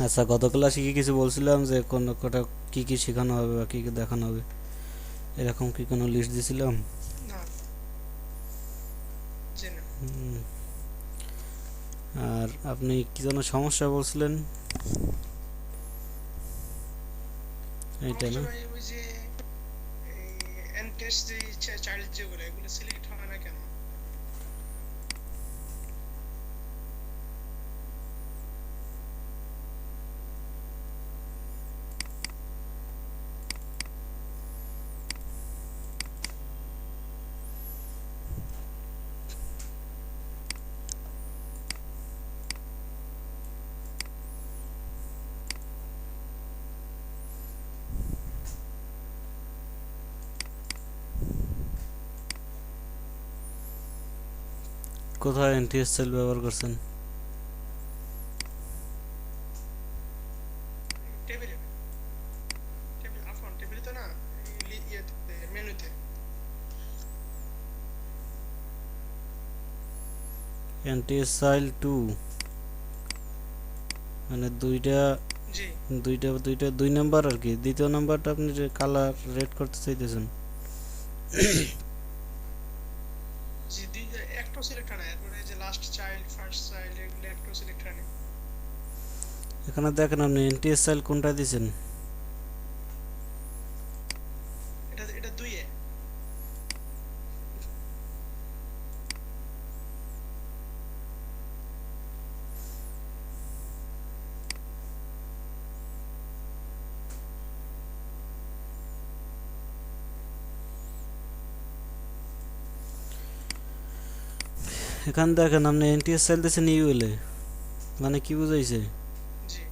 আচ্ছা, গত ক্লাসে কি কিছু বলছিলাম যে কোন কটা কি কি শেখানো হবে বা কি কি দেখানো হবে, এরকম কি কোনো লিস্ট দিছিলাম? না, জি না। হুম, আর আপনি কি যেন সমস্যা বলছিলেন, এইটা সমস্যা না? ভাই ওই যে এই এনটেস্ট যে চাইল্ড যেগুলো এগুলো সিলেক্ট হয় না কেন? কোথায় এনটিএসএল ব্যবহার করছেন? টেবিলে ভাই, টেবিল আফন টেবিলে তো না, ইয়েতে মেনুতে। এনটিএসএল টু মানে দুইটা, জি দুইটা দুইটা দুই নাম্বার আর কি, দ্বিতীয় নাম্বারটা আপনি যে কালার রেড করতে চাইতেছেন। জি একটাও সিলেক্ট হয় না, এরপরে এই যে লাস্ট চাইল্ড ফার্স্ট চাইল্ড এগুলো একটাও সিলেক্ট হয় না। এখানে দেখেন আপনি এনটিএসএল কোনটা দিছেন। এটা দুইয়ে। এখানে দেখেন আপনি এনটিএসএল দিছেন ইউএলএ, মানে কি বুঝাইছে? জি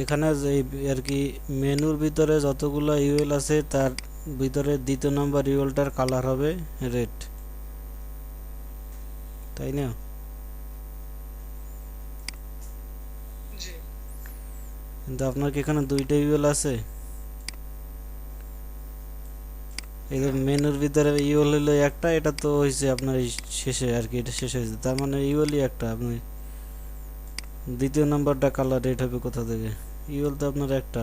এখানে যে আর কি মেনুর ভিতরে যতগুলো ইউএল আছে তার ভিতরে দ্বিতীয় নাম্বার ইউএলটার কালার হবে রেড, তাই না? জি কিন্তু আপনার কি এখানে দুইটা ইউএল আছে? এই যে না মেনুর ভিতরে ইউএল হলো একটা, এটা তো হয়েছে আপনার এই শেষে আর কি, এটা শেষ হয়েছে, তার মানে ইউএলই একটা। আপনি দ্বিতীয় নাম্বারটা কালার রেড হবে কোথা থেকে? ইউএল তো আপনার একটা,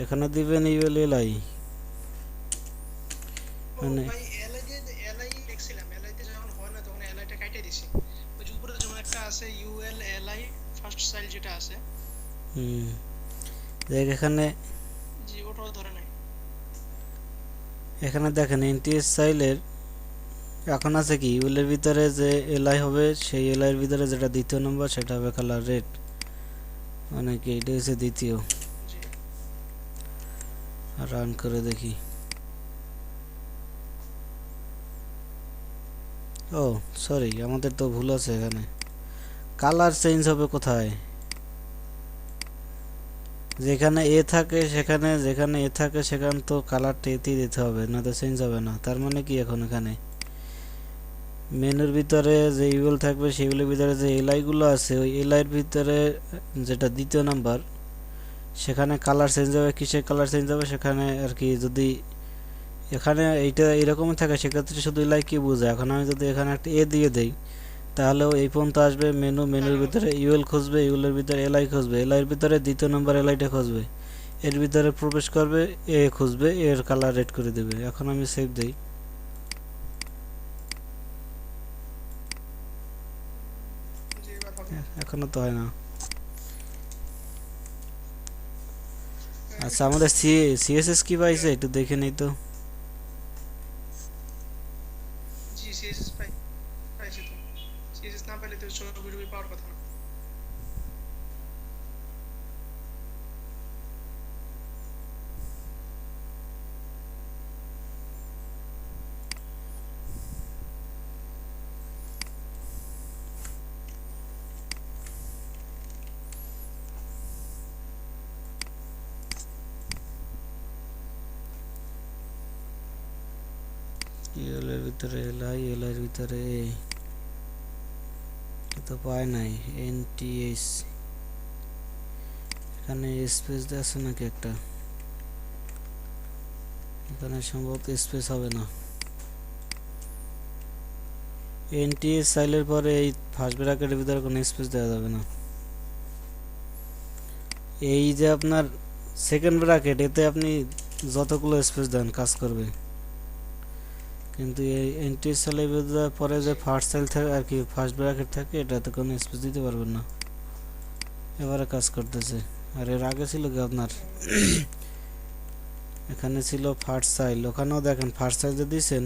এখানে দিবেন ইউএল এলআই ও মানে। ভাই, এলআই দিয়ে এলআই লিখছিলাম, এলআই তে যখন হয় না তখন এলআইটা কাইটে দিছি। ওই যে উপরে যেমন একটা আছে ইউএল এলআই ফার্স্ট চাইল্ড যেটা আছে। হুম, দেখ এখানে, জি ওটাও ধরে নাই। এখানে দেখেন এনটিএস সাইলের এখন আছে কি ইউএলের ভিতরে যে এলআই হবে, সেই এলআই এর ভিতরে যেটা দ্বিতীয় নম্বর সেটা হবে কালার রেড, মানে কি এটা হচ্ছে দ্বিতীয়। জি রান করে দেখি। ও সরি, আমাদের তো ভুল আছে এখানে। কালার চেঞ্জ হবে কোথায়? যেখানে এ থাকে সেখানে, যেখানে এ থাকে সেখানে তো কালারটা এতেই দিতে হবে, না তো চেঞ্জ হবে না। তার মানে কি এখন এখানে মেনুর ভিতরে যে ইউএল থাকবে সেগুলোর ভিতরে যে এলআই গুলো আছে, ওই এলআই এর ভিতরে যেটা দ্বিতীয় নাম্বার, সেখানে কালার চেঞ্জ হবে। কিসের কালার চেঞ্জ হবে সেখানে আর কি, যদি এখানে এইটা এরকমই থাকে সেক্ষেত্রে শুধু এলআই কি বোঝায়। এখন আমি যদি এখানে একটা এ দিয়ে দেই তাহলেও এই পর্যন্ত আসবে মেনু, মেনুর তাহলে হবে। ভিতরে ইউএল খুঁজবে, ইউএল এর ভিতরে এলআই খুঁজবে, এলআই এর ভিতরে দ্বিতীয় নম্বর এলআইটা খুঁজবে, এর ভিতরে প্রবেশ করবে, এ খুঁজবে, এর কালার রেড করে দেবে। এখন আমি সেভ দেই, জি এবার হবে। এখনো তো হয় না। এই, আচ্ছা, আমাদের সিএসএস কি পাইছে একটু দেখে নেই তো। জি সিএসএস পাইছি তো। সিএসএস না পাইলে তো ছবি টবি পাওয়ার কথা না। ইউএল এর ভিতরে এলআই, এলআই এর ভিতরে এ, এটা তো পায় নাই। এনটিএস, এখানে স্পেস দেওয়া আছে নাকি একটা? এখানে সম্ভবত স্পেস হবে না। এনটিএস সাইলের পরে এই ফার্স্ট ব্র্যাকেটের ভিতরে কোনো স্পেস দেওয়া যাবে না। এই যে আপনার সেকেন্ড ব্র্যাকেট, এতে আপনি যতগুলো স্পেস দেন কাজ করবে, কিন্তু এই এনটিএস সাইলের ভিতরে পরে যে ফার্স্ট সাইল থাকে আর কি, ফার্স্ট ব্র্যাকেট থাকে, এটাতে কোনো স্পেস দিতে পারবেন না। এবারে কাজ করতেছে। আর এর আগে ছিল কি আপনার এখানে ছিল ফার্স্ট সাইল, ওখানেও দেখেন ফার্স্ট সাইল যে দিয়েছেন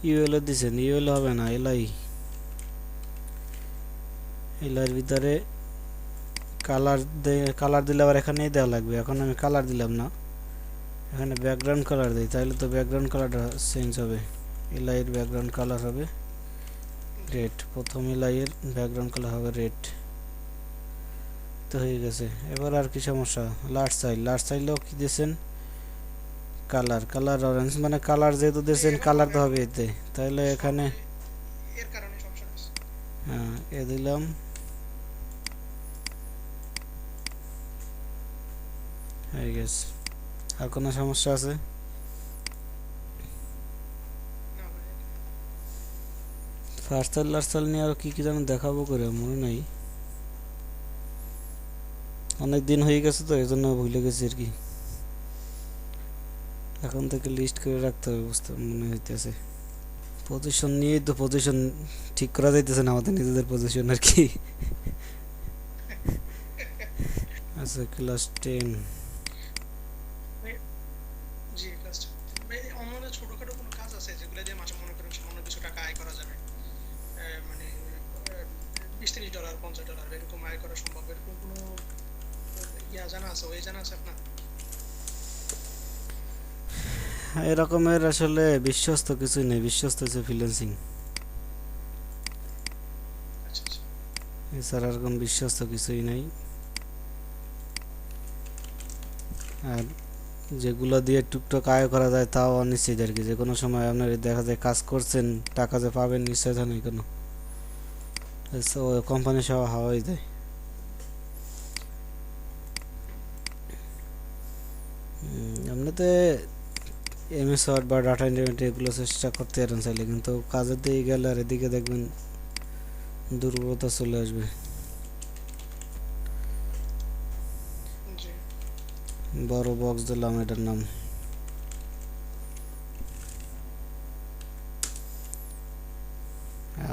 ইউএল এ দিয়েছেন, ইউএল হবে না, এলআই। এলআইয়ের ভিতরে কালার দিলে আবার এখানেই দেওয়া লাগবে। এখন আমি কালার দিলাম না, এখানে ব্যাকগ্রাউন্ড কালার দিই, তাহলে তো ব্যাকগ্রাউন্ড কালারটা চেঞ্জ হবে। এলআইয়ের ব্যাকগ্রাউন্ড কালার হবে রেড, প্রথম এলআইয়ের ব্যাকগ্রাউন্ড কালার হবে রেড। তো হয়ে গেছে। এবার আর কি সমস্যা? লাস্ট সাইলেও কি দিয়েছেন? কালার অরেঞ্জ, মানে কালার যেহেতু দিয়েছেন কালার তো হবে এতে, তাহলে এখানে এর কারণে সমস্যা হচ্ছে। হ্যাঁ এ দিলাম, হয়ে গেছে। আর কোনো সমস্যা আছে? না ভাই, ফার্স্ট সাইল লাস্ট সাইল নিয়ে আর কি কি যেন দেখাবো করে মনে নাই, অনেক দিন হয়ে গেছে তো এই জন্য ভুলে গেছি আর কি। এখন থেকে লিস্ট করে রাখতে হবে, বুঝতে মনে হইতেছে। পজিশন নিয়েই তো, পজিশন ঠিক করা যাইতেছে না আমাদের নিজেদের পজিশন আর কি। আচ্ছা ক্লাস 10 জি কাজটা ভাই, আমাদের ছোটখাটো কোনো কাজ আছে যেগুলো দিয়ে মাসে মনে করেন সামান্য কিছু টাকা আয় করা যাবে? মানে $20-30, $50 এরকম আয় করা সম্ভব, এরকম কোনো জানা আছে, ওই জানা আছে আপনার? এরকমের আসলে বিশ্বস্ত কিছুই নেই, বিশ্বস্ত হচ্ছে ফ্রিল্যান্সিং, আচ্ছা আচ্ছা। এছাড়া আর কোনো বিশ্বস্ত কিছুই নেই। আর যেগুলো দিয়ে টুকটাক আয় করা যায় তাও অনিশ্চিত আর কি, যে কোনো সময় আপনার দেখা যায় কাজ করছেন, টাকা যে পাবেন নিশ্চয়তা নেই কোনো, কোম্পানি সহ হাওয়াই যায়। এমনিতে এমএস ওয়ার্ড বা ডাটা এন্ট্রি এগুলো চেষ্টা করতে পারেন চাইলে, কিন্তু কাজের দিকে গেলে আর এদিকে দেখবেন দুর্বলতা চলে আসবে। জি বড় বক্স দিলাম, এটার নাম।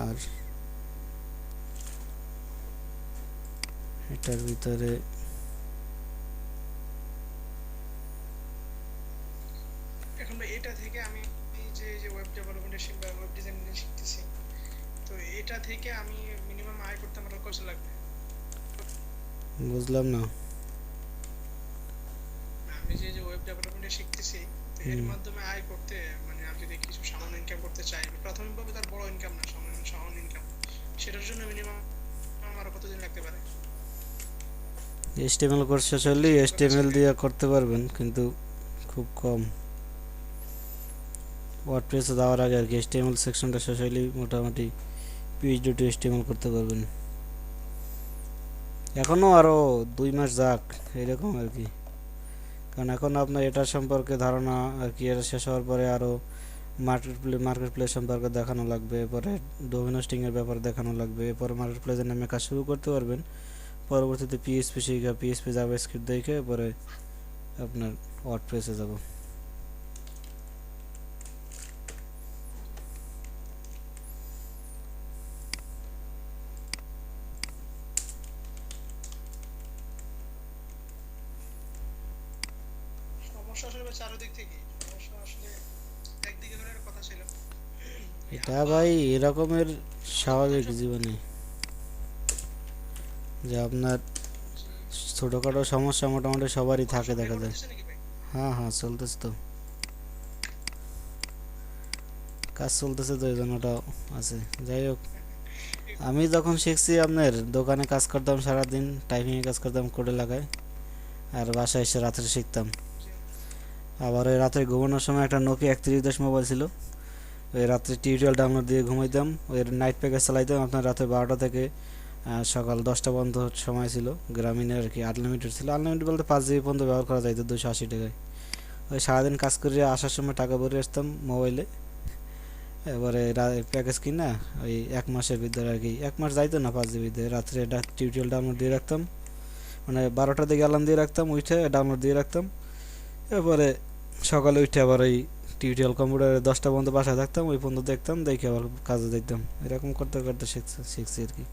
আর এটার ভিতরে এখন ভাই এটা থেকে আমি এই যে ওয়েব ডেভেলপমেন্ট শিখবা, ওয়েব ডিজাইনিং শিখতেছি, তো এটা থেকে আমি মিনিমাম আয় করতে আমার কত লাগবে? বুঝলাম না। আমি যে ওয়েব ডেভেলপমেন্ট শিখতেছি, তো এর মাধ্যমে আয় করতে, মানে আমি যদি কিছু সামান্য ইনকাম করতে চাই, প্রাথমিকভাবে তার বড় ইনকাম না, সামান্য সামান্য ইনকাম, সেটার জন্য মিনিমাম আমার কতদিন লাগতে পারে? এইচটিএমএল কোর্স শেষ হলেই এইচটিএমএল দিয়ে করতে পারবেন, কিন্তু খুব কম। ওয়ার্ডপ্রেসে যাওয়ার আগে আর কি এইচটিএমএল সেকশনটা শেষ হলেই মোটামুটি পিএইচডি টু এইচটিএমএল করতে পারবেন। এখনও আরও 2 মাস যাক এরকম আর কি, কারণ এখন আপনার এটার সম্পর্কে ধারণা আর কি, এটা শেষ হওয়ার পরে আরও মার্কেট প্লেস সম্পর্কে দেখানো লাগবে, এরপরে ডোমেন হোস্টিংয়ের ব্যাপারে দেখানো লাগবে, এরপরে মার্কেট প্লেসের নামে কাজ শুরু করতে পারবেন। পরবর্তীতে পিএইচপি শিখা, পিএইচপি জাভাস্ক্রিপ্ট দেখে পরে আপনার ওয়ার্ডপ্রেসে যাব। সমস্যা আসলে চারিদিক থেকে, সমস্যা আসলে একদিকে ধরে কথা ছিল। এটা ভাই এরকমের স্বাভাবিক জীবনে, যে আপনার ছোটোখাটো সমস্যা মোটামুটি সবারই থাকে দেখা যায়। নাকি ভাই? হ্যাঁ হ্যাঁ চলতেছে তো, কাজ চলতেছে তো, এই জন্য ওটাও আছে। যাই হোক, আমি যখন শিখছি আপনার দোকানে কাজ করতাম সারাদিন, টাইপিংয়ে কাজ করতাম কোডে লাগায়, আর বাসায় এসে রাত্রে শিখতাম। আবার ওই রাত্রে ঘুমানোর সময় একটা নোকিয়া 3110 মোবাইল ছিল, ওই রাত্রে টিউটোরিয়াল ডাউনলোড দিয়ে ঘুমাইতাম, ওই নাইট প্যাকেজ চালাইতাম আপনার রাতে 12টা থেকে সকাল 10টা পর্যন্ত সময় ছিল। গ্রামীণের আর কি আনলিমিটেড ছিল, আনলিমিটেড বলতে 5 জিবি পর্যন্ত ব্যবহার করা যাইতো 280 টাকায়। ওই সারাদিন কাজ করে আসার সময় টাকা ভরে আসতাম মোবাইলে, এবারে প্যাকেজ কিনা ওই 1 মাসের ভিতরে আর কি, 1 মাস যাইতো না 5 জিবিতে, রাত্রে এটা টিউটোরিয়াল ডাউনলোড দিয়ে রাখতাম, মানে 12টার দিকে অ্যালার্ম দিয়ে রাখতাম, উঠে ডাউনলোড দিয়ে রাখতাম, এরপরে সকালে উঠে আবার ওই টিউটোরিয়াল কম্পিউটারে 10টা পর্যন্ত বাসায় থাকতাম, ওই পর্যন্ত দেখতাম, দেখে আবার কাজে দেখতাম, এরকম করতে করতে শিখছি আর কি।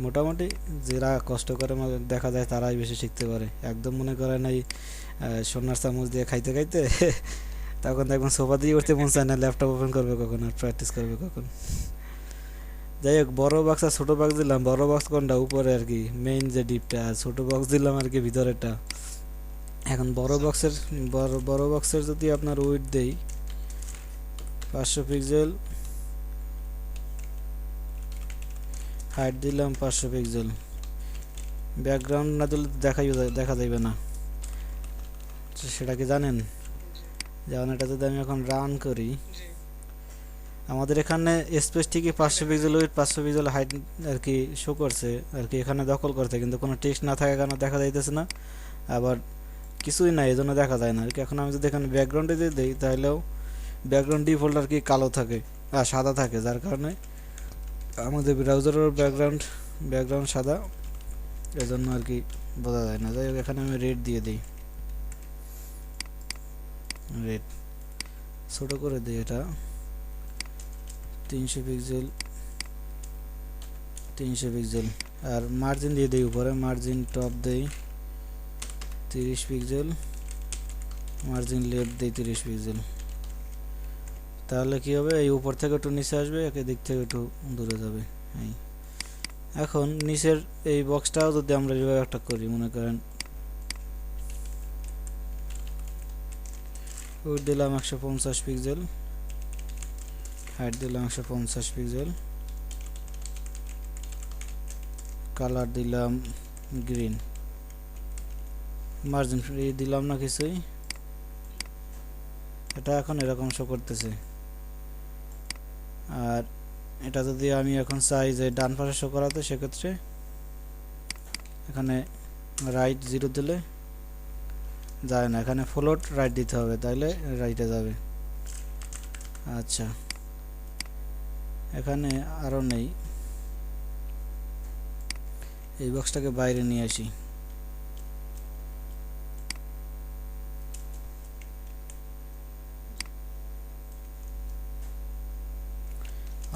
মোটামুটি যারা কষ্ট করে দেখা যায় তারাই বেশি শিখতে পারে, একদম মনে করেন এই সোনার চামচ দিয়ে খাইতে খাইতে তখন দেখবেন সোফা দিয়ে উঠতে মন চায় না, ল্যাপটপ ওপেন করবে কখন আর প্র্যাকটিস করবে কখন। যাই হোক, বড় বক্স আর ছোট বক্স দিলাম, বড় বক্স কোনটা উপরে আর কি মেইন যে ডিপটা, আর ছোট বক্স দিলাম আর কি ভিতরেটা। এখন বড় বক্সের যদি আপনার উইডথ দেই 500 পিক্সেল, হাইট দিলাম 500 পিক্সেল, ব্যাকগ্রাউন্ড না দিলে দেখা যাবে না, তো সেটা কি জানেন? যেমন এটা যদি আমি এখন রান করি, জি আমাদের এখানে স্পেস ঠিকই 500 পিক্সেল উইডথ 500 পিক্সেল হাইট আর কি শো করছে আর কি, এখানে দখল করতে, কিন্তু কোনো টেক্সট না থাকার কারণে দেখা যাইতেছে না, আবার কিছুই নাই এই জন্য দেখা যায় না আর কি। এখন আমি যদি এখানে ব্যাকগ্রাউন্ডে দিয়ে দিই তাহলেও ব্যাকগ্রাউন্ড ডিফল্ট আর কি কালো থাকে আর সাদা থাকে, যার কারণে আমাদের ব্রাউজারের ব্যাকগ্রাউন্ড সাদা, এজন্য আর কি বোঝা যায় না। যাই হোক, এখানে আমি রেড দিয়ে দিই, রেড ছোট করে দিই, এটা 300 পিক্সেল 300 পিক্সেল, আর মার্জিন দিয়ে দিই উপরে, মার্জিন টপ দেই 30 পিক্সেল, মার্জিন লেফট দেই 30 পিক্সেল। তাহলে কি হবে, এই উপর থেকে একটু নিচে আসবে, দিক থেকে একটু দূরে যাবে। এই এখন নিচের এই বক্সটাও যদি আমরা এভাবে একটা করি, মনে করেন উইডথ দিলাম 150 পিক্সেল, হাইট দিলাম 150 পিক্সেল, কালার দিলাম গ্রিন, মার্জিন ফ্রি দিলাম না কিছুই, এটা এখন এরকম শো করতেছে। আর এটা যদি আমি এখন চাই যে ডান পাশে শো করাতে, সেক্ষেত্রে এখানে রাইট 0 দিলে যায় না, এখানে ফ্লোট রাইট দিতে হবে, তাইলে রাইটে যাবে। আচ্ছা, এখানে আরও নেই, এই বক্সটাকে বাইরে নিয়ে আসি,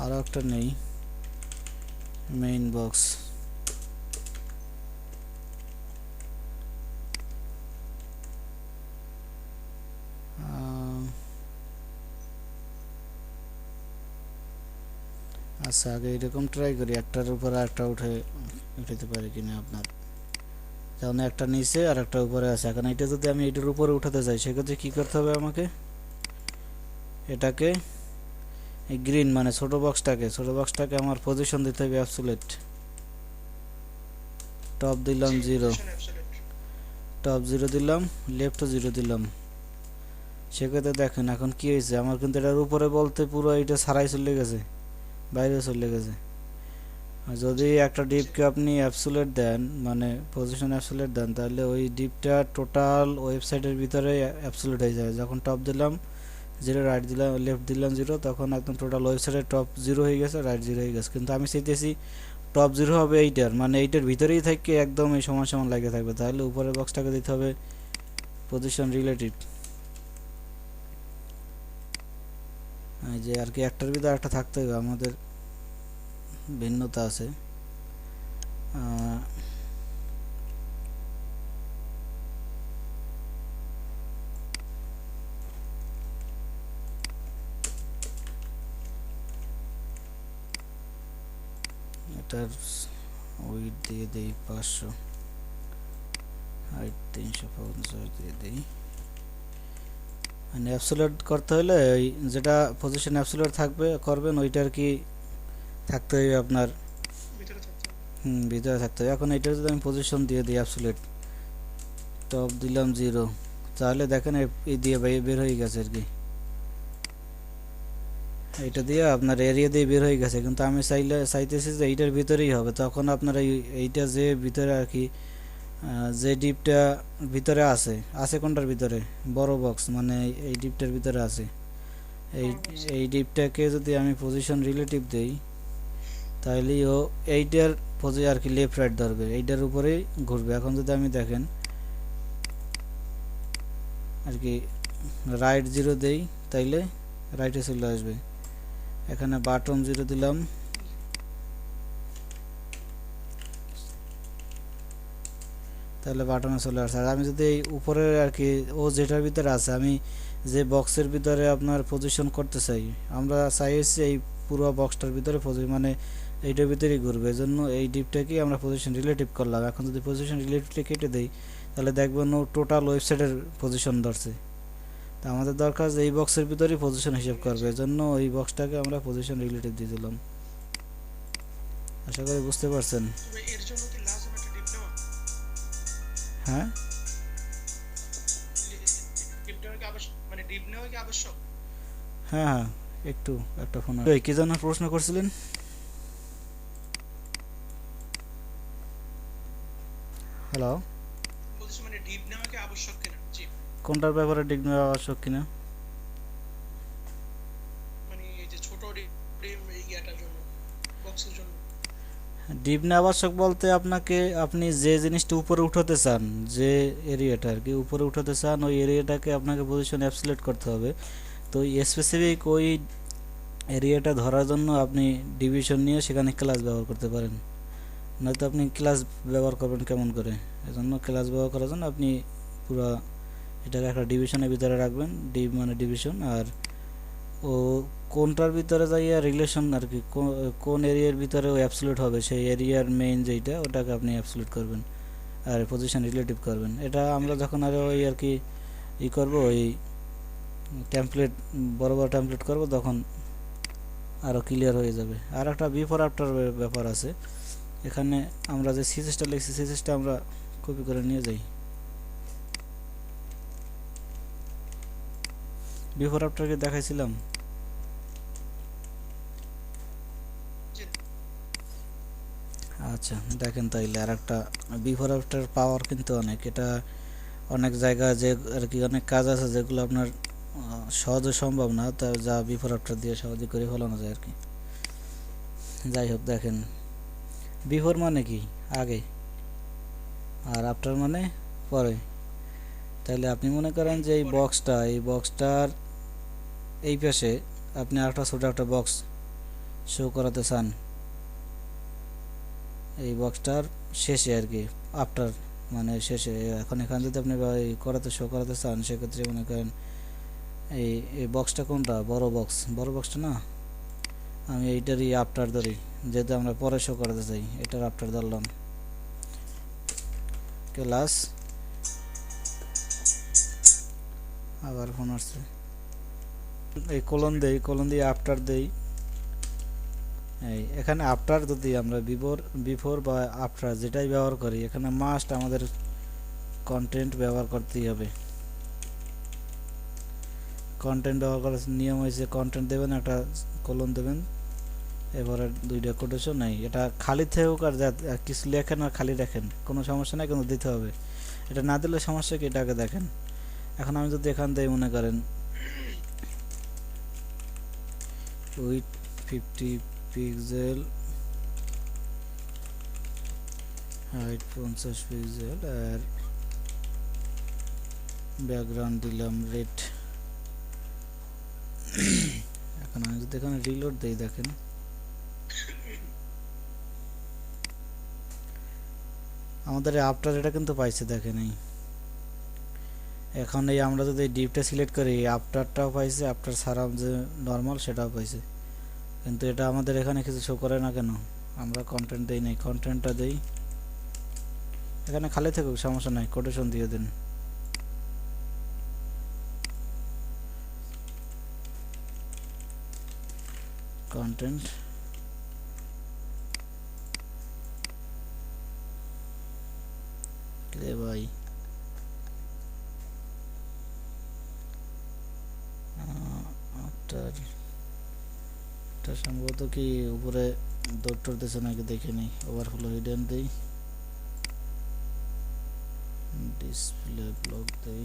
আরও একটা নেই মেইন বক্স, আচ্ছা আগে এরকম ট্রাই করি, একটার উপরে একটা উঠাতে পারি কিনা আপনার, যেমন একটা নিচে আর একটা উপরে আছে। এখন এটা যদি আমি এটার উপরে উঠাতে চাই, সেক্ষেত্রে কী করতে হবে আমাকে, এটাকে এই গ্রিন মানে ছোট বক্সটাকে আমার পজিশন দিতে হবে অ্যাবসোলিউট, টপ দিলাম 0, টপ 0 দিলাম, লেফট 0 দিলাম। সেক্ষেত্রে দেখেন এখন কি হয়েছে, আমার কিন্তু এটার উপরে বলতে পুরো এটা ছাড়াই চলে গেছে, বাইরে চলে গেছে। যদি একটা ডিপকে আপনি অ্যাবসোলিউট দেন, মানে পজিশন অ্যাবসোলিউট দেন, তাহলে ওই ডিপটা টোটাল ওয়েবসাইটের ভিতরে অ্যাবসোলিউট হয়ে যায়। যখন টপ দিলাম 0, রাইট দিলাম, লেফট দিলাম 0, তখন একদম টোটাল ওয়েবসাইটের টপ 0 হয়ে গেছে, রাইট 0 হয়ে গেছে। কিন্তু আমি চাইতেছি টপ 0 হবে এইটার, মানে এইটার ভিতরেই থাকে একদম এই সমান সমান লাগে থাকবে, তাহলে উপরের বক্সটাকে দিতে হবে পজিশন রিলেটিভ, যে আর কি একটার ভিতরে একটা থাকতে হবে, আমাদের ভিন্নতা আছে। এটার উইডথ দিয়ে দেই 500, হাইট 350 দিয়ে দেই। মানে অ্যাবসোলিউট করতে হলে ওই যেটা পজিশন অ্যাবসোলিউট করবেন ওইটা আর কি থাকতে হবে আপনার ভিতরে থাকতে হবে। এখন এটা যদি আমি পজিশন দিয়ে দিই অ্যাবসোলিউট, টপ দিলাম 0, তাহলে দেখেন এই দিয়ে বের হয়ে গেছে আর কি, এইটা দিয়ে আপনার এরিয়া দিয়ে বের হয়ে গেছে। কিন্তু আমি চাইতেছি যে এইটার ভিতরেই হবে, তখন আপনার এইটা যে ভিতরে আর কি যে ডিপটা ভিতরে আছে কোনটার ভিতরে, বড় বক্স মানে এই ডিপটার ভিতরে আছে, এই কমন করছে। এই ডিপটাকে যদি আমি পজিশন রিলেটিভ দেই তাহলে ও এইটার আর কি লেফট রাইট ধরবে, এইটার উপরেই ঘুরবে। এখন যদি আমি দেখেন আর কি রাইট 0 দেই তাইলে রাইটে চলে আসবে। এখানে বাটম 0 দিলাম, তাহলে বাটনে চলে আসছে। আর আমি যদি এই উপরে আর কি ও যেটার ভিতরে আছে, আমি যে বক্সের ভিতরে আপনার পজিশন করতে চাই, আমরা চাইছি এই পুরো বক্সটার ভিতরে মানে এইটার ভিতরেই ঘুরবে, এজন্য এই ডিপটাকেই আমরা পজিশন রিলেটিভ করলাম। এখন যদি পজিশন রিলেটিভটা কেটে দেই তাহলে দেখবেন ও টোটাল ওয়েবসাইটের পজিশন ধরছে। তা আমাদের দরকার যে এই বক্সের ভিতরেই পজিশন হিসাব করবে, এজন্য এই বক্সটাকে আমরা পজিশন রিলেটিভ দিয়ে দিলাম। আশা করি বুঝতে পারছেন। তবে এর জন্য কি লাজম একটা ডিপ নেওয়া? হ্যাঁ ডিপ নেওয়া কি আবশ্যক, মানে ডিপ নেওয়া কি আবশ্যক? হ্যাঁ হ্যাঁ, একটু একটা ফোন কি যেন প্রশ্ন করছিলেন? হ্যালো, বলছি মানে ডিপ নেওয়া কি আবশ্যক কিনা? জি। কোনটার ব্যাপারে ডিগ্রি আবশ্যক কিনা? মানে এই যে ছোট ডিপ, এই ইয়াটার জন্য, বক্সের জন্য। ডিপ নেওয়া আবশ্যক বলতে আপনাকে, আপনি যে জিনিসটা উপরে উঠাতে চান, যে এরিয়াটা আর কি উপরে উঠাতে চান, ওই এরিয়াটাকে আপনাকে পজিশন অ্যাবসলিউট করতে হবে। তো স্পেসিফিক ওই এরিয়াটা ধরার জন্য আপনি ডিভিশন নিয়ে সেখানে ক্লাস ব্যবহার করতে পারেন। নয়তো আপনি ক্লাস ব্যবহার করবেন কেমন করে? এজন্য ক্লাস ব্যবহার করার জন্য আপনি পুরো এটাকে একটা ডিভিশনের ভিতরে রাখবেন, ডিভ মানে ডিভিশন। আর ও কোনটার ভিতরে যাইয়া রিলেশন আর কি, কোন এরিয়ার ভিতরে ও অ্যাবসলিউট হবে, সেই এরিয়ার মেইন যেইটা ওটাকে আপনি অ্যাবসলিউট করবেন আর পজিশন রিলেটিভ করবেন। এটা আমরা যখন আর ওই আর কি করব, ওই টেমপ্লেট বড় বড় টেমপ্লেট করব, তখন আরও ক্লিয়ার হয়ে যাবে। আর একটা বিফোর আফটার ব্যাপার আছে। এখানে আমরা যে সিসিসটা লিখছি, সিসিসটা আমরা কপি করে নিয়ে যাই। বিফোর আফটারকে দেখাইছিলাম। জি। আচ্ছা দেখেন, তাইলে আর একটা বিফোর আফটার পাওয়ার কিন্তু অনেক, এটা অনেক জায়গা যে আর কি অনেক কাজ আছে যেগুলো আপনার সহজে সম্ভব না, তা যা বিফোর আফটার দিয়ে সহজে করে ফেলানো যায় আর কি। যাই হোক, দেখেন বিফোর মানে কি আগে, আর আফটার মানে পরে। তাহলে আপনি মনে করেন যে এই বক্সটার এই পাশে আপনি আরেকটা ছোটো একটা বক্স শো করাতে চান, এই বক্সটার শেষে আর কি, আফটার মানে শেষে। এখন এখানে যদি আপনি শো করাতে চান, সেক্ষেত্রে মনে করেন এই এই বক্সটা কোনটা, বড় বক্সটা না, আমি এইটারই আফটার ধরি, যেহেতু আমরা পরে শো করাতে চাই, এটার আফটার ধরলাম। ক্লাস আবার ফোন আসছে, এই কলন দিয়ে আফটার দেই। এই এখানে আফটার যদি আমরা বিফোর বা আফটার যেটাই ব্যবহার করি, এখানে মাস্ট আমাদের কন্টেন্ট ব্যবহার করতেই হবে। কন্টেন্ট ব্যবহার করার নিয়ম হয়েছে, কন্টেন্ট দেবেন, একটা কলন দেবেন, এবারে দুইটা কোটেশন নেই, এটা খালি থেকুক আর কিছু লেখেন আর খালি রাখেন, কোনো সমস্যা নেই, কিন্তু দিতে হবে। এটা না দিলে সমস্যা কি, এটাকে দেখেন। এখন আমি যদি এখান থেকে মনে করেন উইথ 50 পিক্সেল, হাইট 50 পিক্সেল, আর ব্যাকগ্রাউন্ড দিলাম রেড। এখন আমি যদি এখানে রিলোড দিই, দেখেন আমাদের আফটার এটা কিন্তু পাইছে, দেখেন এই এখন এই আমরা যদি ডিপটা সিলেক্ট করি, আফটারটাও পাইছে, আফটার ছাড়া যে নর্মাল সেটাও পাইছে, কিন্তু এটা আমাদের এখানে কিছু শো করে না কেন? আমরা কন্টেন্ট দেই নাই, কন্টেন্টটা দেই, এখানে খালি থাকুক সমস্যা নাই, কোটেশন দিয়ে দিন। কন্টেন্ট রে ভাই, আফটার এটা সম্ভবত কি উপরে দৌড় দিচ্ছে নাকি দেখে নেই, ওভারফ্লো হিডেন দেই, ডিসপ্লে ব্লক দেই,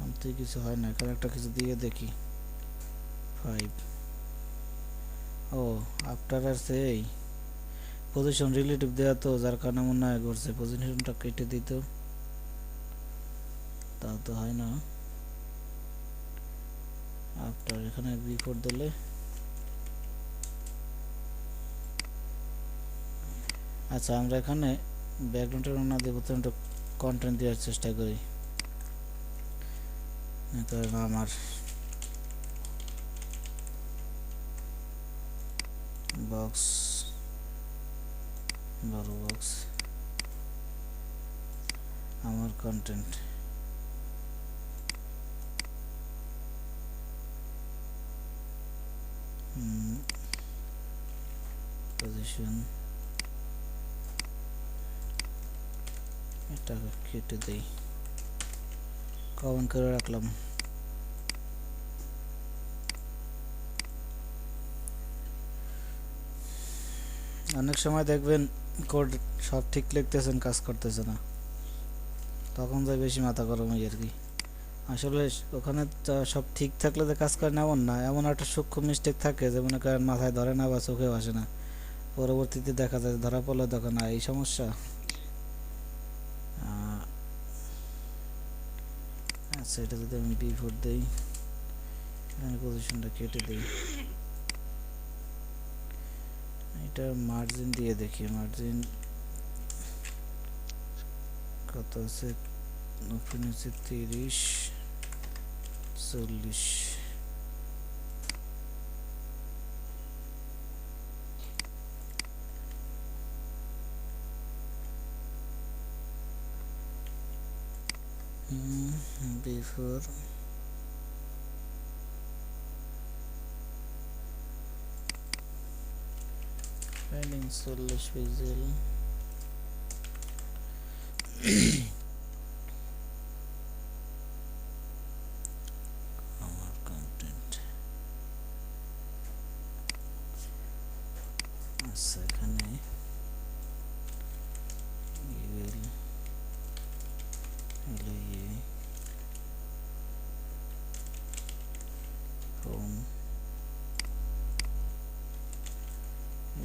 শান্তি কিছু হয় না, এখানে একটা কিছু দিয়ে দেখি 5। ও আফটার আর সেই পজিশন রিলেটিভ দেওয়া, তো যার কারণে মনে হয় করছে পজিশনটা কেটে দিত, তাও তো হয় না। আফটার এখানে বিফোর দিলে, আচ্ছা আমরা এখানে ব্যাকগ্রাউন্ডের না দিয়ে প্রথমে একটু কন্টেন্ট দেওয়ার চেষ্টা করি, কারণ আমার বক্স বড় বক্স আমার কন্টেন্ট পজিশন এটা কেটে দেই, কমেন্ট করে রাখলাম। অনেক সময় দেখবেন কোড সব ঠিক লিখতেছেন, কাজ করতেছে না, তখন যাই বেশি মাথা গরম হয় আর কি। আসলে ওখানে সব ঠিক থাকলে যে কাজ করে না এমন না, এমন একটা সূক্ষ্ম মিস্টেক থাকে যে মনে করেন মাথায় ধরে না বা চোখেও আসে না, পরবর্তীতে দেখা যায় ধরা পড়লে তখন এই সমস্যা। আচ্ছা এটা যদি আমি B4 দেই, আমি পজিশনটা কেটে দিই, এটা মার্জিন দিয়ে দেখি, মার্জিন কত আছে, ওপেন আছে 30 40। B4 Fading 40 পিক্সেল, আমার কন্টেন্ট। আচ্ছা এখানে UL LIA home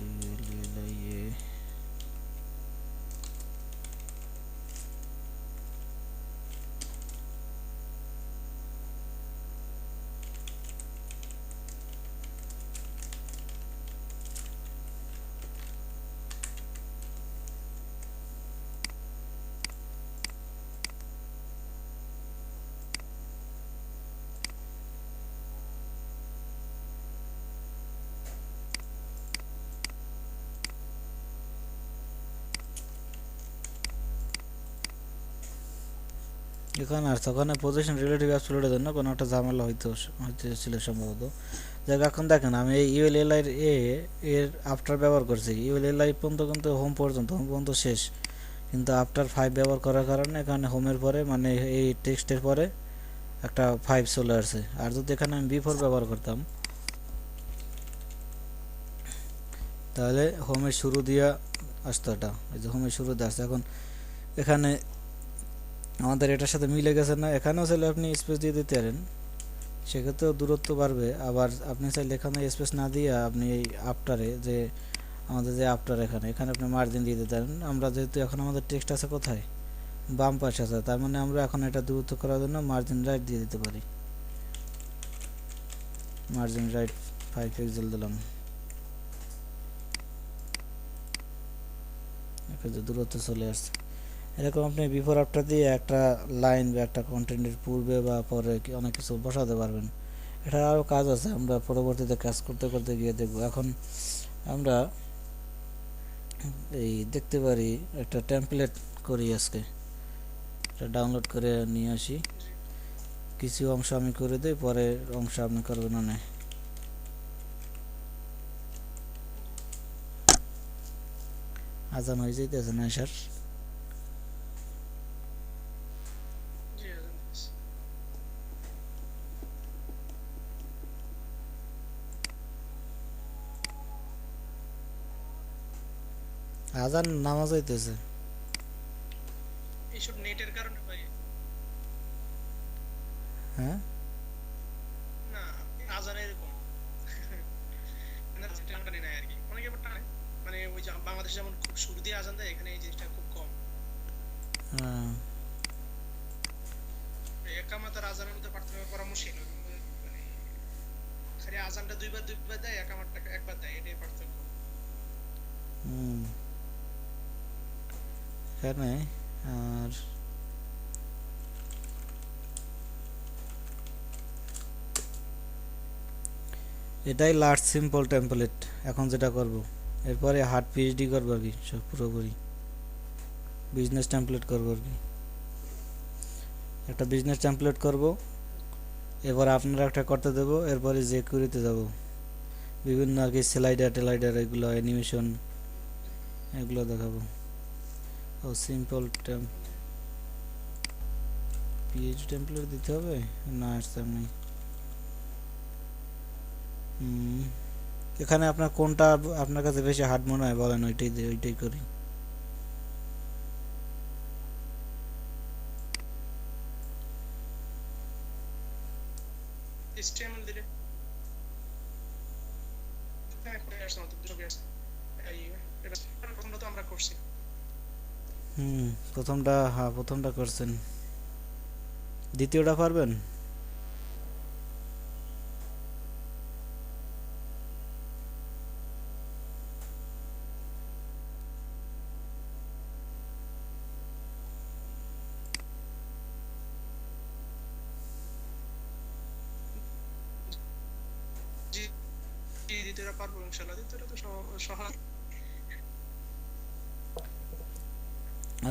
UL LIA এখানে আর তখন পজিশন রিলেটিভ অ্যাবসলিউটের জন্য কোনো একটা ঝামেলা হইতেছিল সম্ভবত। যাক এখন দেখেন আমি এই ইউএলএলআই এর আফটার ব্যবহার করছি, ইউএলএলআই পর্যন্ত কিন্তু হোম পর্যন্ত শেষ, কিন্তু আফটার 5 ব্যবহার করার কারণে এখানে হোমের পরে মানে এই টেক্সটের পরে একটা 5 চলে আসছে। আর যদি এখানে আমি B4 ব্যবহার করতাম তাহলে হোমের শুরু দিয়া আসতো, এটা এই যে হোমের শুরু দিয়ে আসছে। এখন এখানে আমাদের এটার সাথে মিলে গেছে না, এখানেও চাইলে আপনি স্পেস দিয়ে দিতে পারেন, সেক্ষেত্রেও দূরত্ব বাড়বে। আবার আপনি চাইলে এখানে স্পেস না দিয়ে আপনি এই আফটারে যে আমাদের যে আফটার এখানে আপনি মার্জিন দিয়ে দিতে পারেন। আমরা যেহেতু এখন আমাদের টেক্সট আছে কোথায়, বাম পাশে আছে, তার মানে আমরা এখন এটা দূরত্ব করার জন্য মার্জিন রাইট দিয়ে দিতে পারি, মার্জিন রাইট 5 পিক্সেল দিলাম, যে দূরত্ব চলে আসছে। এরকম আপনি বিফোর আফটার দিয়ে একটা লাইন বা একটা কন্টেন্টের পূর্বে বা পরে অনেক কিছু বসাতে পারবেন। এটা আরও কাজ আছে, আমরা পরবর্তীতে কাজ করতে করতে গিয়ে দেখব। এখন আমরা এই দেখতে পারি একটা টেমপ্লেট করি, আজকে এটা ডাউনলোড করে নিয়ে আসি, কিছু অংশ আমি করে দিই, পরের অংশ আপনি করবেন। না আজান হয়ে যাইতেছে না স্যার? আজান নামাজ হইতেছে। এইসব নেটের কারণে ভাই। হ্যাঁ, না আজানে এরকম মানে টানাটানি নাই আর কি, অনেকে আবার টানে, মানে ওই যে বাংলাদেশে যেমন খুব শুরু দিয়ে আজান দেয়, এখানে এই জিনিসটা খুব কম। আহ, একামাত আর আজানের মধ্যে পার্থক্য করা মুশকিল, মানে খালি আজানটা দুইবার দুইবার দেয়, একামাতটা একবার দেয়, এটাই পার্থক্য। হুম, এখানে আর এটাই লাস্ট সিম্পল টেমপ্লেট। এখন যেটা করব, এরপরে হার্ড পিএইচডি করবো আর কি, সব পুরোপুরি বিজনেস টেমপ্লেট করবো আর কি। একটা বিজনেস টেমপ্লেট করব, এবার আপনারা একটা করতে দেবো, এরপরে যে কুড়িতে যাব বিভিন্ন আর কি স্লাইডার টেলাইডার এগুলো অ্যানিমেশন এগুলো দেখাবো। ও সিম্পল পিএইচডি টেমপ্লেট দিতে হবে না, সামনে এখানে আপনার কোনটা আপনার কাছে বেশি হার্ড মনে হয় বলেন, ওইটাই করি। HTML দিলে হ্যাঁ করে আসছে, আমাদের ছবি আসছে। এই এটা প্রথমটা তো আমরা করছি। হুম, প্রথমটা, হ্যাঁ প্রথমটা করছেন, দ্বিতীয়টা পারবেন? জি জি, দ্বিতীয়টা পারবো ইনশাল্লাহ, দ্বিতীয়টা তো সহজ।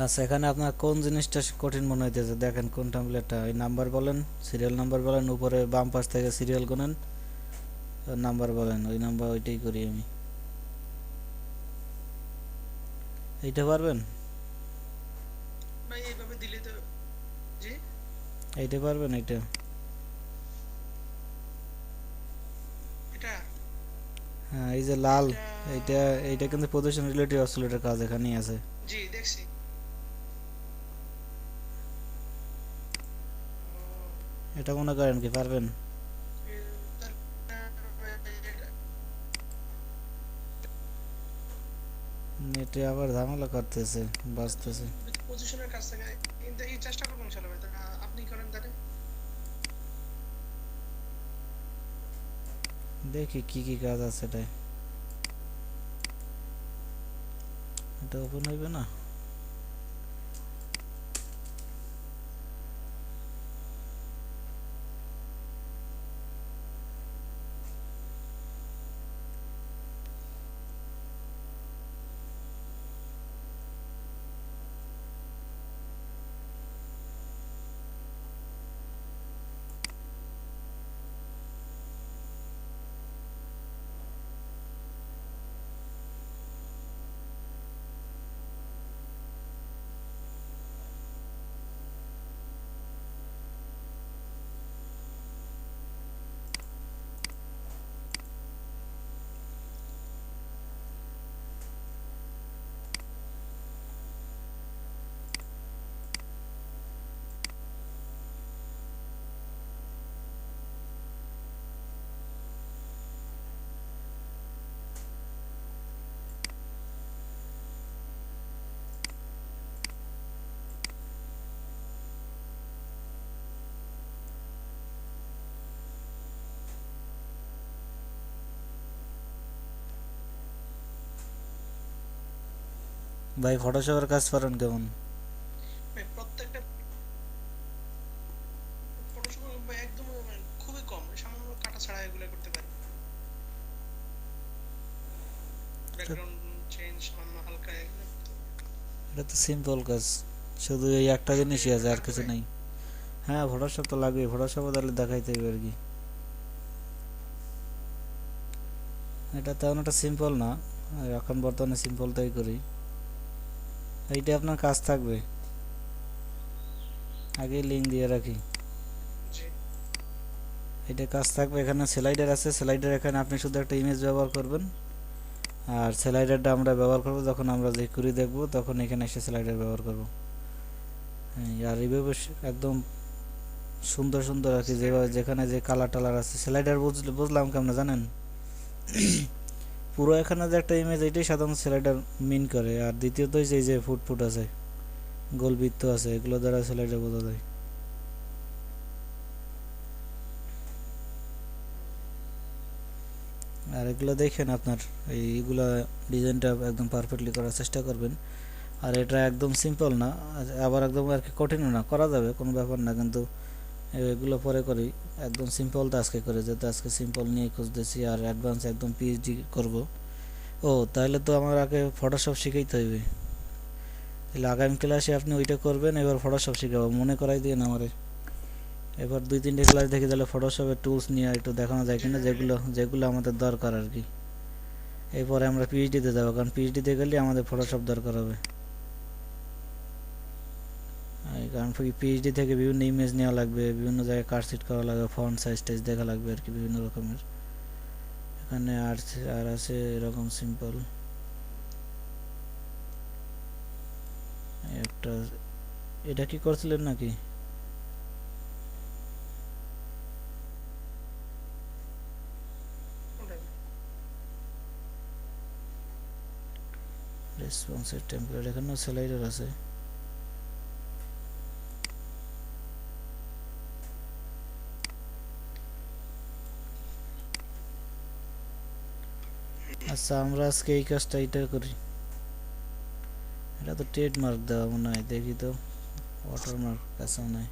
আচ্ছা, এখানে আপনার কোন জিনিসটা কঠিন মনে হইতেছে দেখেন, কোন টেমপ্লেটটা, এই নাম্বার বলেন, সিরিয়াল নাম্বার বলেন, উপরে বাম পাশ থেকে সিরিয়াল গুনেন, নাম্বার বলেন, ওই নাম্বার ওইটাই করি আমি। এইটা পারবেন? ভাই এইভাবে দিলে তো, জি এইটা পারবেন? এইটা এটা হ্যাঁ, এই যে লাল, এটা এইটা এইটা কিন্তু পজিশন রিলেটিভ অসিলেটর কাজ এখানেই আছে। জি দেখছি। এটা মনে করেন কি পারবেন? নেটে আবার ঝামেলা করতেছে, বাজতেছে। পজিশনের কাছ থেকে কিন্তু এই চেষ্টা করবো ইনশাল্লাহ ভাই, আপনি করেন তাহলে। দেখি কি কি কাজ আছে এটাই। এটা ওপেন হইবে না? ভাই ফটোশপের কাজ পারেন কেমন? ভাই প্রত্যেকটা ফটোশপ একদম খুবই কম, সামান্য কাটা ছাড়া এগুলো করতে পারি। এটা ব্যাকগ্রাউন্ড চেঞ্জ সামান্য হালকা এগুলো করতে পারি। এটা তো সিম্পল কাজ, শুধু এই একটা ফটোশপে জিনিসই আছে, আর কিছু লাগবে। নেই। হ্যাঁ, ফটোশপ তো লাগবে, ফটোশপও তাহলে দেখাইতে হবে আর কি। এটা তেমন একটা সিম্পল না, আর এখন বর্তমানে সিম্পলটাই করি। এইটা আপনার কাজ থাকবে, আগেই লিঙ্ক দিয়ে রাখি। জি এটা কাজ থাকবে, এখানে স্লাইডার আছে, স্লাইডার এখানে আপনি শুধু একটা ইমেজ ব্যবহার করবেন, আর স্লাইডারটা আমরা ব্যবহার করব যখন আমরা যে কুড়ি দেখব, তখন এখানে এসে স্লাইডার ব্যবহার করব। হ্যাঁ, আর এইভাবে একদম সুন্দর সুন্দর আর কি, যেভাবে যেখানে যে কালার টালার আছে স্লাইডার বুঝলাম কেমন জানেন, পুরো এখানে যে একটা ইমেজ এটাই সাধারণত স্লাইডার মিন করে। আর দ্বিতীয়ত হচ্ছে এই যে ফুটফুট আছে, গোল বৃত্ত আছে, এগুলো দ্বারা স্লাইডার বোঝা যায়। আর এগুলো দেখেন আপনার এইগুলা ডিজাইনটা একদম পারফেক্টলি করার চেষ্টা করবেন। আর এটা একদম সিম্পল না, আবার একদম আর কি কঠিনও না, করা যাবে কোনো ব্যাপার না, কিন্তু এগুলো পরে করি। একদম সিম্পলটা আজকে করে, যেহেতু আজকে সিম্পল নিয়ে খুঁজতেছি আর অ্যাডভান্স একদম পিএইচডি করব। ও তাহলে তো আমার আগে ফটোশপ শিখাইতে হইবে, তাহলে আগামী ক্লাসে আপনি ওইটা করবেন, এবার ফটোশপ শিখাবো, মনে করাই দিয়ে আমারে। এবার 2-3টে ক্লাস দেখি তাহলে ফটোশপের টুলস নিয়ে একটু দেখানো যায় কিনা, যেগুলো যেগুলো আমাদের দরকার আর কি। এরপরে আমরা পিএইচডিতে যাবো, কারণ পিএইচডিতে গেলে আমাদের ফটোশপ দরকার হবে। কারণ পিএইচডি থেকে বিভিন্ন ইমেজ নেওয়া লাগবে, বিভিন্ন জায়গায় কাটসিট করা লাগবে, ফন্ট সাইজ টাইজ দেখা লাগবে আর কি, বিভিন্ন রকমের। এখানে আর আছে এরকম সিম্পল একটা। এটা কি করছিলেন নাকি? রেসপন্সিভ টেমপ্লেট, এখানেও স্লাইডার আছে। আচ্ছা আমরা আজকে এই কাজটা এটা করি। এটা তো ট্রেডমার্ক দেওয়া মনে হয়, দেখি তো ওয়াটারমার্ক কাছে মনে হয়।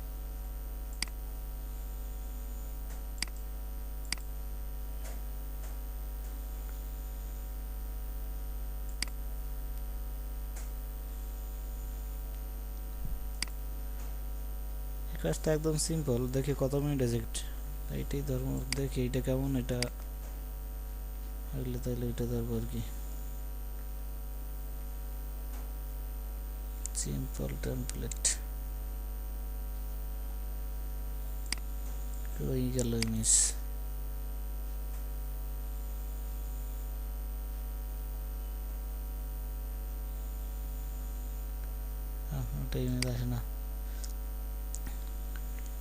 এই কাজটা একদম সিম্পল, দেখি কত মিনিট এজেক্ট। এইটাই ধর্ম, দেখি এটা কেমন, এটা হইলে তাহলে এটা ধরবো আর কি। সিম্পল টেমপ্লেট কই গেল ইমেজ? ওটা ইমেজ আসে না।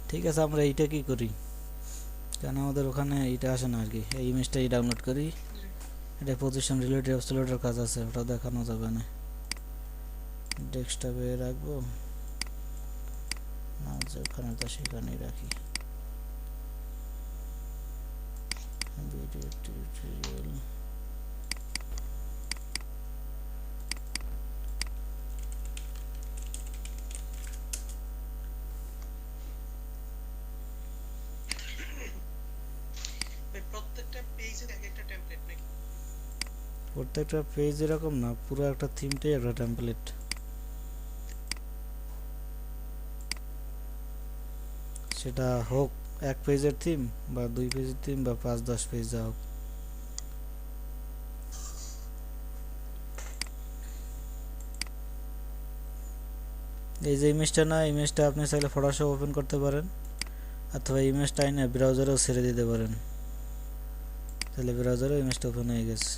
ঠিক আছে আমরা এইটা কি করি, কেন আমাদের ওখানে এইটা আসে না আর কি, এই ইমেজটাই ডাউনলোড করি। এটা পজিশন রিলেটেড অ্যাবসলিউটের কাজ আছে, ওটা দেখানো যাবে না, ডেস্কটপে রাখবো না, যেখানে তা সেখানেই রাখি। ভিডিও টিউটোরিয়াল, প্রত্যেকটা পেজের এক একটা টেমপ্লেট নাকি? প্রত্যেকটা পেজ এরকম না, পুরো একটা থিমটাই একটা টেমপ্লেট। সেটা হোক 1 পেজের থিম বা 2 পেজের থিম বা 5-10 পেজ যা হোক। এই যে ইমেজটা না, ইমেজটা আপনি চাইলে ফটোশপ ওপেন করতে পারেন, অথবা ইমেজটা এনে ব্রাউজারেও ছেড়ে দিতে পারেন, তাহলে ব্রাউজারে ইমেজটা ওপেন হয়ে গেছে।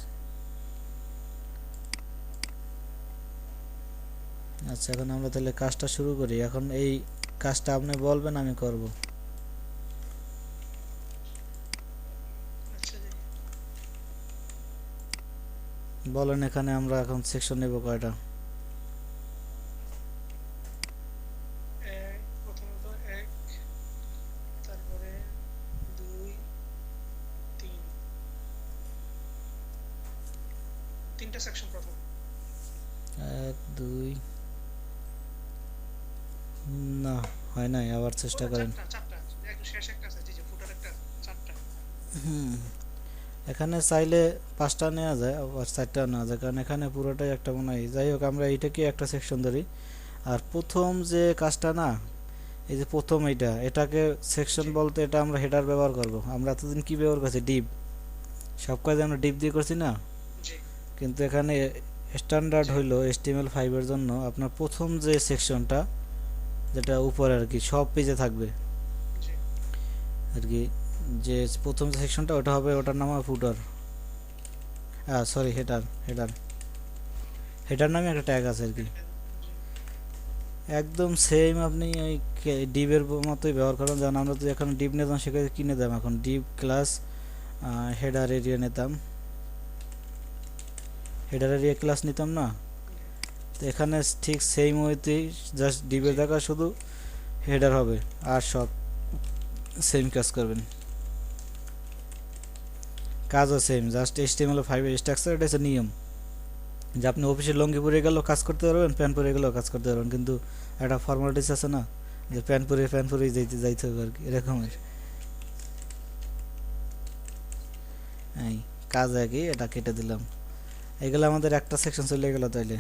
আচ্ছা এখন আমরা তাহলে কাজটা শুরু করি। এখন এই কাজটা আপনি বলবেন, আমি করব। আচ্ছা জি। বলেন এখানে আমরা এখন সেকশন নেব কয়টা? প্রথমত 1, তারপরে 2, 3, 3টা সেকশন প্রথম। 1 2 না হয় নাই, আবার চেষ্টা করেন। চারটা একদম শেষ একটা আছে, জি জি, ফুটার একটা, 4টা। হুম, এখানে চাইলে 5টা নেওয়া যায়, আবার 4টা নেওয়া যায়, কারণ এখানে পুরোটাই একটা মনে হয়। যাই হোক আমরা এইটাকে একটা সেকশন ধরি। আর প্রথম যে কাজটা না, এই যে প্রথম এটাকে সেকশন জি বলতে এটা আমরা হেডার ব্যবহার করব। আমরা এতদিন কি ব্যবহার করছি? ডিভ। সব কাজে আমরা ডিভ দিয়ে করছি না, জি কিন্তু এখানে স্ট্যান্ডার্ড জি হইলো HTML5 এর জন্য আপনার প্রথম যে সেকশনটা, যেটা উপরে আর কি সব পেজে থাকবে জি আর কি, যে প্রথম যে সেকশনটা ওটা হবে, ওটার নাম হবে ফুটার, সরি হেডার। হেডার নামে একটা ট্যাগ আছে আর কি। জি একদম সেম আপনি ওই ডিভের মতোই ব্যবহার করেন। যেমন আমরা তো এখন ডিভ নিতাম, সেখানে কি নিতাম, এখন ডিভ ক্লাস হেডার এরিয়া নিতাম, হেডার এরিয়া ক্লাস নিতাম না। তো এখানে ঠিক সেম ওয়েতেই জাস্ট ডিভের জায়গা শুধু হেডার হবে, আর সব সেম কাজ করবেন, কাজও সেম, জাস্ট HTML5 এর স্ট্রাকচার, এটা হচ্ছে নিয়ম যে আপনি অফিসে লঙ্গি পরে গেলেও কাজ করতে পারবেন, প্যান্ট পরে গেলেও কাজ করতে পারবেন, কিন্তু একটা ফর্মালিটিস আছে না, যে প্যান্ট পরেই যাইতে হবে আর কি, এরকমের। এই কাজ একই, এটা কেটে দিলাম। এগুলো আমাদের একটা সেকশন চলে গেল তাইলে।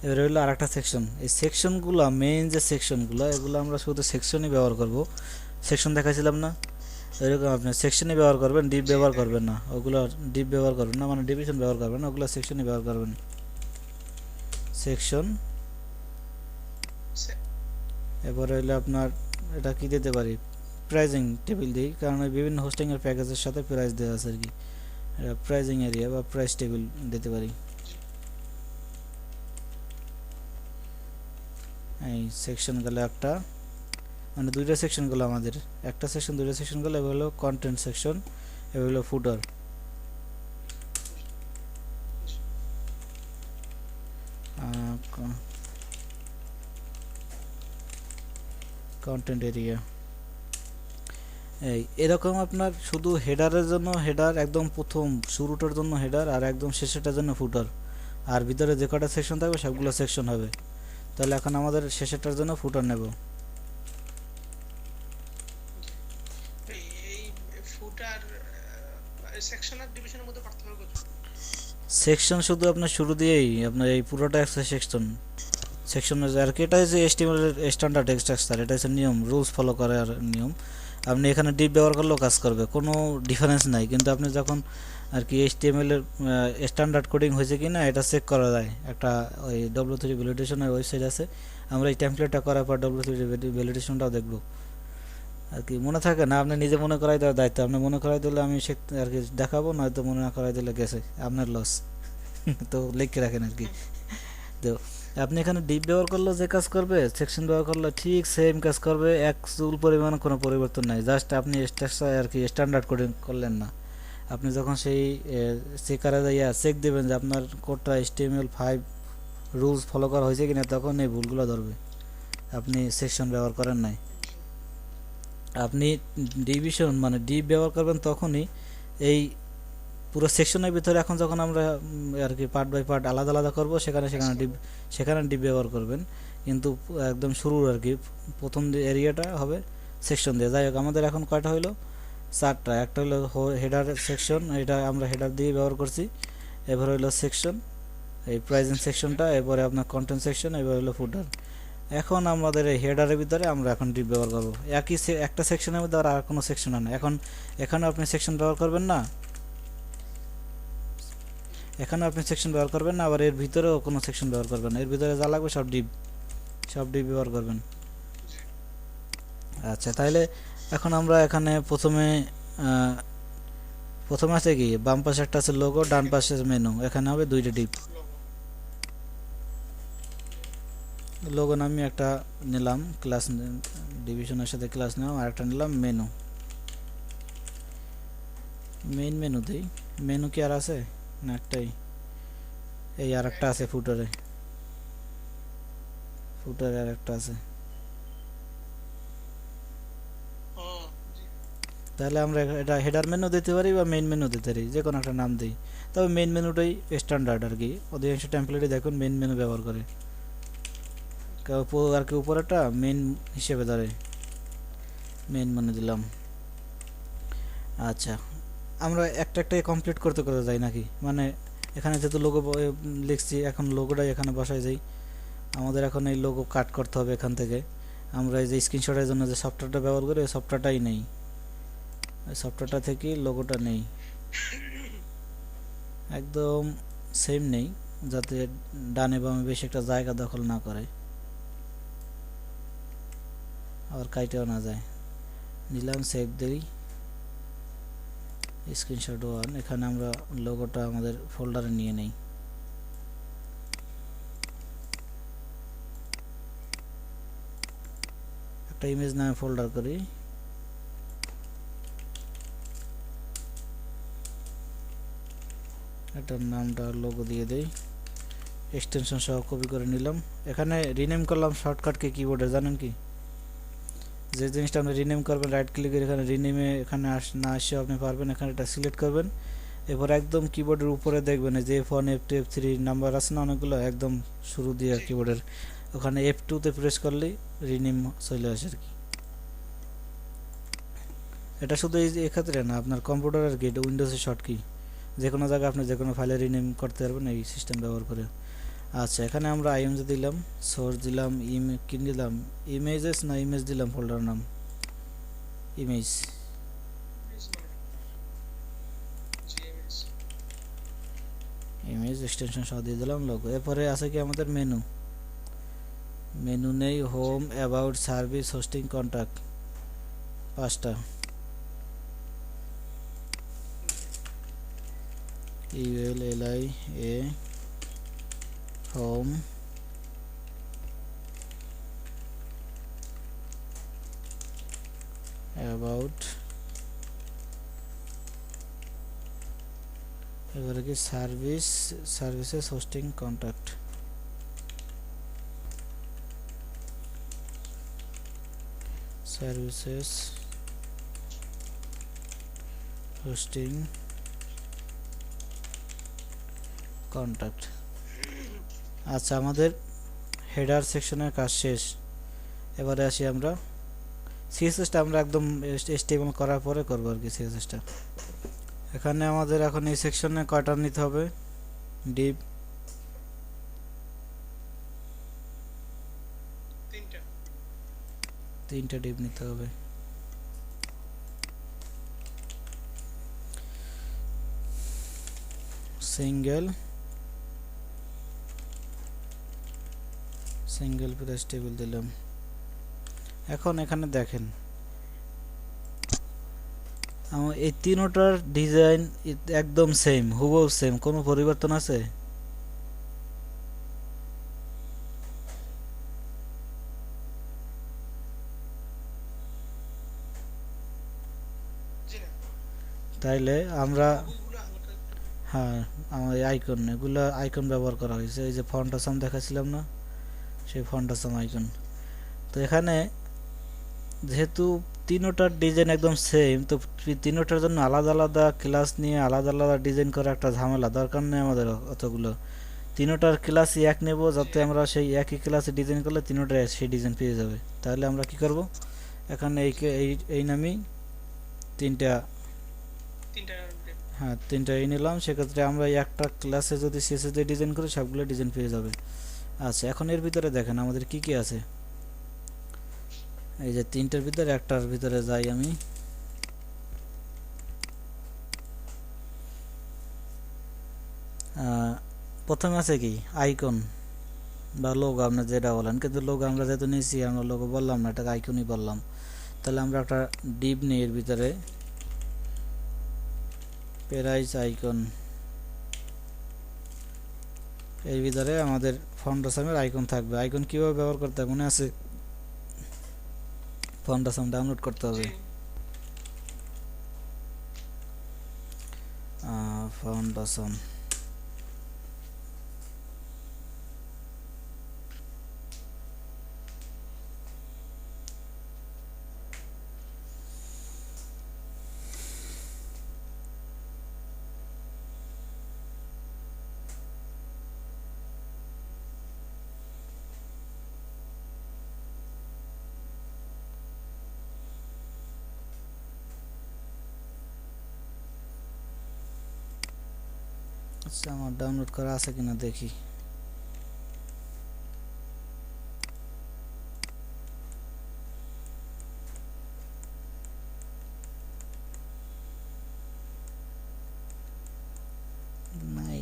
এবার হইলো আর একটা সেকশন। এই সেকশনগুলো, মেইন যে সেকশনগুলো, এগুলো আমরা শুধু সেকশনই ব্যবহার করব। সেকশন দেখাইছিলাম না, এরকম আপনি সেকশনই ব্যবহার করবেন, ডিপ জি ব্যবহার হ্যাঁ। করবেন না, ওগুলো ডিপ ব্যবহার করবেন না, মানে ডিভিশন ব্যবহার করবেন না, ওগুলো সেকশনই ব্যবহার করবেন। সেকশন। সে- এরপরে হইলো আপনার, এটা কি দিতে পারি, প্রাইজিং টেবিল দিই, কারণ ওই বিভিন্ন হোস্টিংয়ের প্যাকেজের সাথে প্রাইস দেওয়া আছে আর কি। এটা প্রাইজিং এরিয়া বা প্রাইস টেবিল দিতে পারি। এই সেকশন গেলে একটা, মানে দুইটা সেকশন গুলো আমাদের, একটা সেকশন দুইটা সেকশন গুলো, এগুলো হলো কন্টেন্ট সেকশন, এগুলো হলো ফুটার। Content area. এই এরকম আপনার শুধু হেডারের জন্য হেডার, একদম প্রথম শুরুটার জন্য হেডার, আর একদম শেষেরটার জন্য ফুটার, আর ভিতরে যে কটা সেকশন থাকবে সবগুলো সেকশন হবে। তাহলে এখন আমাদের শেষেরটার জন্য ফুটার নেব। এই এই ফুটার সেকশন আর ডিভিশনের মধ্যে পার্থক্য কোথায়? সেকশন শুধু আপনার শুরু দিয়েই আপনার এই পুরোটা একটা সেকশন, সেকশনের আর কি, এটা হচ্ছে HTML এর স্ট্যান্ডার্ড স্ট্রাকচার, এটা হচ্ছে নিয়ম, রুলস ফলো করার নিয়ম। আপনি এখানে ডিপ ব্যবহার করলেও কাজ করবে, কোনো ডিফারেন্স নাই, কিন্তু আপনি যখন আর কি HTML এর স্ট্যান্ডার্ড কোডিং হয়েছে কি না এটা চেক করা যায়, একটা ওই W3 ভ্যালিডেশনের ওয়েবসাইট আছে, আমরা এই টেমপ্লেটটা করার পর W3 ভ্যালিডেশনটাও দেখবো আর কি। মনে থাকে না, আপনি নিজে মনে করাই দেওয়ার দায়িত্ব, আপনি মনে করাই দিলে আমি আর কি দেখাবো, নয়তো মনে না করাই দিলে গেছে আপনার লস। তো লিখে রাখেন আর কি। তো আপনি এখানে ডিপ ব্যবহার করলেও যে কাজ করবে, সেকশন ব্যবহার করলে ঠিক সেম কাজ করবে, এক চুল পরিমাণ কোনো পরিবর্তন নাই, জাস্ট আপনি স্ট্রাকচার আর কি স্ট্যান্ডার্ড কোডিং করলেন না। আপনি যখন সেই চেকারে যাইয়া চেক দেবেন যে আপনার কোডটা HTML5 রুলস ফলো করা হয়েছে কিনা, তখন এই ভুলগুলো ধরবে, আপনি সেকশন ব্যবহার করেন নাই। আপনি ডিভিশন মানে ডিপ ব্যবহার করবেন তখনই এই পুরো সেকশনের ভিতরে, এখন যখন আমরা আর কি পার্ট বাই পার্ট আলাদা আলাদা করব, সেখানে কাজ করবো। সেখানে ডিপ ব্যবহার করবেন, কিন্তু একদম শুরুর আর কি প্রথম এরিয়াটা হবে সেকশন দিয়ে। যাই হোক, আমাদের এখন কয়টা হইলো, চারটা। একটা হলো হেডার সেকশন, এটা আমরা হেডার দিয়ে ব্যবহার করছি। এবার হইলো সেকশন, এই প্রাইজিং সেকশনটা, এরপরে আপনার কন্টেন্ট সেকশন, এবার হলো ফুটার। এখন আমাদের এই হেডারের ভিতরে আমরা এখন ডিপ ব্যবহার করবো, একই একটা সেকশনের মধ্যে আর কোনো সেকশন না, এখন এখানে আপনি সেকশন ব্যবহার করবেন না, এখানে আপনি সেকশন ব্যবহার করবেন না, আবার এর ভিতরেও কোনো সেকশন ব্যবহার করবেন না, এর ভিতরে যা লাগবে সব ডিপ ব্যবহার করবেন। আচ্ছা, তাহলে এখন আমরা এখানে প্রথমে আছে কি, বাম পাশে একটা আছে লোগো, ডান পাশে মেনু, এখানে হবে দুইটা ডিপ। লোগো নামে একটা নিলাম ক্লাস, ডিভিশনের সাথে ক্লাস নিলাম, আর একটা নিলাম মেনু, মেইন মেনুতেই। মেনু কি আর আছে না একটাই, এই আর একটা আছে ফুটারে, ফুটারে আর একটা আছে। তাহলে আমরা এটা হেডার মেনু দিতে পারি বা মেইন মেনু দিতে পারি, যে কোনো একটা নাম দিই। তবে মেইন মেনুটাই স্ট্যান্ডার্ড আর কি, অধিকাংশ টেমপ্লেটে দেখুন মেইন মেনু ব্যবহার করে, আর কি উপরেটা মেইন হিসেবে ধরে, মেইন মেনু দিলাম। আচ্ছা, আমরা একটা একটা কমপ্লিট করতে করতে যাই নাকি, মানে এখানে যেহেতু লোগো লিখছি, এখন লোগোটাই এখানে বসাই যাই। আমাদের এখন এই লোগো কাট করতে হবে এখান থেকে, আমরা এই যে স্ক্রিনশটের জন্য যে সফটওয়্যারটা ব্যবহার করি, ওই সফটওয়্যারটাই নেই, ওই সফটওয়্যারটা থেকে লোগোটা নেই, একদম সেম নেই, যাতে ডানে বামে বেশি একটা জায়গা দখল না করে, আবার কাইটেও না যায়। নিলাম, সেভ দিই, স্ক্রিনশট 1, এখানে আমরা লোগোটা আমাদের ফোল্ডারে নিয়ে নেই। একটা ইমেজ নামে ফোল্ডার করি, এটার নামটা লোগো দিয়ে দেই, এক্সটেনশন সহ কপি করে নিলাম। এখানে রিনেম করলাম শর্টকাটকে কিবোর্ডে, জানেন কি? যে জিনিসটা আপনি রিনেম করবেন রাইট ক্লিকের এখানে রিনেমে এখানে না আসে আপনি পারবেন, এখানে এটা সিলেক্ট করবেন। এরপর একদম কিবোর্ডের উপরে দেখবেন যে F1 F2 F3 নাম্বার আছে না অনেকগুলো, একদম শুরু দিয়ে জি কিবোর্ডের ওখানে F2 তে প্রেস করলেই রিনেম চলে আসে আর কি। এটা শুধু এই এক্ষেত্রে না, আপনার কম্পিউটারের কি এটা উইন্ডোজের শর্টকি, যে কোনো জায়গায় আপনি যে কোনো ফাইলে রিনেম করতে পারবেন এই সিস্টেম ব্যবহার করে। আচ্ছা, এখানে আমরা আইএমজি দিলাম, সোর্স দিলাম, কি দিলাম, ইমেজেস না ইমেজ দিলাম, ফোল্ডার নাম ইমেজ, ইমেজ মানে জি ইমেজ ইমেজ এক্সটেনশন সহ দিয়ে দিলাম লোগো। এরপরে আছে কি আমাদের মেনু, মেনু নেই, জি home, about, service, hosting, contact, পাঁচটা। UL L I A, home, about, এবারে কি service, services, hosting, contact, services, hosting, contact. আচ্ছা, আমাদের হেডার সেকশনের কাজ শেষ। এবারে আসি আমরা সিএসএসটা, আমরা একদম এচটিএমএল করার পরে করবো আর কি সিএসএসটা। এখানে আমাদের এখন এই সেকশনে কয়টা নিতে হবে, ডিভ তিনটা তিনটা ডিভ নিতে হবে। সিঙ্গেল প্রেস টেবিল দিলাম। এখন এখানে দেখেন আমার এই তিনটার ডিজাইন একদম সেম, হুবহু সেম, কোনো পরিবর্তন আছে? জি না তাইলে আমরা, লোগোগুলো হালকা একটু হ্যাঁ, আমার আইকন এগুলো আইকন ব্যবহার করা হয়েছে, এই যে ফন্ট আসাম দেখাচ্ছিলাম না, সেই ফন্ট আসাম আইকন। তো এখানে যেহেতু তিনোটার ডিজাইন একদম সেম, তো তিনোটার জন্য আলাদা আলাদা ক্লাস নিয়ে আলাদা আলাদা ডিজাইন করা একটা ঝামেলা, দরকার নেই আমাদের অতগুলো। তিনোটার ক্লাসই এক নেব, জি যাতে আমরা সেই একই ক্লাসে ডিজাইন করলে তিনোটায় সেই ডিজাইন পেয়ে যাবে। তাহলে আমরা কি করব, এখানে এই নামেই তিনটা, তিনটা হ্যাঁ তিনটা এই নিলাম। সেক্ষেত্রে আমরা একটা ক্লাসে যদি সিএসএস দিয়ে ডিজাইন করি সবগুলো ডিজাইন পেয়ে যাবে। আচ্ছা, এখন এর ভিতরে দেখেন আমাদের কি কি আছে। এই যে তিনটার ভিতরে একটার ভিতরে যাই আমি, প্রথমে আছে কি আইকন বা লোগো, আপনি যেটা বলেন, কিন্তু লোগো আমরা যেহেতু নিয়েছি আমরা লোগো বললাম না, এটাকে আইকনই বললাম। তাহলে আমরা একটা ডিভ নিই, এর ভিতরে প্রাইস আইকন, এর ভিতরে আমাদের ফন্ডাসামের আইকন থাকবে। আইকন কিভাবে ব্যবহার করতে হবে মনে আছে? ফন্ডাসাম ডাউনলোড করতে হবে, জি ফাউন্ডেশন। আচ্ছা, আমার ডাউনলোড করা আছে কিনা দেখি। নাই।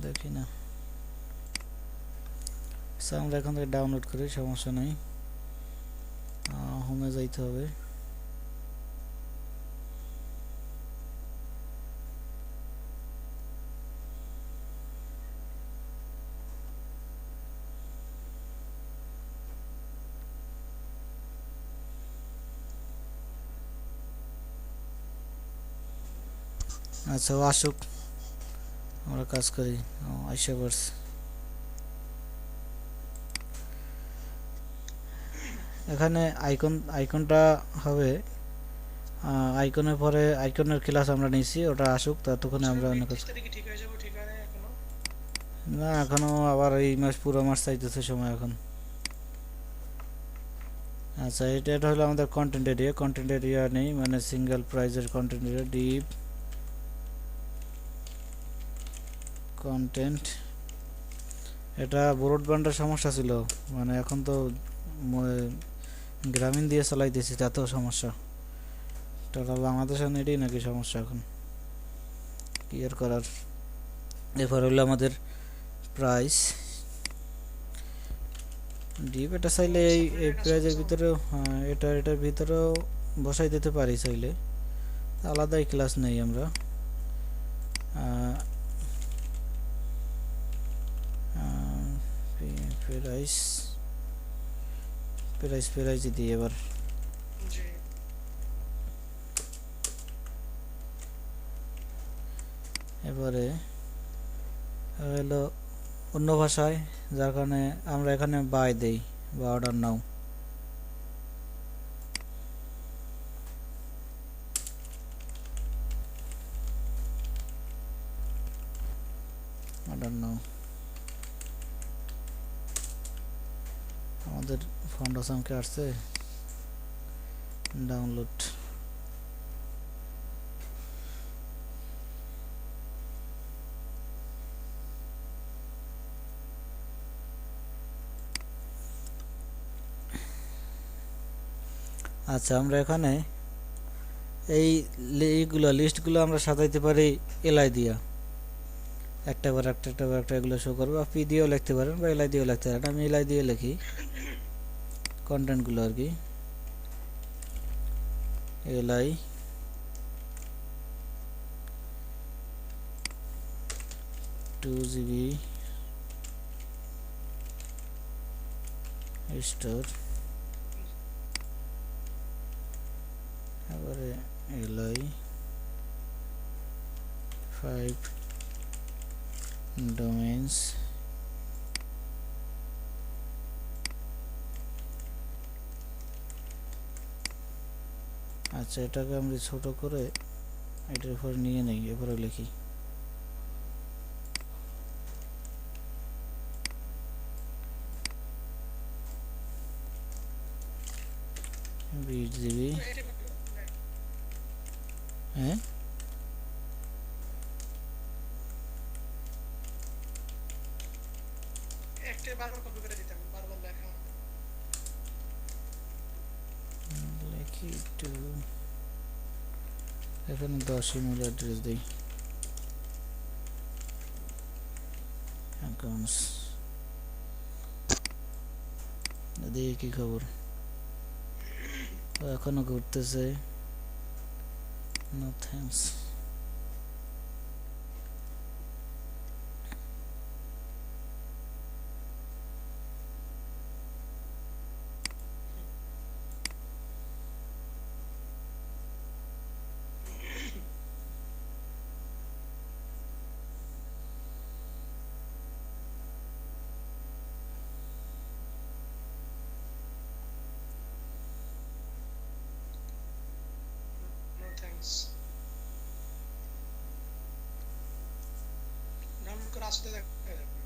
দেখি না। আচ্ছা আমরা এখান থেকে ডাউনলোড করি, সমস্যা নেই। হোমে যাইতে হবে। আচ্ছা ও আসুক, আমরা কাজ করি। আইসা পড়ছে। এখানে আইকনটা হবে, আইকনের পরে আইকনের ক্লাস আমরা নিয়েছি, ওটা আসুক ততক্ষণে আমরা অন্য কাজ। 30 তারিখে ঠিক হয়ে যাবে, ঠিক হয় না এখনো? না এখনো আবার এই মাস পুরো মাস চাইতেছে সময় এখন। আচ্ছা এটা হলো আমাদের কন্টেন্ট এরিয়া নেই, মানে সিঙ্গেল প্রাইজের কন্টেন্ট এরিয়া। ডিপ কন্টেন্ট, এটা ব্রডব্যান্ডের সমস্যা ছিল, মানে এখন তো গ্রামীণ দিয়ে চালাইতেছি, তাতেও সমস্যা। টোটাল বাংলাদেশে নেটই নাকি সমস্যা এখন, কি আর করার। এরপর হলো আমাদের প্রাইস। ডিপ এটা চাইলে এই প্রাইজের ভিতরেও, এটার ভিতরেও বসাই দিতে পারি চাইলে, আলাদাই ক্লাস নেই আমরা। প্রাইস প্রাইস দিই এবার। জি। এবারে হলো অন্য ভাষায়, যার কারণে আমরা এখানে বাই দেই বা অর্ডার নাও। অর্ডার নাও আমাদের ফাউন্ডেশনকে আসছে ডাউনলোড। আচ্ছা আমরা এখানে এইগুলো লিস্টগুলো আমরা সাজাইতে পারি এলআই দিয়া, একটা বার একটা এগুলো শো করবে। পি দিয়েও লিখতে পারেন বা এলআই দিয়েও লিখতে পারেন। আমি এলআই দিয়ে লিখি কন্টেন্টগুলো আর কি। এলআই 2 GB স্টোর, এবারে এলআই 5 ডোমেইনস। আচ্ছা এটাকে আমরা ছোট করে এটার উপর নিয়ে নেই, এরপরে লিখি BGB। হ্যাঁ একটা বারবার কপি করে দিতাম, বারবার লেখা। লিখি একটু, এখানে 10 ইমেল অ্যাড্রেস দিই। অ্যাকাউন্টস দেখি কি খবর, এখনো ঘুরতেছে। No thanks. No thanks. Download করে আসতে দেখা যাবে।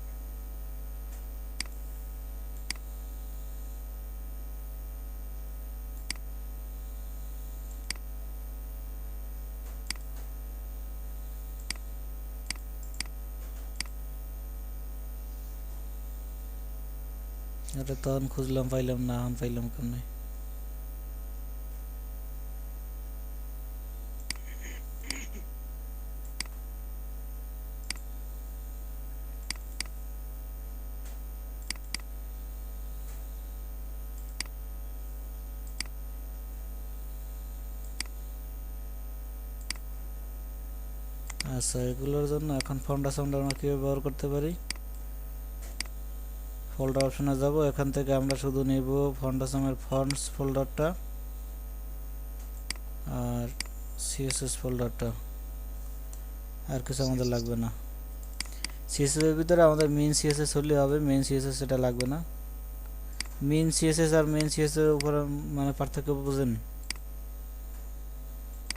এটা তখন খুঁজলাম পাইলাম না, এখন পাইলাম কেমনে। আচ্ছা, এগুলোর জন্য এখন ফন্ট অ্যাসাম্বলার আমরা কীভাবে ব্যবহার করতে পারি? ফোল্ডার অপশনে যাব, এখান থেকে আমরা শুধু নেব ফন্ট অ্যাসাম্বলার ফন্টস ফোল্ডারটা আর সিএসএস ফোল্ডারটা, আর কিছু আমাদের লাগবে না। সিএসএস এর ভিতরে আমাদের মেইন সিএসএস হলে হবে, মেইন সিএসএস এটা লাগবে না। মেইন সিএসএস আর মেইন সিএসএস এর উপরে মানে পার্থক্য বুঝেন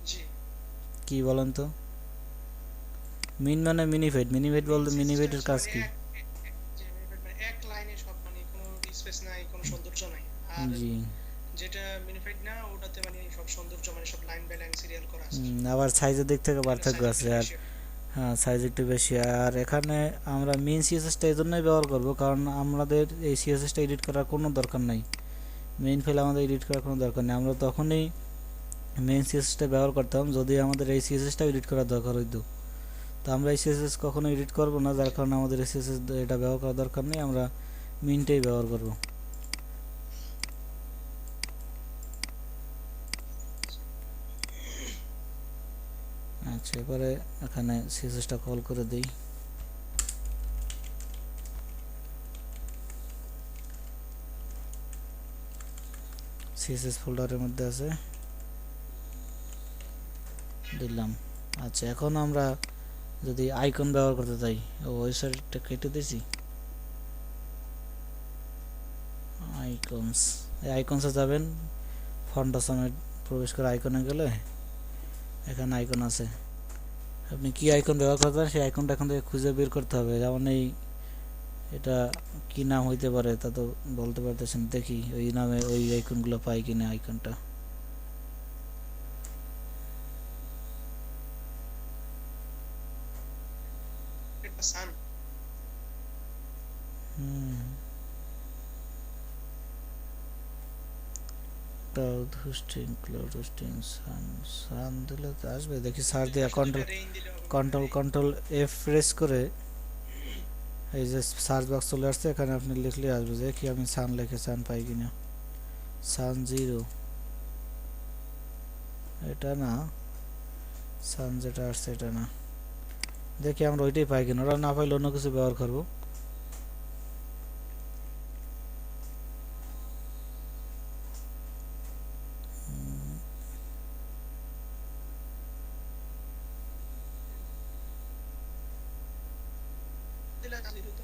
জি কি বলেন তো? মিন মানে মিনিফাইড, মিনিফাইড বলতে মিনিফাইডের কাজ কি? যে মানে এক লাইনে সব, মানে কোনো স্পেস নাই, কোনো সৌন্দর্য নাই। আর জি। যেটা মিনিফাইড না, ওটাতে মানে সব সৌন্দর্য, মানে সব লাইন বাই লাইন সিরিয়াল করা আছে। আবার সাইজের দিক থেকে এখানে পার্থক্য সাইজ আছে। একটু আর বেশি। হ্যাঁ, সাইজ একটু বেশি। আর এখানে আমরা মেইন সিএসএসটা এই জন্যই ব্যবহার করব কারণ আমাদের এই সিএসএসটা এডিট করার কোনো দরকার নাই, মেইন ফাইল আমাদের এডিট করার কোনো দরকার নেই। আমরা তখনই মেইন সিএসএসটা ব্যবহার করতাম যদি আমাদের এই সিএসএসটা এডিট করার দরকার হইতো। তো আমরা এই সিএসএস কখনো এডিট করব না, যার কারণে আমাদের এই সিএসএস এটা ব্যবহার করার দরকার নেই, আমরা মিনটাই ব্যবহার করব। আচ্ছা, এবারে এখানে সিএসএসটা কল করে দিই। সিএসএস ফোল্ডারের মধ্যে আছে, দিলাম। আচ্ছা, এখন আমরা যদি আইকন ব্যবহার করতে চাই, ওয়েবসাইটটা কেটে দিয়েছি, আইকনস, এই আইকনসে যাবেন, ফন্ট অ্যাসাম্বলার প্রবেশ করে আইকনে গেলে এখানে আইকন আছে। আপনি কি আইকন ব্যবহার করতে চান সেই আইকনটা এখান থেকে খুঁজে বের করতে হবে। যেমন এটা কি নাম হইতে পারে তা তো বলতে পারতেছেন, দেখি ওই নামে ওই আইকনগুলো পাই কিনা। আইকনটা এটা সান। ক্লাউড হোস্টিং সান, সান দিলে তো আসবে, দেখি সার্চ দিয়ে শুধু এটা রেইন দিলে হবে। কন্ট্রোল এফ প্রেস করে এই যে সার্চ বক্স চলে আসছে, এখানে আপনি লিখলে আসবে। যে কি আমি সান লিখে সান পাই কিনা। সান জিরো, এটা না, সান যেটা আসছে এটা না, দেখি আমরা ওইটাই পাই কিনা। ওরা না পাইলে অন্য কিছু ব্যবহার করবো। দিলে কাজ দিত।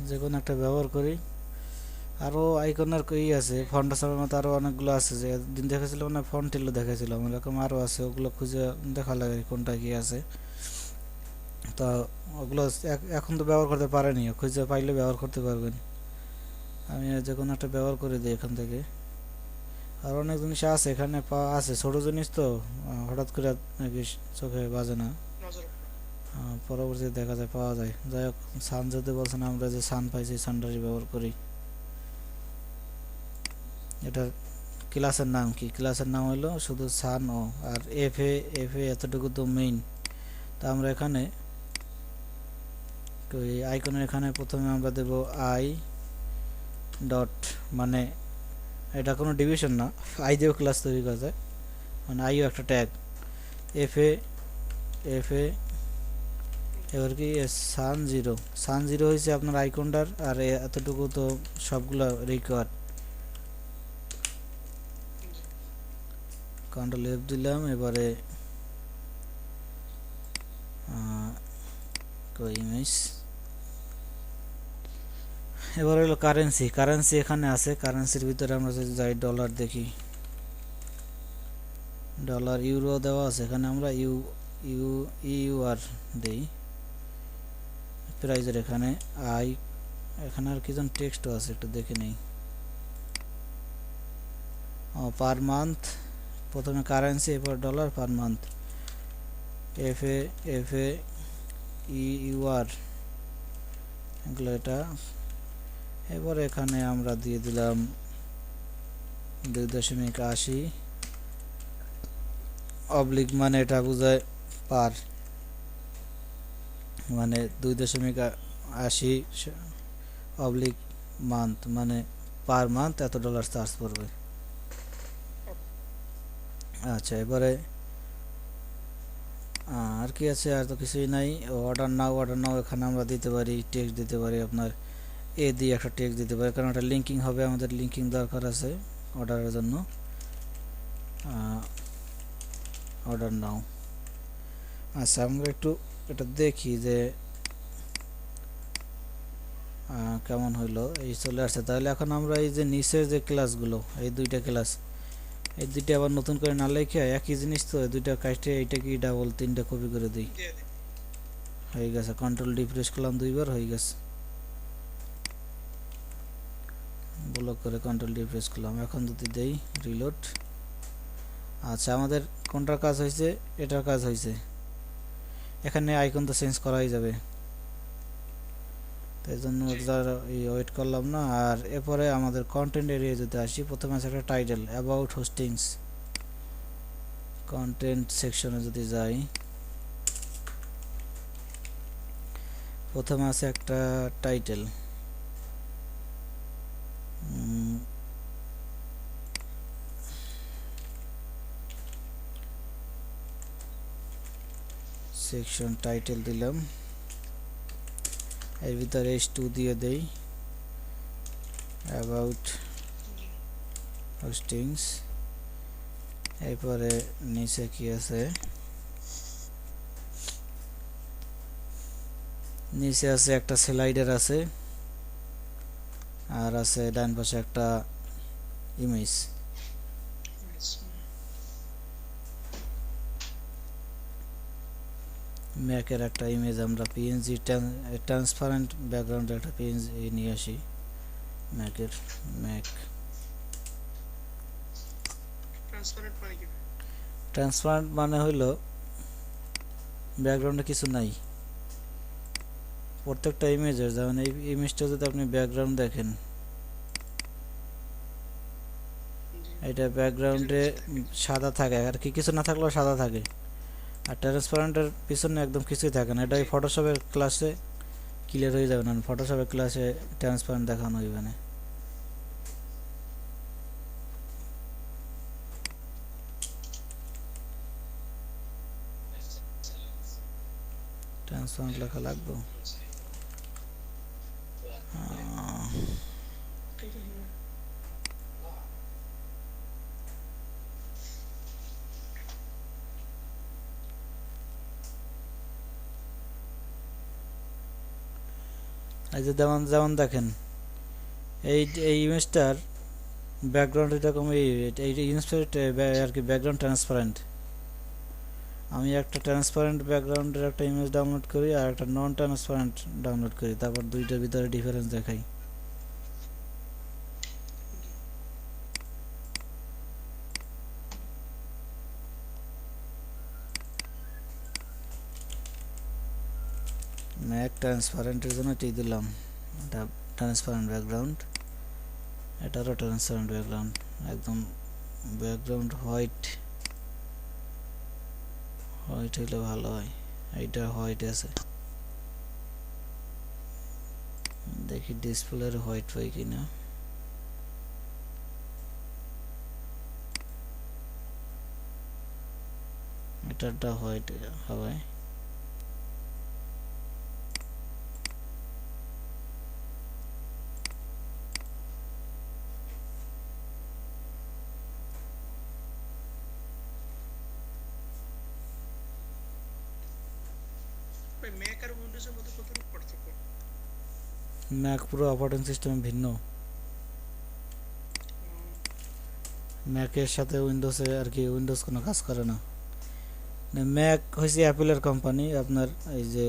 যে কোনো একটা ব্যবহার করি। আরও আইকনের আছে, ফন্ট আসামের মতো আরও অনেকগুলো আছে। যে দিন দেখেছিলাম না, ফন্ট টিলো দেখেছিলাম, এরকম আরও আছে, ওগুলো খুঁজে দেখা লাগে কোনটা কি আছে। তো ওগুলো এখন তো ব্যবহার করতে পারেনি, খুঁজে পাইলে ব্যবহার করতে পারবেন। আমি যে কোনো একটা ব্যবহার করে দিই এখান থেকে। আর অনেক জিনিস আছে এখানে পাওয়া আছে, ছোটো জিনিস তো হঠাৎ করে নাকি চোখে বাজে না, নজর। পরবর্তীতে দেখা যায় পাওয়া যায়। যাই হোক, সান যদি বলছেন, আমরা যে সান পাইছি সানটারই ব্যবহার করি। এটার ক্লাসের নাম কি? ক্লাসের নাম হলো শুধু সান ও, আর এফ এ এতটুকু তো মেইন। তা আমরা এখানে ওই আইকনের এখানে প্রথমে আমরা দেব আই ডট, মানে এটা কোনো ডিভিশন না, আই দিয়েও ক্লাস তৈরি করা যায়, মানে আইও একটা ট্যাগ। এফ এ এবার কি সান জিরো হয়েছে আপনার আইকনটার, আর এতটুকু তো সবগুলো রিকোয়ার। কন্ট্রোল এফ দিলাম, এবারে ইমেজ, এবার হলো কারেন্সি এখানে আছে। কারেন্সির ভিতরে আমরা যদি যাই ডলার দেখি, ডলার ইউরো দেওয়া আছে, এখানে আমরা ইউআর দেই প্রাইজের, এখানে এখানে আর কি যেন টেক্সটও আছে, একটু দেখে নেই। পার মান্থ, প্রথমে কারেন্সি এরপর dollar, per month F A U R এগুলো এটা। এবার এখানে আমরা দিয়ে দিলাম 2.80 অবলিক, মানে এটা বোঝায় পার, মানে 2.80 অবলিক মান্থ, মানে পার মান্থ এত ডলার চার্জ পড়বে। আচ্ছা, এবারে আর কি আছে, আর তো কিছুই নাই। অর্ডার নাও এখানে আমরা দিতে পারি, টেক্সট দিতে পারি, আপনার এ দিয়ে একটা টেক্সট দিতে পারি, কারণ এটা লিঙ্কিং হবে, আমাদের লিঙ্কিং দরকার আছে অর্ডারের জন্য। অর্ডার নাও। আচ্ছা, আমরা একটু এটা দেখি যে কেমন হইলো। এই চলে আসছে। তাহলে এখন আমরা এই যে নিচের যে ক্লাসগুলো, এই দুইটা ক্লাস, এই দুইটা আবার নতুন করে না লিখে, একই জিনিস তো, দুইটা কাজটা, এইটা কি ডাবল 3টা কপি করে দিই। হয়ে গেছে, কন্ট্রোল ডি প্রেস করলাম, 2বার হয়ে গেছে। ব্লক করে কন্ট্রোল ডি প্রেস করলাম। এখন যদি দেই রিলোড, আচ্ছা আমাদের কোনটার কাজ হয়েছে, এটার কাজ হয়েছে। এখানে আইকন তো চেঞ্জ করাই যাবে, তাই জন্য ওয়েট করলাম না। আর এরপরে আমাদের কন্টেন্ট এরিয়া যদি আসি, প্রথমে আছে একটা টাইটেল, অ্যাবাউট হোস্টিংস। কন্টেন্ট সেকশনে যদি যাই, প্রথমে আছে একটা টাইটেল, সেকশন টাইটেল দিলাম, এর ভিতরে h2 দিয়ে দেই, অ্যাবাউট হোস্টিংস। এরপরে নিচে কি আছে, নিচে আছে একটা স্লাইডার আছে, আর আছে ডান পাশে একটা ইমেজ। ম্যাকের একটা ইমেজ আমরা পিএনজি ট্রান্সপারেন্ট ব্যাকগ্রাউন্ডে একটা পিএনজি নিয়ে আসি। ম্যাক ট্রান্সপারেন্ট মানে হইলো ব্যাকগ্রাউন্ডে কিছু নাই প্রত্যেকটা ইমেজের। যেমন এই ইমেজটা যদি আপনি ব্যাকগ্রাউন্ড দেখেন, এটা ব্যাকগ্রাউন্ডে সাদা থাকে, আর কি কিছু না থাকলেও সাদা থাকে। আর ট্রান্সপারেন্টের পিছনে একদম কিছুই থাকে না। এটা ফটোশপের ক্লাসে ক্লিয়ার হয়ে যাবে না, ফটোশপের ক্লাসে ট্রান্সপারেন্ট দেখানো হইবে না। ট্রান্সপারেন্ট লেখা লাগবে। এই যে যেমন যেমন দেখেন, এই ইমেজটার ব্যাকগ্রাউন্ড এরকম, এই ইমেজটা আর কি ব্যাকগ্রাউন্ড ট্রান্সপারেন্ট। আমি একটা ট্রান্সপারেন্ট ব্যাকগ্রাউন্ডের একটা ইমেজ ডাউনলোড করি, আর একটা নন ট্রান্সপারেন্ট ডাউনলোড করি, তারপর দুইটার ভিতরে ডিফারেন্স দেখাই। ম্যাক ট্রান্সপারেন্টের জন্য এটাই দিলাম, এটা ট্রান্সপারেন্ট ব্যাকগ্রাউন্ড, এটারও ট্রান্সপারেন্ট ব্যাকগ্রাউন্ড, একদম ব্যাকগ্রাউন্ড হোয়াইট হইলে ভালো হয়। এইটা হোয়াইট আছে, দেখি ডিসপ্লের হোয়াইট পাই কিনা। সেন্টারটা হোয়াইট হবে। ভাই ম্যাক আর উইন্ডোজের মধ্যে কতটুকু পার্থক্য? ম্যাক পুরো অপারেটিং সিস্টেম ভিন্ন। উম, ম্যাকের সাথে উইন্ডোজে আর কি উইন্ডোজ কোনো কাজ করে না। ম্যাক হয়েছে অ্যাপেলের কোম্পানি আপনার, এই যে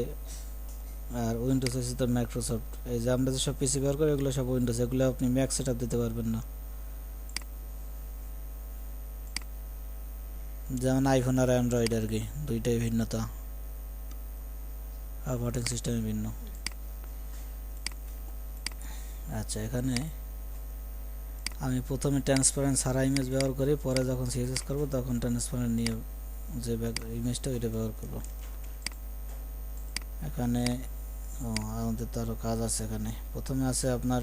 আর উইন্ডোজ হচ্ছে তো মাইক্রোসফট। এই যে আমরা যেসব পিসি ব্যবহার করি এগুলো সব উইন্ডোজ, এগুলো আপনি ম্যাক সেট আপ দিতে পারবেন না। যেমন আইফোন আর অ্যান্ড্রয়েড আর কি, দুইটাই ভিন্নতা, অপারেটিং সিস্টেমে ভিন্ন। আচ্ছা, এখানে আমি প্রথমে ট্রান্সপারেন্ট সারা ইমেজ ব্যবহার করি, পরে যখন সিএসএস করব তখন ট্রান্সপারেন্ট নিয়ে যে ইমেজটা ওইটা ব্যবহার করব। এখানে আমাদের তো আরও কাজ আছে। এখানে প্রথমে আছে আপনার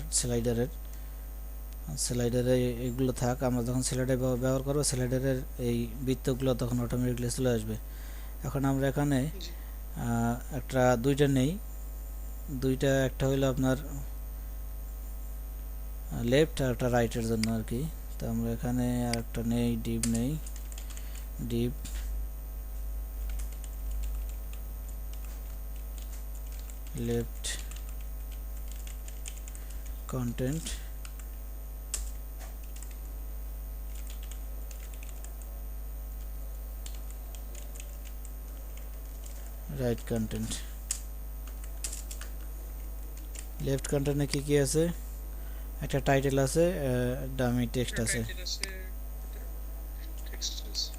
স্লাইডারে এগুলো থাক, আমরা যখন স্লাইডার ব্যবহার করবো স্লাইডারের এই বৃত্তগুলো তখন অটোমেটিকলি চলে আসবে। এখন আমরা এখানে জি একটা দুইটা নেই, দুইটা একটা হইলো আপনার লেফট আর একটা রাইটের জন্য আর কি। তো আমরা এখানে আর একটা নেই, ডিপ নেই, div left content right content. Left কন্টেন্টে কি কি আছে? একটা টাইটেল আছে, ডামি টেক্সট আছে। টাইটেল আছে, টেক্সট আছে।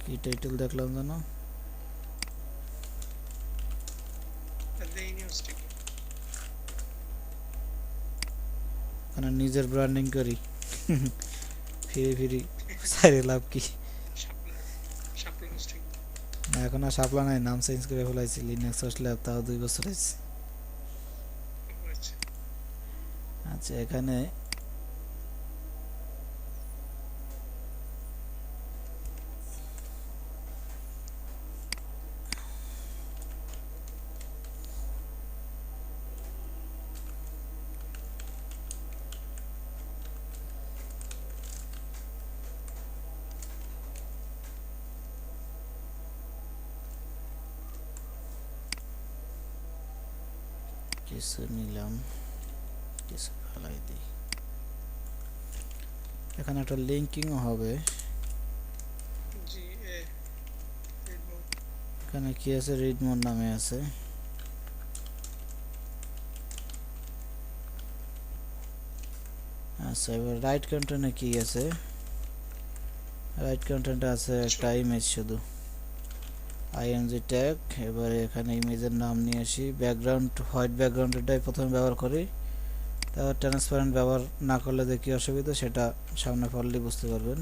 কি টাইটেল দেখলাম জানো? দেই নিউজ ঠিক কারণ নিজের ব্র্যান্ডিং করি ফ্রি ফ্রি সাইরে লাভ কি? শাপলা শাপলা হোস্টিং। না, এখন আর শাপলা নাই, নাম চেঞ্জ করে ফেলাইছি, লিনাক্স আসলে তাও 2 বছর হয়েছে। আচ্ছা আচ্ছা, এখানে কিছু নিলাম, কিছু ফেলাই দিই। এখানে একটা লিঙ্কিংও হবে। জি এ রিডমো। এখানে কি আছে? রিড মোড নামে আছে। আচ্ছা, এবার রাইট কন্টেন্টে কি আছে? রাইট কন্টেন্টে আছে একটা ইমেজ শুধু, আইএমজি ট্যাগ। এবারে এখানে ইমেজের নাম নিয়ে আসি, ব্যাকগ্রাউন্ড হোয়াইট ব্যাকগ্রাউন্ডটাই প্রথমে ব্যবহার করি, তারপর ট্রান্সপারেন্ট ব্যবহার না করলে যে কী অসুবিধা সেটা সামনে পড়লেই বুঝতে পারবেন।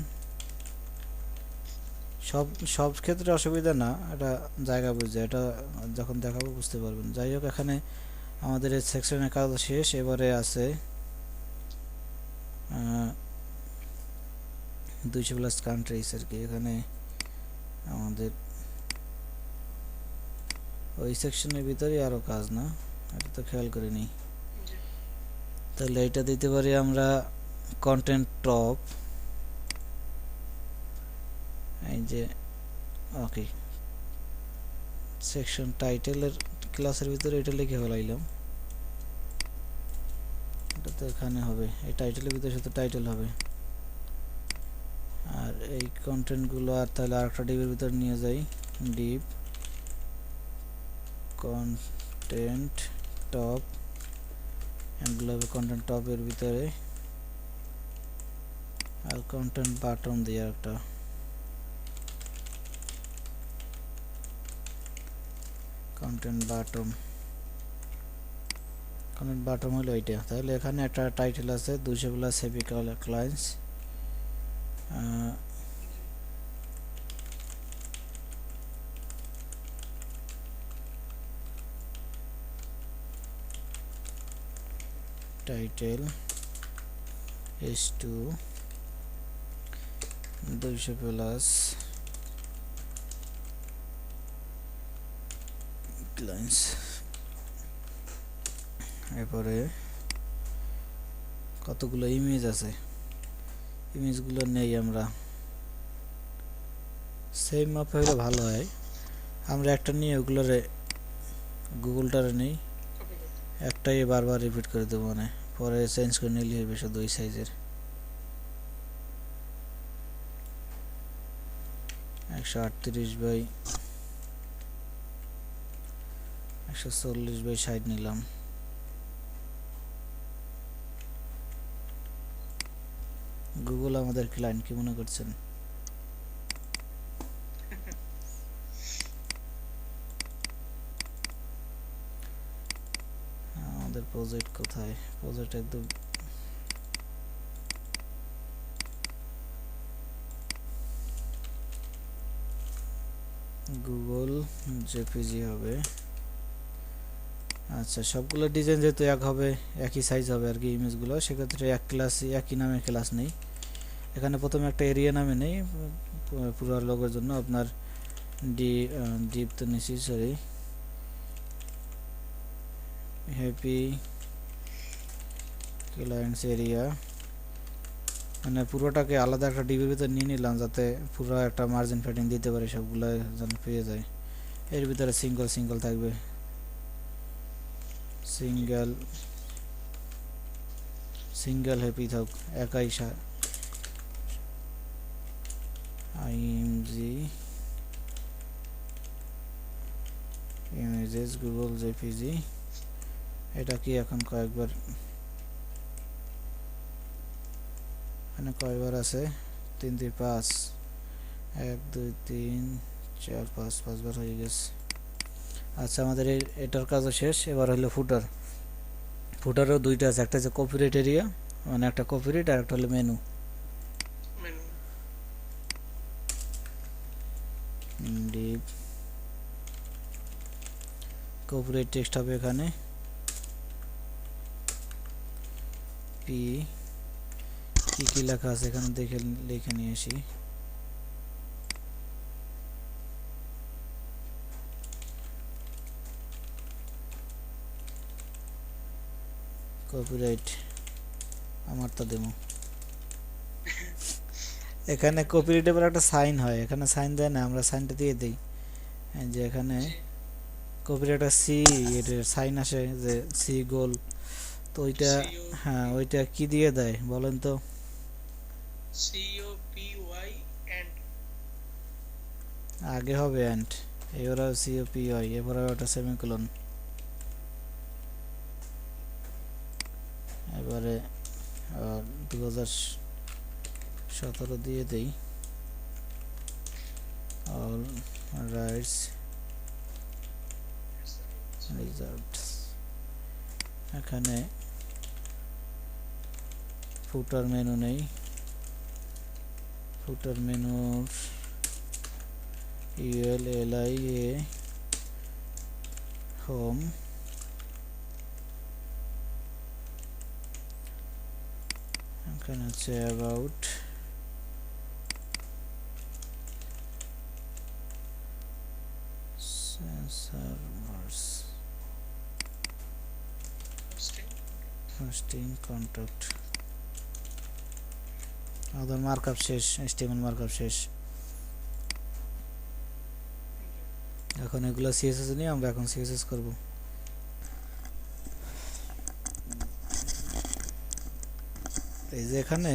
সব সব ক্ষেত্রে অসুবিধা না, এটা জায়গা বুঝে, এটা যখন দেখাবো বুঝতে পারবেন। যাই হোক, এখানে আমাদের এই সেকশনের কাজ শেষ। এবারে আছে 200+ কান্ট্রিজ আর কি। এখানে আমাদের ওই সেকশনের ভিতরে আরও কাজ, না এটা তো খেয়াল করিনি। জি তাহলে এটা দিতে পারি আমরা কন্টেন্ট টপ, এই যে ওকে সেকশন টাইটেলের ক্লাসের ভিতরে এটা লিখে ফেলাইলাম। এটা তো এখানে হবে, এই টাইটেলের ভিতরে শুধু টাইটেল হবে। আর এই কন্টেন্টগুলো আর তাহলে আরেকটা ডিপের ভিতর নিয়ে যাই, ডিপ কন্টেন্ট টপ, এগুলো হবে কন্টেন্ট টপের ভিতরে। আর কন্টেন্ট বাটন দিয়ে একটা কন্টেন্ট বাটন হলো এইটা। তাহলে এখানে একটা টাইটেল আছে 200+ happy clients, title S2 200 plus clients, এরপরে কতগুলো ইমেজ আছে, ইমেজগুলো নেই আমরা, সেম মাপ হলে ভালো হয়। আমরা একটা নিয়ে ওগুলোরে গুগলটারে নেই, কপি করতে একটাই বারবার রিপিট করে দেবো, মানে পরে চেঞ্জ করে নিলে হবে শুধু ওই সাইজের। 138/140/60 নিলাম। গুগল আমাদের ক্লায়েন্ট, কি মনে করছেন? আমাদের প্রজেক্ট কোথায়? প্রজেক্ট একদম গুগল জেপিজি হবে। আচ্ছা, সবগুলো ডিজাইন যেহেতু এক হবে, একই সাইজ হবে আর কি ইমেজগুলো, সেক্ষেত্রে এক ক্লাস একই নামে ক্লাস নেই। এখানে প্রথমে একটা এরিয়া নামে নেই পুরো লোগোর জন্য। আপনার ডিপ তো নিচ্ছি, সরি, হ্যাপি ক্লায়েন্টস এরিয়া, মানে পুরোটাকে আলাদা একটা ডিবির ভিতরে নিয়ে নিলাম, যাতে পুরো একটা মার্জিন প্যাটার্ন দিতে পারে, সবগুলো যেন পেয়ে যায়। এর ভিতরে সিঙ্গেল সিঙ্গেল থাকবে, সিঙ্গেল সিঙ্গেল হ্যাপি থাক, একাই আইএমজি ইমেজেস গুগল জেপিজি। এটা কি এখন কয়েকবার, এখানে কয়বার আছে? 3 3 5, 1 2 3 4 5, 5বার হয়ে গেছে। আচ্ছা, আমাদের এটার কাজও শেষ। এবার হলো ফুটার। ফুটারও দুইটা আছে, একটা হচ্ছে কপিরাইট এরিয়া, মানে একটা কপিরাইট, আর একটা হলো menu. Menu deep copyright text হবে এখানে, পি কি কি লেখা আছে এখানে দেখে লিখে নিয়ে আসি। কপিরাইট আমারটা দেবো। এখানে কপিরাইটের পর একটা সাইন হয়, এখানে সাইন দেয় না, আমরা সাইনটা দিয়ে দিই। যে এখানে জি কপিরাইটার সি এর সাইন আসে, যে সি গোল, তো ওইটা, সিও হ্যাঁ ওইটা কি দিয়ে দেয় বলেন তো? সিওপিওয়াই এন্ড আগে হবে অ্যান্ড, এবারে সিওপি হয়, এবারে ওটা সেমিকোলন। এবারে 2017 দিয়ে দেই। All rides reserved. এখানে ফুটার মেনু নেই, ফুটার মেনুর ULLIA হোম, এখানে হচ্ছে অ্যাবাউট, সার্ভার্স, হোস্টিং, কন্ট্যাক্ট। আমাদের মার্কআপ শেষ, HTML মার্কআপ শেষ। এখন এগুলো CSS নিয়ে আমরা এখন CSS করব। এই যে এখানে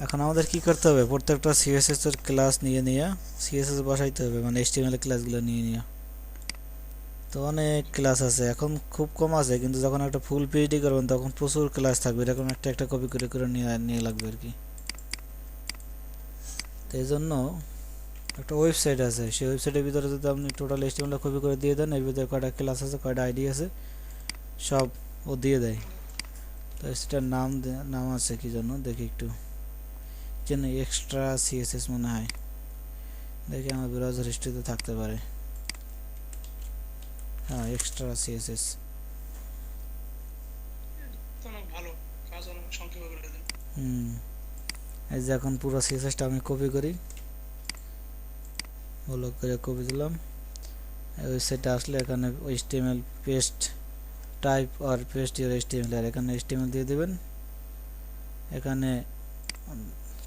এখন আমাদের কি করতে হবে, প্রত্যেকটা CSS এর ক্লাস নিয়ে নিয়ে CSS বসাইতে হবে, মানে HTML এর ক্লাসগুলো নিয়ে নিয়ে। তো অনেক ক্লাস আছে, এখন খুব কম আছে, কিন্তু যখন একটা ফুল PhD করবেন তখন প্রচুর ক্লাস থাকবে, এরকম একটা একটা কপি করে করে নিয়ে লাগবে আর কি। তো এই জন্য একটা ওয়েবসাইট আছে, সেই ওয়েবসাইটের ভিতরে যদি আপনি টোটাল HTML কপি করে দিয়ে দেন, এর ভিতরে কয়টা ক্লাস আছে, কয়টা আইডি আছে, সব ও দিয়ে দেয়। তো সেটার নাম আছে কি জন্য দেখি একটু, যেন এক্সট্রা CSS মনে হয়, দেখি আমার ব্রাউজার হিস্ট্রিতে থাকতে পারে। হ্যাঁ, এক্সট্রা CSS। তো অনেক ভালো কাজ, অনেক সংক্ষেপে করে দেন। হুম, এই যে এখন পুরো সিএসএসটা আমি কপি করি, ভালো করে কপি দিলাম। ওয়েবসাইটে আসলে এখানে এইচটিএমএল পেস্ট টাইপ আর পেস্ট ইউর এইচটিএমএল, আর এখানে এইচটিএমএল দিয়ে দিবেন। এখানে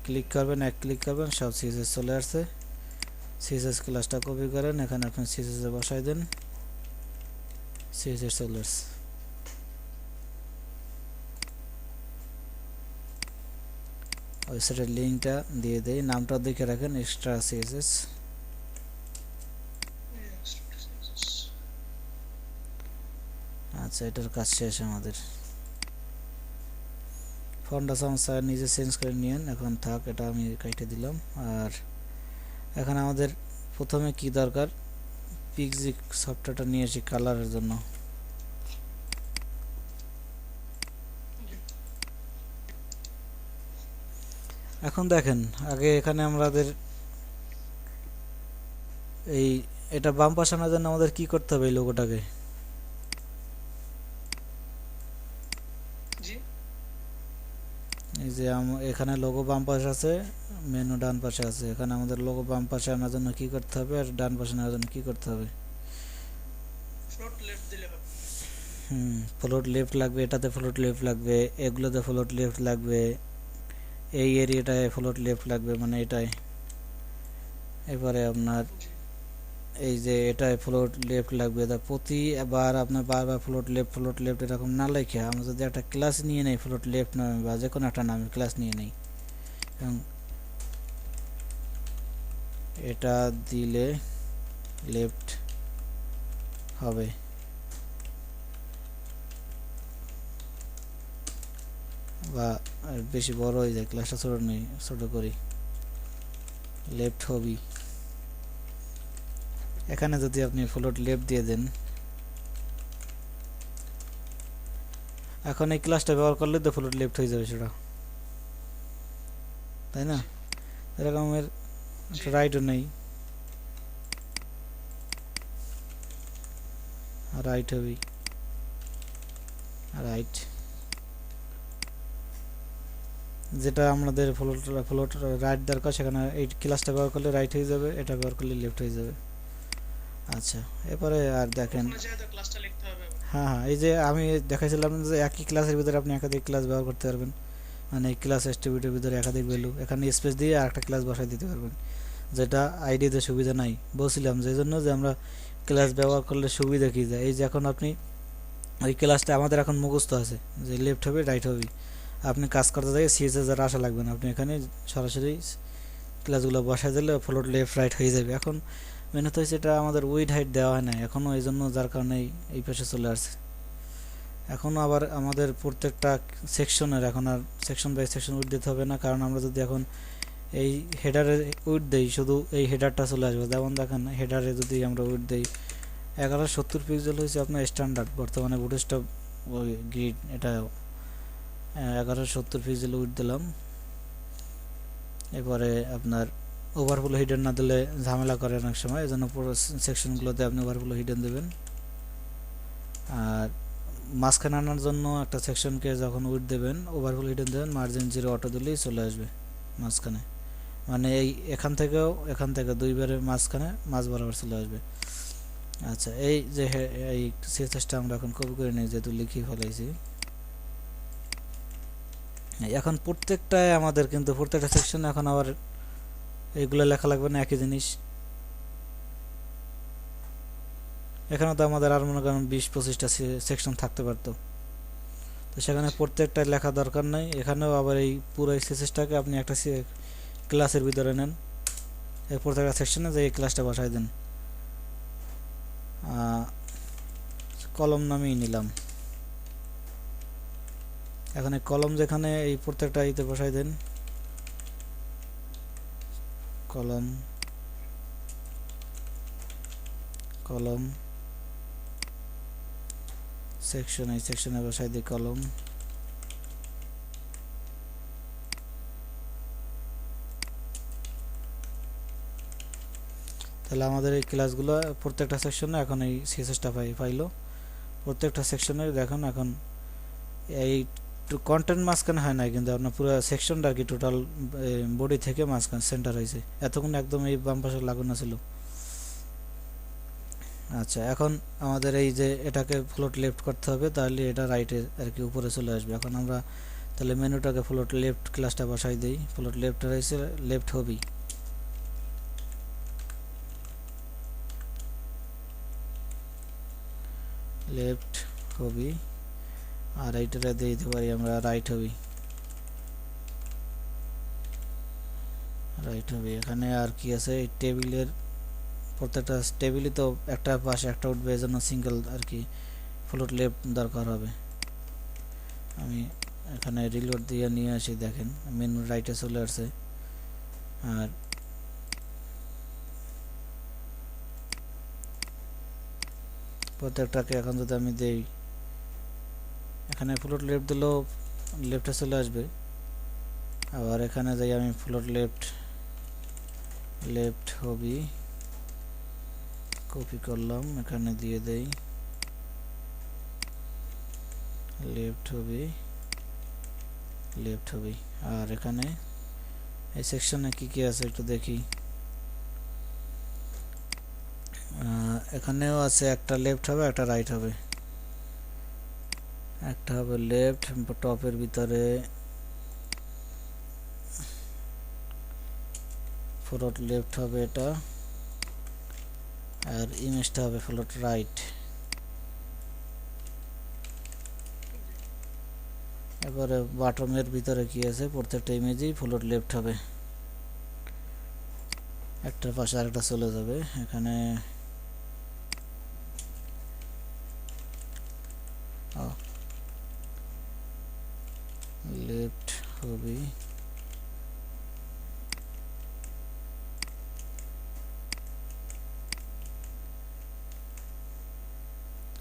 ক্লিক করবেন, এক ক্লিক করবেন, সব সিএসএস চলে আসছে। সিএসএস ক্লাসটা কপি করেন, এখানে আপনি সিএসএস এ বসাই দেন, সিএসএস চলে আসছে। ওয়েবসাইটের লিঙ্কটা দিয়ে দেই, নামটা দেখে রাখেন এক্সট্রা সিএসএস। আচ্ছা, এটার কাজ শেষ আমাদের। ফন্ট সাইজ নিজে চেঞ্জ করে নিয়েন, এখন থাক, এটা আমি কেটে দিলাম। আর এখন আমাদের প্রথমে কি দরকার, পিক্সিক সফটওয়্যারটা নিয়ে আসি কালারের জন্য। এখন দেখেন, আগে এখানে আমাদের এটা বাম পাশে আনার জন্য আমাদের কি করতে হবে, এই লোগোটাকে এই যে এখানে লোগো বাম পাশে আছে, মেনু ডান পাশে আছে। এখানে আমাদের লোগো বাম পাশে আনার জন্য কি করতে হবে, আর ডান পাশে আনার জন্য কি করতে হবে? ফ্লোট লেফট লাগবে, এটাতে ফ্লোট লেফট লাগবে, এগুলোতে ফ্লোট লেফট লাগবে, এই এরিয়াটায় ফ্লোট লেফট লাগবে, মানে এটাই। এবারে আপনার এই যে এটায় ফ্লোট লেফট লাগবে, প্রতিবার আপনার বারবার ফ্লোট লেফট এরকম না লিখে আমরা যদি একটা ক্লাস নিয়ে নেই, ফ্লোট লেফট নামে বা যে কোনো একটা নামে ক্লাস নিয়ে নেই, এবং এটা দিলে লেফট হবে। বা বেশি বড় হয়ে যায়, ক্লাসটা ছোট করি, লেফট হবি। এখানে যদি আপনি ফ্লোট লেফট দিয়ে দেন, এখন এই ক্লাসটা ব্যবহার করলে তো ফ্লোট লেফট হয়ে যাবে সেটা, তাই না? এরকমের রাইটও নেই, রাইট হবি, রাইট যেটা আমাদের ফ্লোট রাইট দরকার, সেখানে এই ক্লাসটা ব্যবহার করলে রাইট হয়ে যাবে, এটা ব্যবহার করলে লেফট হয়ে যাবে। আচ্ছা, এরপরে আর দেখেন, হ্যাঁ হ্যাঁ, এই যে আমি দেখাইছিলাম যে একই ক্লাসের ভিতরে আপনি একাধিক ক্লাস ব্যবহার করতে পারবেন, মানে এই ক্লাস অ্যাট্রিবিউটের ভিতরে একাধিক ভ্যালু, এখানে স্পেস দিয়ে আরেকটা ক্লাস বসাই দিতে পারবেন, যেটা আইডিতে সুবিধা নাই। বলছিলাম যে জন্য যে আমরা ক্লাস ব্যবহার করলে সুবিধা কী যায়, এই যে এখন আপনি ওই ক্লাসটা আমাদের এখন মুখস্থ আছে যে লেফট হবে রাইট হবে, আপনি কাজ করতে যাই সিএসএস আর আসা লাগবে না, আপনি এখানে সরাসরি ক্লাসগুলো বসাই দিলে ফ্লোট লেফট রাইট হয়ে যাবে। এখন মেনে তো হয়েছে এটা আমাদের উইড হাইট দেওয়া হয় না এখনও, এই জন্য যার কারণে এই পাশে চলে আসছে। এখন আবার আমাদের প্রত্যেকটা সেকশনের এখন আর সেকশন বাই সেকশন উইড দিতে হবে না, কারণ আমরা যদি এখন এই হেডারে উইড দেই, শুধু এই হেডারটা চলে আসবে। যেমন দেখেন, হেডারে যদি আমরা উইড দেই 1170 পিক্সেল হয়েছে আপনার স্ট্যান্ডার্ড, বর্তমানে বুটস্ট্র্যাপ ওই গ্রিড, এটা 1170 পিক্সেল উইড দিলাম। এরপরে আপনার ওভারফ্লো হিডেন না দিলে ঝামেলা করে অনেক সময়, এই জন্য পুরো সেকশনগুলোতে আপনি ওভারফ্লো হিডেন দেবেন। আর মাঝখানে আনার জন্য একটা সেকশনকে যখন উইড দেবেন, ওভারফ্লো হিডেন দেবেন, মার্জিন 0 অটো দিলেই চলে আসবে মাঝখানে, মানে এখান থেকে দুইবারের মাঝখানে মাঝ বরাবর চলে আসবে। আচ্ছা, এই যে এই সিএসএসটা আমরা এখন কপি করে নিই, যেহেতু লিখে ফেলাইছি। এখন প্রত্যেকটায় আমাদের কিন্তু প্রত্যেকটা সেকশনে এখন আবার এইগুলো লেখা লাগবে না, একই জিনিস। এখানে তো আমাদের আর মনে করেন 20-25টা সেকশন থাকতে পারতো, তো সেখানে প্রত্যেকটা লেখা দরকার নাই। এখানেও আবার এই পুরো সিএসএসটাকে আপনি একটা ক্লাসের ভিতরে নেন, এই প্রত্যেকটা সেকশনে যে এই ক্লাসটা বসাই দেন, কলম নামেই নিলাম। এখানে কলম যেখানে এই প্রত্যেকটা ইতে বসাই দেন, কলম কলম সেকশন, এই সেকশনে বসাই দিই কলম। তাহলে আমাদের এই ক্লাসগুলো প্রত্যেকটা সেকশনে এখন এই সিএসএসটা পাইলো। প্রত্যেকটা সেকশনে দেখুন এখন এই কন্টেন্ট মাঝখানে হয় না, কিন্তু আপনার পুরো সেকশনটা আর কি টোটাল বডি থেকে মাঝখানে সেন্টার হয়েছে। এতক্ষণ একদম এই বাম পাশে লাগানো ছিল। আচ্ছা, এখন আমাদের এই যে এটাকে ফ্লোট লেফট করতে হবে, তাহলে এটা রাইটে আর কি উপরে চলে আসবে। এখন আমরা তাহলে মেনুটাকে ফ্লোট লেফট ক্লাসটা বসাই দিই। ফ্লোট লেফট রয়েছে, লেফট হবি, লেফট হবি, আর এইটারে দিয়ে দিতে পারি আমরা রাইট হবি, রাইট হবি। এখানে আর কি আছে, এই টেবিলের প্রত্যেকটা টেবিলই তো একটা পাশে একটা উঠবে, এজন্য সিঙ্গেল আর কি ফ্লোট লেফট দরকার হবে। আমি এখানে রিলোড দিয়ে নিয়ে আসি, দেখেন মেনু রাইটে চলে আসছে। আর প্রত্যেকটাকে এখন যদি আমি দেই, এখানে ফ্লোট লেফট দিলেও লেফটে চলে আসবে। আবার এখানে যাই আমি ফ্লোট লেফট, লেফট হবি কপি করলাম, এখানে দিয়ে দেই লেফট হবি, লেফট হবি। আর এখানে এই সেকশনে কি কি আছে একটু দেখি। এখানেও আছে, একটা লেফট হবে, একটা রাইট হবে। একটা হবে লেফট, টপের ভিতরে ফ্লোট লেফট হবে এটা, আর ইমেজটা হবে ফ্লোট রাইট। এবারে বাটমের ভিতরে কি আছে, প্রত্যেকটা ইমেজই ফ্লোট লেফট হবে, একটা পাশে আরেকটা চলে যাবে। এখানে লেফট হবি,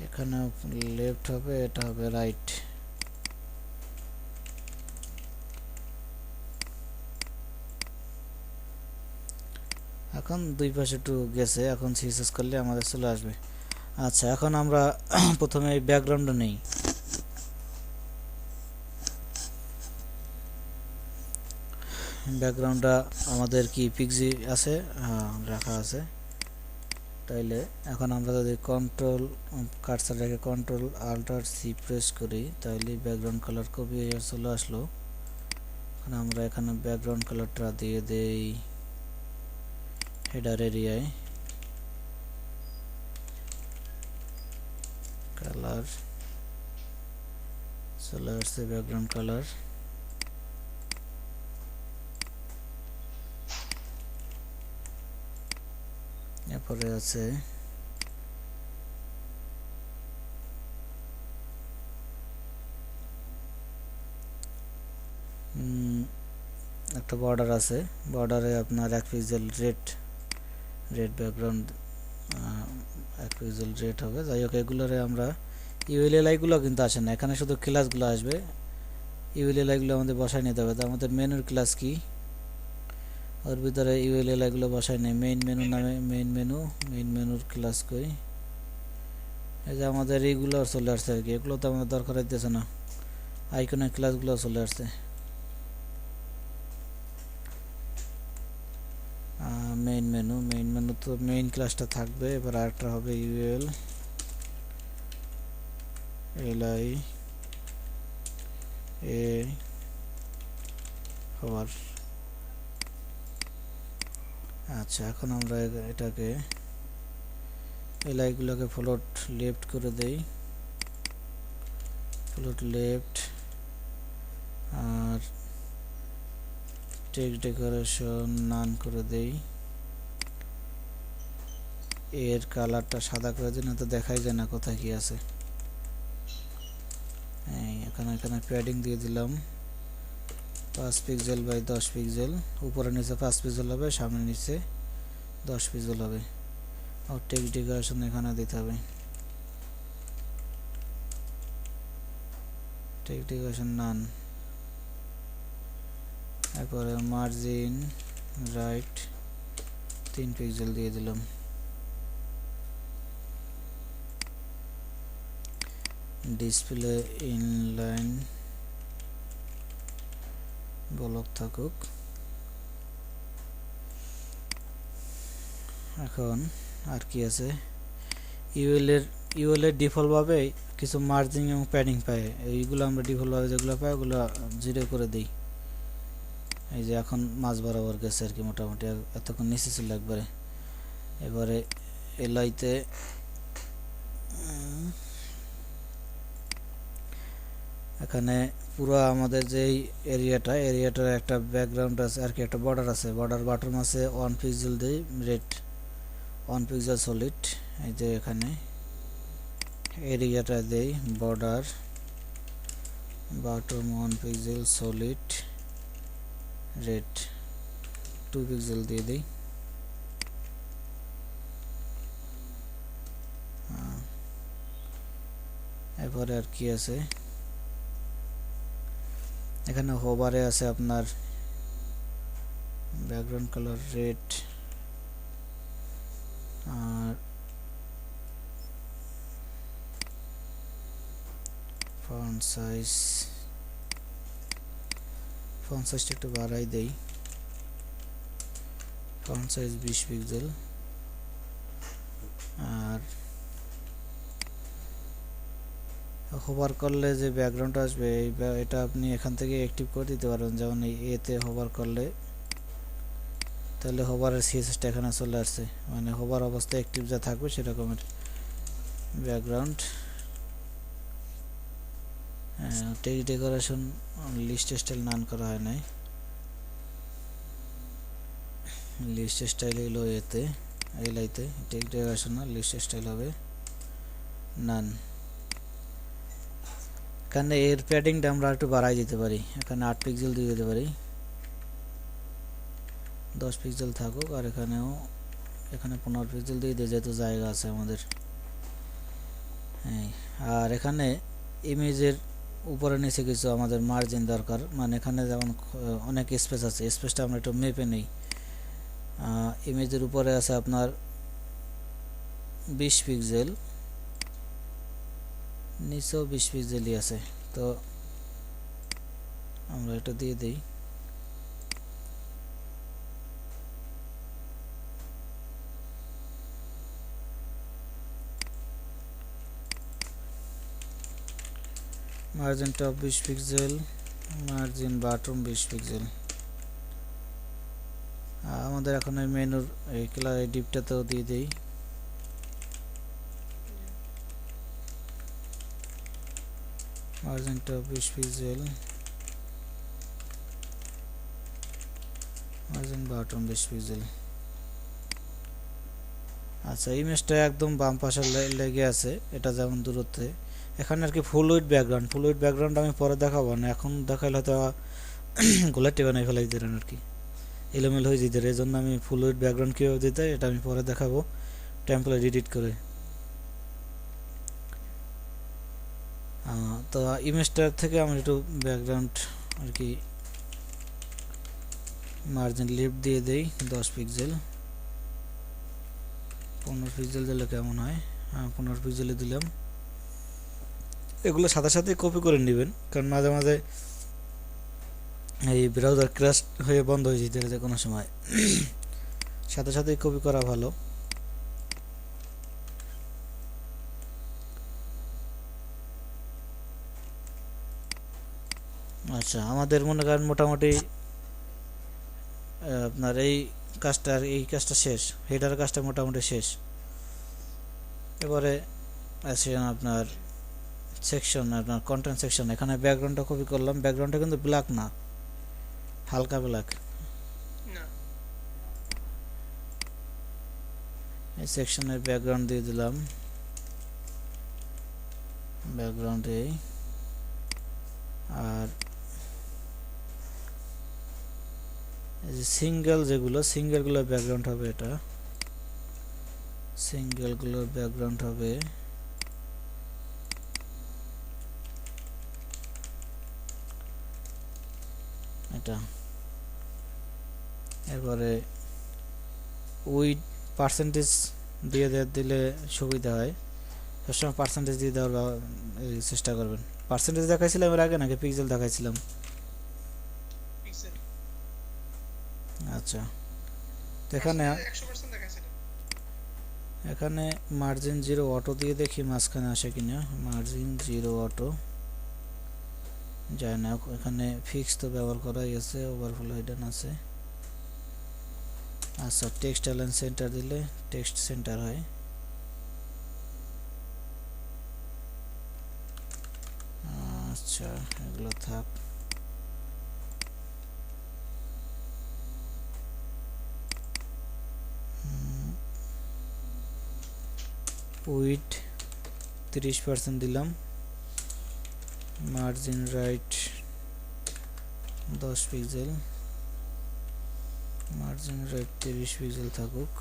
এখানে লেফট হবে, এটা হবে রাইট। এখন দুই পাশে একটু গেছে, এখন সিএসএস করলে আমাদের চলে আসবে। আচ্ছা, এখন আমরা প্রথমে এই ব্যাকগ্রাউন্ডটা নেই। ব্যাকগ্রাউন্ডটা আমাদের কি পিক্সি আছে, হ্যাঁ রাখা আছে। তাইলে এখন আমরা যদি কন্ট্রোল কার্সার রেখে কন্ট্রোল আল্টার সি প্রেস করি, তাহলে ব্যাকগ্রাউন্ড কালার কপি হয়ে চলে আসলো। এখন আমরা এখানে ব্যাকগ্রাউন্ড কালারটা দিয়ে দেই হেডার এরিয়ায়, কালার চলে আসছে ব্যাকগ্রাউন্ড কালার। এরপরে আছে একটা বর্ডার আছে, বর্ডারে আপনার 1 pixel red, red background 1 pixel red হবে। যাই হোক, এগুলোরে আমরা ইউএলএলআইগুলো কিন্তু আসে না, এখানে শুধু ক্লাসগুলো আসবে। ইউএলএলআইগুলো আমাদের বসায় নিতে হবে। তো আমাদের মেনুর ক্লাস কি, ওর ভিতরে ইউএলএলআইগুলো বসায় নেই। মেইন মেনু নামে মেইন মেনু, মেইন মেনুর ক্লাস কই, এই যে আমাদের এইগুলো চলে আসছে আর কি। এগুলো তো আমাদের দরকার হইতেছে না, আইকনের ক্লাসগুলো চলে আসছে। মেইন মেনু, মেইন মেনু তো মেইন ক্লাসটা থাকবে। এবার আরেকটা হবে ইউএল এলআই এ হওয়ার। আচ্ছা, এখন আমরা এটাকে এলআইগুলোকে ফ্লোট লেফট করে দেই, ফ্লোট লেফট। আর টেক্সট ডেকোরেশন নান করে দেই, এর কালারটা সাদা করে দিই, না তো দেখাই যায় না কোথায় কি আছে। এখানে এখানে প্যাডিং দিয়ে দিলাম 5 পিক্সেল বাই 10 পিক্সেল, উপরে নিচে 5 পিক্সেল হবে, সামনে নিচে 10 পিক্সেল হবে। আর টেক্সট ডেকোরেশন এখানে দিতে হবে, টেক্সট ডেকোরেশন নান। এরপরে মার্জিন রাইট 3 পিক্সেল দিয়ে দিলাম। ডিসপ্লে ইনলাইন ব্লক থাকুক। এখন আর কি আছে, ইউএল এর ডিফল্ট ভাবে কিছু মার্জিং এবং প্যাডিং পায়, এইগুলো আমরা ডিফল্ট ভাবে যেগুলো পাই ওগুলো 0 করে দিই। এই যে এখন মাঝ বরাবর গেছে আর কি, মোটামুটি এতক্ষণ নিচে ছিল একবারে। এবারে এলআইতে এখানে পুরো আমাদের যে এরিয়াটার একটা ব্যাকগ্রাউন্ড আছে আর কি, একটা বর্ডার আছে, বর্ডার বাটন আছে 1 পিক্সেল দেই রেড, 1 পিক্সেল সলিড। এই যে এখানে এরিয়াটা দেই border button 1 pixel solid red, 2 pixel দিয়ে দিই। এরপরে আর কি আছে, এখানে হোভারে আছে আপনার ব্যাকগ্রাউন্ড কালার রেড, আর ফন্ট সাইজটা একটু বাড়াই দেই, ফন্ট সাইজ 20 পিক্সেল। আর হোভার করলে যে ব্যাকগ্রাউন্ড আসবে এটা আপনি এখান থেকে অ্যাক্টিভ করে দিতে পারবেন, যেমন এই এতে হোভার করলে তাহলে হোভারের সিএসএসটা এখানে চলে আসছে, মানে হোভার অবস্থায় অ্যাক্টিভ যা থাকবে সেরকমের background. Text decoration list style none করা হয় নাই, লিস্ট স্টাইল এলো এতে এলাইতে, টেক্সট ডেকোরেশন না লিস্ট স্টাইল হবে নান। এখানে এর প্যাডিংটা আমরা একটু বাড়াই দিতে পারি, এখানে 8 পিক্সেল দিয়ে দিতে পারি, 10 পিক্সেল থাকুক। আর এখানে 15 পিক্সেল দিয়ে দিই যেহেতু জায়গা আছে আমাদের। হ্যাঁ, আর এখানে ইমেজের উপরে নিচে কিছু আমাদের মার্জিন দরকার, মানে এখানে যেমন অনেক স্পেস আছে, স্পেসটা আমরা একটু মেপে নেই। ইমেজের উপরে আছে আপনার 20 পিক্সেল, নিচেও 20 পিক্সেলই আছে, তো আমরা এটা দিয়ে দিই। Margin top 20 pixel, margin button 20 pixel. আমাদের এখন এই মেনুর এই কালার এই ডিপটাতেও দিয়ে দেই, margin top 20 pixel, margin button 20 pixel. আচ্ছা, ইমেজটা একদম বাম পাশে লেগে আছে, এটা যেমন দূরত্বে। এখানে আর কি ফুল উইথ ব্যাকগ্রাউন্ড আমি পরে দেখাবো না, এখন দেখাইলে হয়তো গোলাটি বানাই ফেলাই দিলেন আর কি, এলোমেলো হয়ে যেতে, এই জন্য আমি ফুল উইথ ব্যাকগ্রাউন্ড কীভাবে দিতে এটা আমি পরে দেখাবো টেমপ্লেট এডিট করে। তো ইমেজটার থেকে আমি একটু ব্যাকগ্রাউন্ড আর কি মার্জিন লিফট দিয়ে দেই 10 পিক্সেল, 15 পিক্সেল দিলে কেমন হয়, 15 পিক্সেলে দিলাম। এগুলো সাথে সাথে কপি করে নেবেন, কারণ মাঝে মাঝে এই ব্রাউজার ক্র্যাশ হয়ে বন্ধ হয়ে যেতে পারে কোনো সময়, সাথে সাথে কপি করা ভালো। আচ্ছা, আমাদের মনে করেন মোটামুটি আপনার এই কাজটা শেষ, হেডার কাজটা মোটামুটি শেষ। এবারে আসেন আপনার সেকশন, আপনার কন্টেন্ট সেকশন। এখানে ব্যাকগ্রাউন্ডটা কপি করলাম, ব্যাকগ্রাউন্ডটা কিন্তু ব্ল্যাক না, হালকা ব্ল্যাক। এই সেকশনের ব্যাকগ্রাউন্ড দিয়ে দিলাম, ব্যাকগ্রাউন্ডে। আর এই যে সিঙ্গেলগুলোর ব্যাকগ্রাউন্ড হবে, এটা সিঙ্গেলগুলোর ব্যাকগ্রাউন্ড হবে এটা। এরপরে উইথ পার্সেন্টেজ দিয়ে দিলে সুবিধা হয়, সবসময় পার্সেন্টেজ দিয়ে দেওয়ার চেষ্টা করবেন। পার্সেন্টেজ দেখাইছিলাম এর আগে নাকি পিক্সেল দেখাইছিলাম? পিক্সেল আচ্ছা, তো এখানে 100% দেখাইছে এটা। এখানে মার্জিন জিরো অটো দিয়ে দেখি মাঝখানে আসে কিনা। মার্জিন জিরো অটো যায় না, এখানে ফিক্স তো ব্যবহার করাই আছে, ওভারফ্লো হিডেন আছে। আচ্ছা, টেক্সট অ্যালাইন সেন্টার দিলে টেক্সট সেন্টার হয়। আচ্ছা, এগুলো থাক। উইড 30% দিলাম, margin right 10 pixel, margin right 30 pixel থাকুক।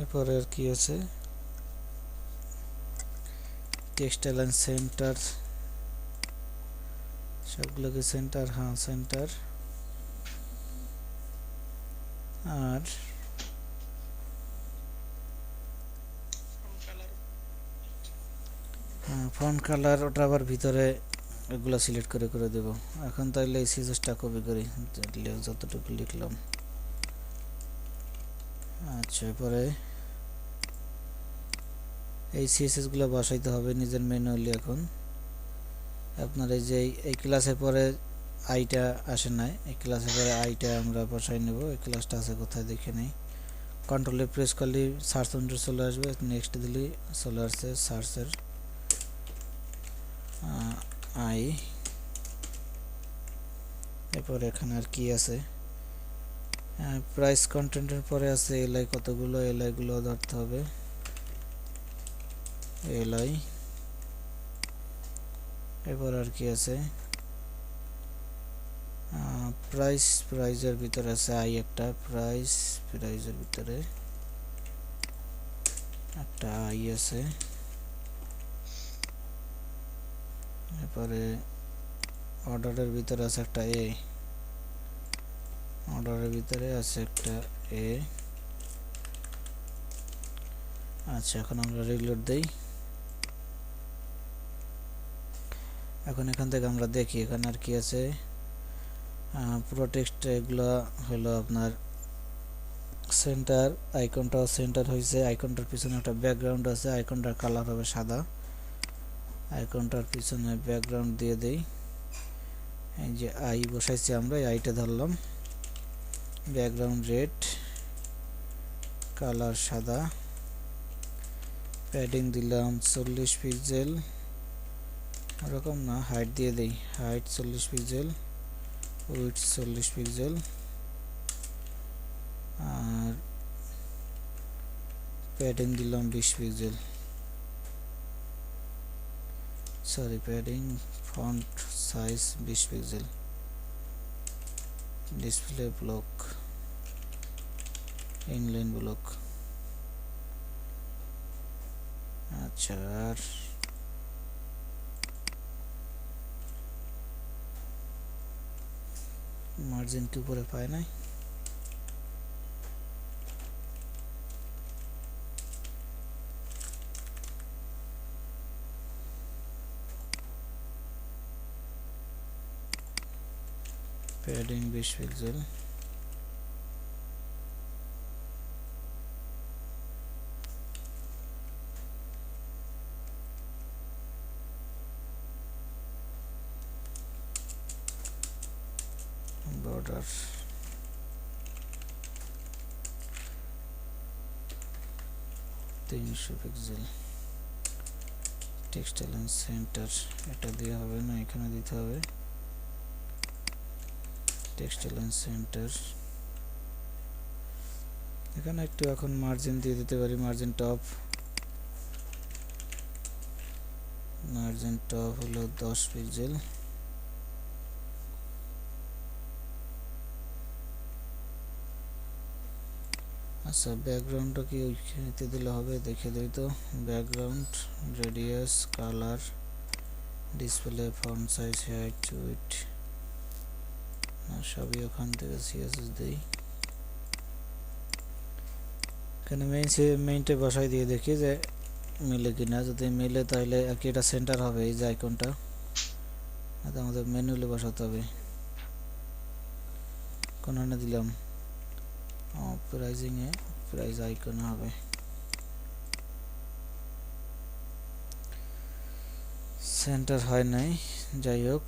এরপরে আর কি আছে, টেক্সট অ্যালাইন সেন্টার, সবগুলোকে সেন্টার, হ্যাঁ সেন্টার। আর ফন্ট কালার ওটা আবার ভিতরে এগুলো সিলেক্ট করে করে দেব। এখন তাহলে এই সিজেসটা কপি করি, যতটুকু লিখলাম। আচ্ছা, এরপরে এই সিএসএস গুলো বসাইতে হবে নিজের ম্যানুয়ালি। এখন আপনার এই যে এই ক্লাসের পরে আইটা আসে নাই, এই ক্লাসের পরে আইটা আমরা বসাই নেব। এই ক্লাসটা আছে কোথায় দেখে নেই। কন্ট্রোলে প্রেস করলে সার্চ উইন্ডো চলে আসবে, নেক্সট দিলে চলে আসছে সার্চের আই। এরপর এখানে আর কি আছে, প্রাইস কন্টেন্টের পরে আছে এলআই, কতগুলো এলআই গুলো ধরতে হবে। এলআই, এরপর আর কি আছে, প্রাইজের ভিতরে আছে আই একটা, প্রাইজের ভিতরে একটা আই আছে। এরপরে অর্ডারের ভিতরে আছে একটা এ, অর্ডারের ভিতরে আছে একটা এ। আচ্ছা, এখন আমরা রিলোড দেই। এখন এখান থেকে আমরা দেখি এখানে আর কি আছে। পুরো টেক্সট এগুলো হলো আপনার সেন্টার, আইকনটাও সেন্টার হয়েছে। আইকনটার পিছনে একটা ব্যাকগ্রাউন্ড আছে, আইকনটার কালার হবে সাদা। আইকনটার পিছনে ব্যাকগ্রাউন্ড দিয়ে দেই। এই যে আই বসাইছি আমরা, এই আইটা ধরলাম, ব্যাকগ্রাউন্ড রেড, কালার সাদা, প্যাডিং দিলাম 40 পিক্সেল, ওরকম না, হাইট দিয়ে দেই, হাইট 40 পিক্সেল, উইডথ 40 পিক্সেল, আর প্যাডিং দিলাম 20 pixel. Sorry, padding font size 20 pixel. Display block, inline block. আচ্ছা, আর মার্জিন কি উপরে পায় নাই, padding 20 pixel. Border 300 pixel. Text align centre, এটা দিয়ে হবে না, এখানে দিতে হবে টেক্সট অ্যালাইন সেন্টার। এখানে একটু এখন মার্জিন দিয়ে দিতে পারি, মার্জিন টপ, মার্জিন টপ হলো 10 পিক্সেল। আচ্ছা, ব্যাকগ্রাউন্ডটা কি ওইখানেতে দিলে হবে, দেখে দিই তো। Background, radius, colour, display, font size, height, width, সবই ওখান থেকে সিএসএস দেই। এখানে মেইনটা বসাই দিয়ে দেখি যে মিলে কিনা। যদি মিলে তাহলে আর কি এটা সেন্টার হবে, এই যে আইকনটা, এটা আমাদের ম্যানুয়ালি বসাতে হবে। কোনখানে দিলাম? প্রাইজিং এ প্রাইস আইকনে হবে। সেন্টার হয় নাই, যাই হোক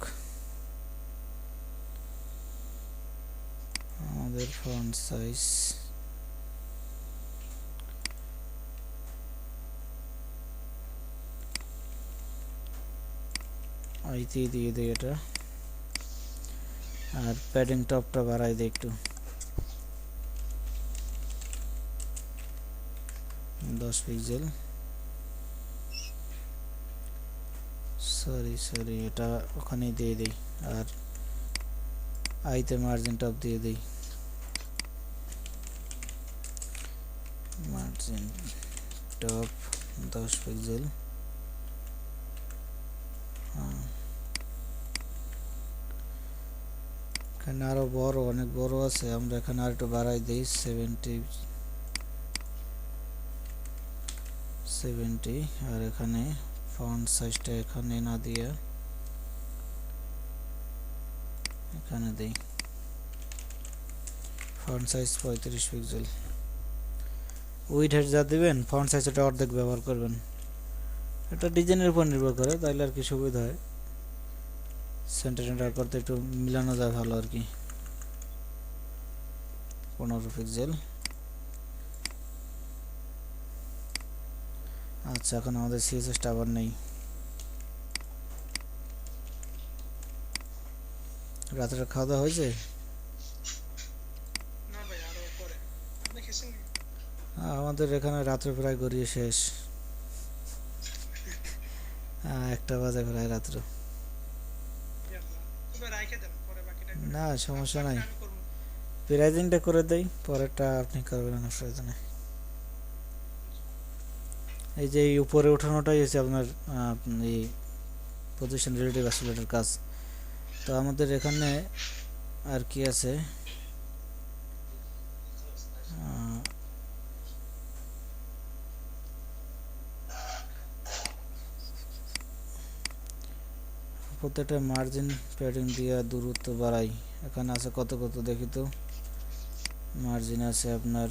আমাদের ফন্ট সাইজ আইতে দিয়ে দিই এটা, আর প্যাডিং টপটা বাড়াই দিই একটু, 10 পিক্সেল। সরি এটা ওখানেই দিয়ে দিই, আর আইতে মার্জিন টপ দিয়ে দিই, মার্জিন টপ 10 পিক্সেল। এখানে আরো বড়, অনেক বড় আছে, আমরা এখানে আর একটু বাড়াই দিই, 70। আর এখানে ফন্ট সাইজটা এখানে না দিয়ে এখানে দেই, ফন্ট সাইজ 35 পিক্সেল। উইডথ যা দিবেন ফন্ট সাইজটা অর্ধেক ব্যবহার করবেন, এটা ডিজাইনের উপর নির্ভর করে, তাইলে আর কি সুবিধা হয়, সেন্টার করতে একটু মিলানো যায় ভালো আর কি। 15 পিক্সেল। আচ্ছা, এখন আমাদের সিএসএসটা আবার নেই। রাতের খাওয়া দাওয়া হয়েছে? না ভাই, আরো পরে। আপনি খেয়েছেন কি? আমাদের এখানে রাত্রে প্রায় গড়িয়ে শেষ, 1টা বাজে প্রায় রাত্র। তবে রাইখে দেন, পরে বাকিটা করে না সমস্যা নাই, আমি করবো। প্রাইজিংটা করে দেই, পরেরটা আপনি করবেন না প্রয়োজনে। এই যে এই উপরে ওঠানোটাই হচ্ছে আপনার এই পজিশন রিলেটিভ অ্যাসোলেটের কাজ। তো আমাদের এখানে আর কি আছে, প্রত্যেকটা মার্জিন প্যাডিং দিয়ে দূরত্ব বাড়াই। এখানে আছে কত কত দেখি তো, মার্জিন আছে আপনার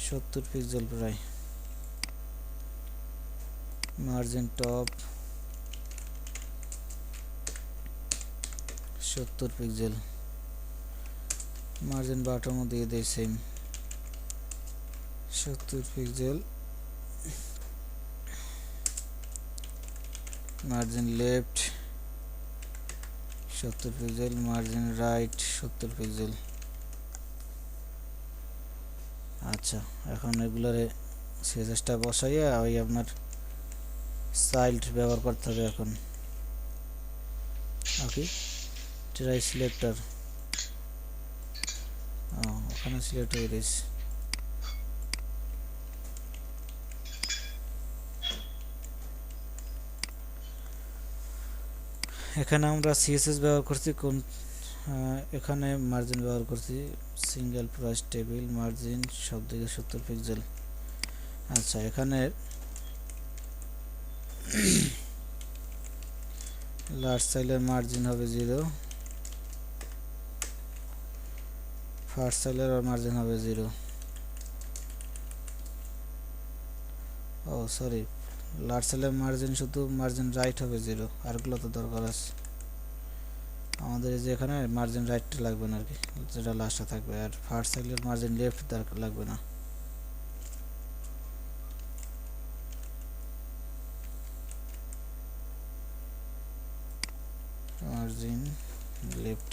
70 পিক্সেল প্রায়। মার্জিন টপ 70 পিক্সেল, মার্জিন বাটনও দিয়ে দেয় same 70 pixel. Margin left 70 pixel, margin right 70 pixel. আচ্ছা, এখন এগুলোরে সিএসএসটা বসাইয়া ওই আপনার চাইল্ড ব্যবহার করতে হবে এখন। ওকে, ট্রাই সিলেক্টর, ওখানে সিলেক্ট হয়ে গেছে। এখানে আমরা সিএসএস ব্যবহার করছি কোন, এখানে মার্জিন ব্যবহার করছি সিঙ্গেল প্রাইস টেবিল, মার্জিন সব দিকে 70 পিক্সেল। আচ্ছা, এখানে লার্জ সাইজের মার্জিন হবে 0, ফার্স্ট সাইজের মার্জিন হবে 0। ও সরি, লার্জ সাইজের মার্জিন শুধু মার্জিন রাইট হবে 0, আরগুলো তো দরকার আছে আমাদের। এই যে এখানে মার্জিন রাইটটা লাগবে না আর কি, যেটা লাস্টে থাকবে, আর ফার্স্ট সাইজের মার্জিন লেফট দরকার লাগবে না। মার্জিন লেফট,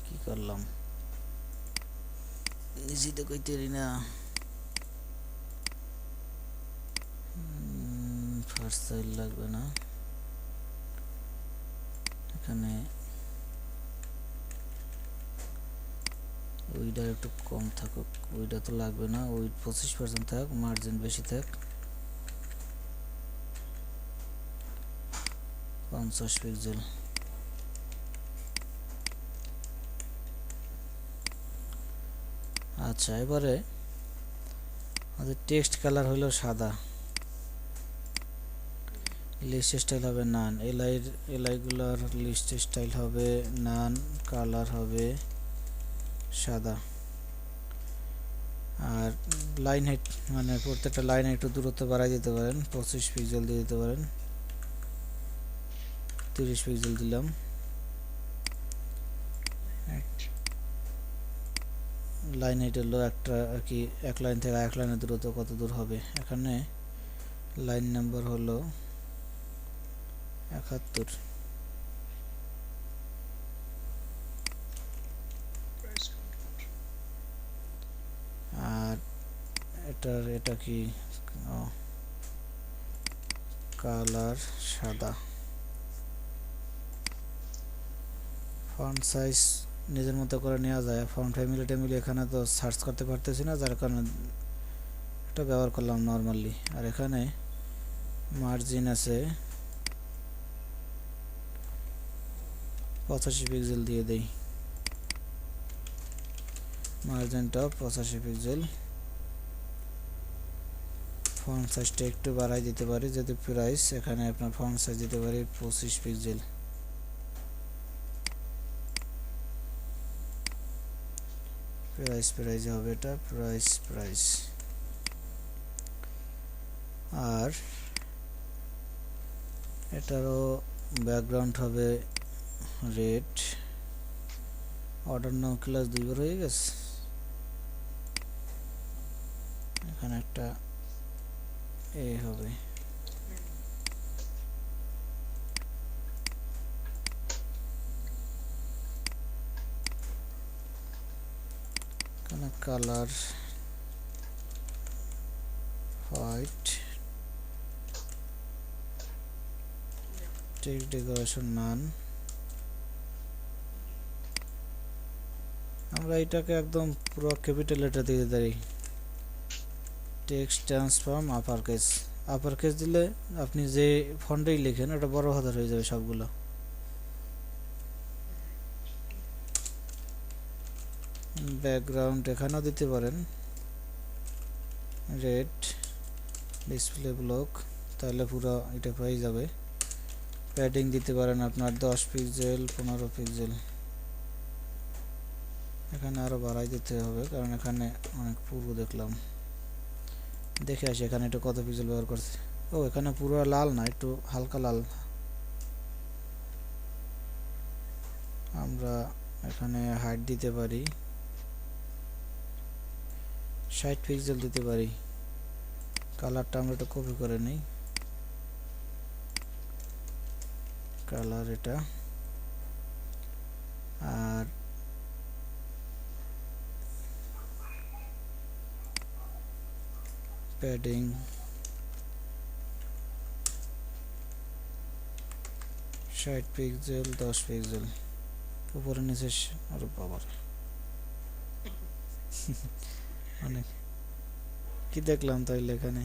কি করলাম নিজেই তো কইতে পারি না। ফার্স্ট সাইজ লাগবে না, এখানে উইডটা একটু কম থাকুক, উইডটা তো লাগবে না, উইড 25% থাক, মার্জিন বেশি থাক 50 পিক্সেল। আচ্ছা, এবারে আমাদের টেক্সট কালার হলো সাদা, লিস্ট স্টাইল হবে নান, এলআইগুলোর লিস্ট স্টাইল হবে নান, কালার হবে সাদা। আর লাইন হাইট মানে প্রত্যেকটা লাইনে একটু দূরত্ব বাড়াই দিতে পারেন, 25 পিক্সেল দিয়ে দিতে পারেন, 30 পিক্সেল দিলাম। লাইন হাইট হলো একটা আর কি, এক লাইন থেকে আরেক লাইনের দূরত্ব কত দূর হবে। এখানে লাইন নাম্বার হলো 71। Price count. আর এটা কি, কালার সাদা। ফন্ট সাইজ নিজের মতো করে নেওয়া যায়, ফন্ট ফ্যামিলি ট্যামিলি এখানে তো সার্চ করতে পারতেছি না, যার কারণে এটা ব্যবহার করলাম নর্মালি। আর এখানে মার্জিন আছে 85 পিক্সেল দিয়ে দেই, মার্জিনটা 85 পিক্সেল। ফন্ট সাইজটা একটু বাড়াই দিতে পারি, যদি প্রাইস এখানে আপনার ফন্ট সাইজ দিতে পারি 25 পিক্সেল। প্রাইস হবে এটা প্রাইস। আর এটারও ব্যাকগ্রাউন্ড হবে রেড। অর্ডার নাও ক্লাস 2 বার হয়ে গেছে, এখানে একটা এ হবে। এখানে কালার হোয়াইট, টেক্সট ডেকোরেশন নান। আমরা এটাকে একদম পুরো ক্যাপিটাল লেটার দিয়ে দিই, টেক্সট ট্রান্সফর্ম আপার কেস দিলে আপনি যে ফন্টেই লেখেন ওটা বড় হাতের হয়ে যাবে সবগুলো। ব্যাকগ্রাউন্ড এখানেও দিতে পারেন রেড, ডিসপ্লে ব্লক, তাহলে পুরো এটা পেয়ে যাবে। প্যাডিং দিতে পারেন আপনার 10 পিক্সেল 15 পিক্সেল, এখানে আরো বাড়াই দিতে হবে কারণ এখানে অনেক পুরো দেখলাম। দেখে আসি এখানে এটা কত পিক্সেল ব্যবহার করছে। ও এখানে পুরো লাল না, একটু হালকা লাল। আমরা এখানে হাইট দিতে পারি 60 পিক্সেল দিতে পারি। কালারটা আমরা এটা কপি করে নিই, কালার এটা। আর প্যাডিং 60 পিক্সেল 10 পিক্সেল, উপরে নিচে আরো বাবার অনেক কি দেখলাম তাইলে এখানে।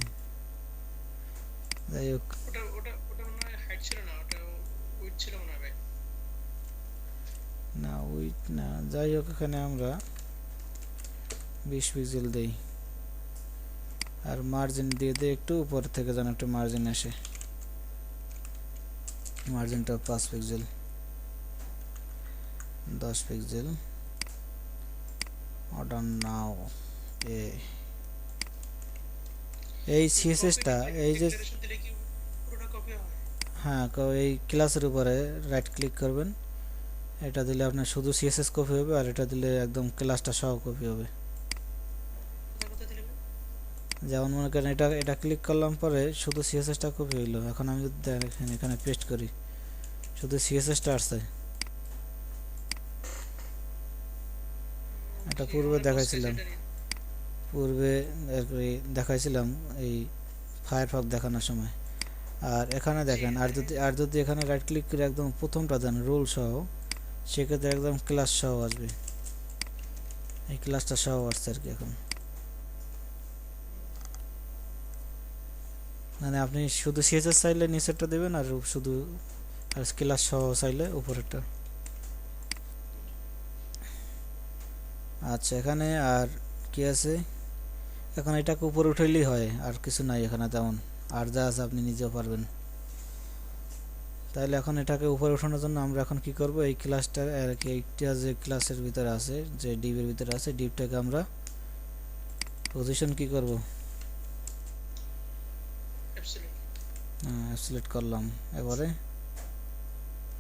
যাই হোক, ওটা মনে হয় হাইট ছিল না, ওটা উইডথ ছিল মনে হয় ভাই। না উইথ না, যাই হোক এখানে আমরা 20 পিক্সেল দেই। আর মার্জিন দিয়ে দিই একটু উপর থেকে যেন একটা মার্জিন আসে, মার্জিনটা 5 পিক্সেল 10 পিক্সেল। অর্ডার নাও এই সিএসএসটা এই যে, ডিক্লারেশন দিলে কি পুরোটা কপি হয়? হ্যাঁ এই ক্লাসের উপরে রাইট ক্লিক করবেন, এটা দিলে আপনার শুধু সিএসএস কপি হবে, আর এটা দিলে একদম ক্লাসটা সহ কপি হবে। কোথায় দিলে? যেমন মনে করেন এটা ক্লিক করলাম পরে শুধু সিএসএসটা কপি হইলো। এখন আমি যদি দেখেন এখানে পেস্ট করি, শুধু সিএসএসটা আসছে। এটা পূর্বে দেখাইছিলাম এই ফায়ারফক্স দেখানোর সময়। আর এখানে দেখেন, আর যদি এখানে রাইট ক্লিক করে একদম প্রথমটা দেন রোল সহ, সেক্ষেত্রে একদম ক্লাস সহ আসবে। এই ক্লাসটা সহ আসছে আর কি এখন। মানে আপনি শুধু সিএসএস চাইলে নিচেরটা দেবেন, আর শুধু আর ক্লাস সহ চাইলে উপরেরটা। আচ্ছা, এখানে আর কি আছে এখন এটাকে উপরে উঠাইলেই হয়, আর কিছু নাই এখানে তেমন, আর যা আছে আপনি নিজেও পারবেন। তাহলে এখন এটাকে উপরে ওঠানোর জন্য আমরা এখন কি করব, এই ক্লাসটা আর কি, এইটা যে ক্লাসের ভিতরে আছে, যে ডিভের ভিতরে আছে, ডিভটাকে আমরা পজিশন কি করব, অ্যাবসলিউট সিলেক্ট করলাম। এবারে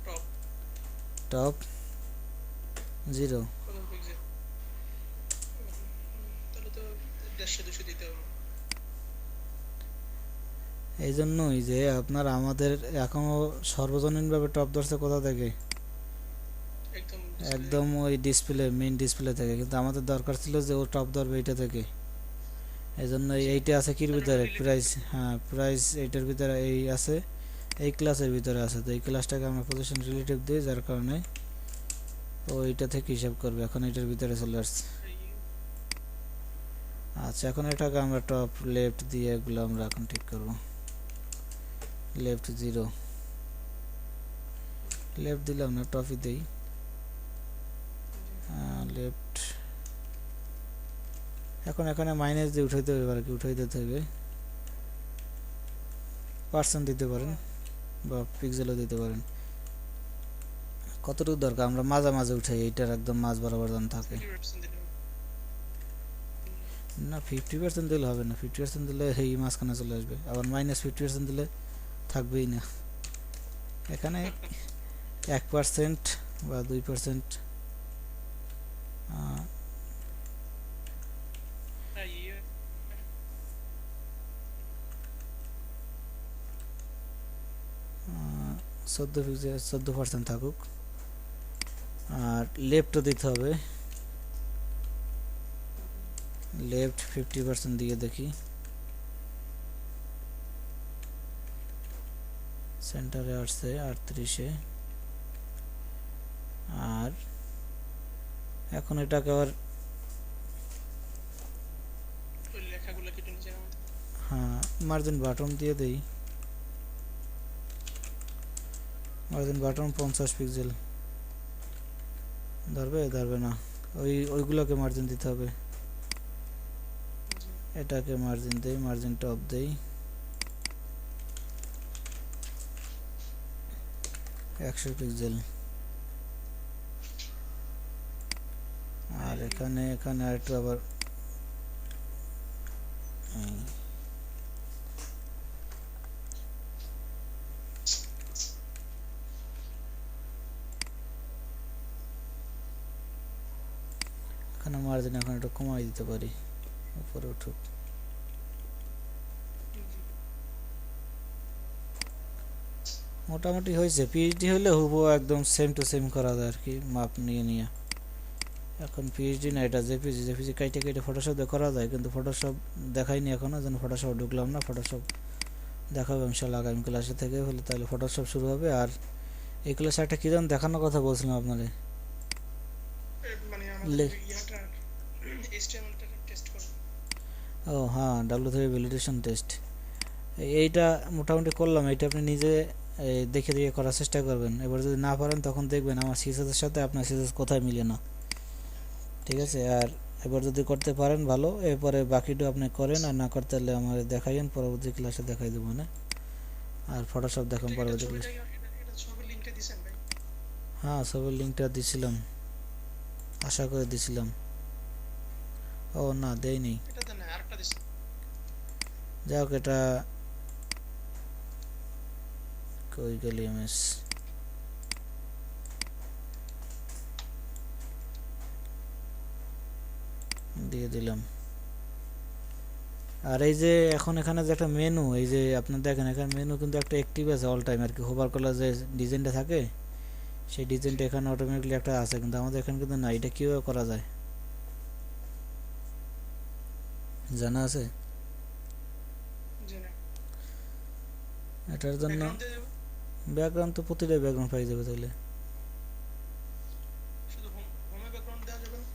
টপ টপ 0, কত পিক্সেল, তাহলে তো 150-200 দিতে হবে। এই জন্যই যে আপনার আমাদের এখনো সর্বজনীনভাবে টপ ধরছে কোথা থেকে, একদম ডিসপ্লে একদম ওই ডিসপ্লে, মেইন ডিসপ্লে থেকে, কিন্তু আমাদের দরকার ছিল যে ও টপ ধরবে এইটা থেকে। এই জন্য এইটা আছে কির তাহলে ওটা ভিতরে, ডিলিট প্রাইস, হ্যাঁ প্রাইস এইটার ভিতরে এই আছে, এই ক্লাসের ভিতরে আছে। তো এই ক্লাসটাকে আমরা পজিশন রিলেটিভ দিই, যার কারণে ও এইটা থেকে হিসাব করবে। এখন এটার ভিতরে চলে আসছে। আচ্ছা এখন এটাকে আমরা টপ লেফট দিয়ে এগুলো আমরা এখন ঠিক করব। লেফট 0, লেফট দিলাম না, টপই দেই, লেফট। এখন এখানে মাইনাস দিয়ে উঠাইতে হবে, আর কি উঠাই দিতে হবে, পার্সেন্ট দিতে পারেন বা পিক্সেলও দিতে পারেন, কতটুকু দরকার আমরা মাঝে মাঝে উঠাই, এইটার একদম মাঝ বরাবর যেন থাকে। 50% দিলে হবে। না 50% দিলে হবে না, 50% দিলে এই মাঝখানে চলে আসবে, আবার -50% দিলে থাকবেই না। এখানে 1% বা 2%, হ্যাঁ, 14% থাকুক। আর লেফটও দিতে হবে, লেফট 50% দিয়ে দেখি, সেন্টারে আসছে 38-এ। আর এখন এটাকে আবার, ওই লেখাগুলো কেটে নিচে নামাতে হবে। হ্যাঁ মার্জিন বাটন দিয়ে দেই, মার্জিন বাটন 50 পিক্সেল ধরবে, ধরবে না, ওইগুলোকে মার্জিন দিতে হবে। জি, এটাকে মার্জিন দেই, মার্জিন টপ দেই 100 পিক্সেল। আর এখানে আর একটু আবার এখানে মার্জিন এখন একটু কমাই দিতে পারি, উপরে উঠুক। জি। মোটামুটি হয়েছে, পিএইচডি হলে হুবহু একদম সেম টু সেম করা যায় আর কি, মাপ নিয়ে নিয়ে। এখন পিএইচডি না, এটা জেপিজি, জেপিজি কাইটে কাইটে ফটোশপ দিয়ে করা যায়, কিন্তু ফটোশপ দেখাইনি এখনো, যেন ফটোশপ ঢুকলাম না। ফটোশপ দেখাবো ইনশাল্লাহ আগামী ক্লাসে থেকে হলে, তাহলে ফটোশপ শুরু হবে। আর এই ক্লাসে একটা কী যেন দেখানোর কথা বলছিলাম আপনাদের, মানে আমাদের ইয়াটা HTML-টা টেস্ট করব। ও হ্যাঁ, W3 ভ্যালিডেশন টেস্ট, এইটা মোটামুটি করলাম। এইটা আপনি নিজে দেখে দেখে করার চেষ্টা করবেন। এবার যদি না পারেন তখন দেখবেন আমার সিএসএসের সাথে আপনার সিএসএস কোথায় মিলে না, ঠিক আছে। আর এবার যদি করতে পারেন ভালো, এরপরে বাকিটা আপনি করেন, আর না করতে হলে আমার দেখাইন, পরবর্তী ক্লাসে দেখাই দেবো না। আর ফটোশপ দেখান এটা পরবর্তী ক্লাসে। ছবিটা এটা ছবির লিংকটা দিছেন ভাই? হ্যাঁ ছবির লিঙ্কটা দিছিলাম, আশা করে দিছিলাম। ও না দেয়নি, এটা দেন না, আরেকটা দিছেন। যাই হোক, এটা কই গেল এমএস, দিয়ে দিলাম। আর এই যে এখন এখানে যে একটা মেনু, এই যে আপনার দেখেন এখানে মেনু কিন্তু একটা অ্যাক্টিভ আছে অল টাইম আর কি, হোভার করলে যে ডিজাইনটা থাকে সেই ডিজাইনটা এখানে অটোমেটিকলি একটা আছে, কিন্তু আমাদের এখানে কিন্তু না। এটা কীভাবে করা যায় জানা আছে? জি না, এটার জন্য ব্যাকগ্রাউন্ড দিয়ে দেব। ব্যাকগ্রাউন্ড তো প্রতিটা ব্যাকগ্রাউন্ড পাই যাবে তাহলে। শুধু হোমে ব্যাকগ্রাউন্ড দেওয়া যাবে না?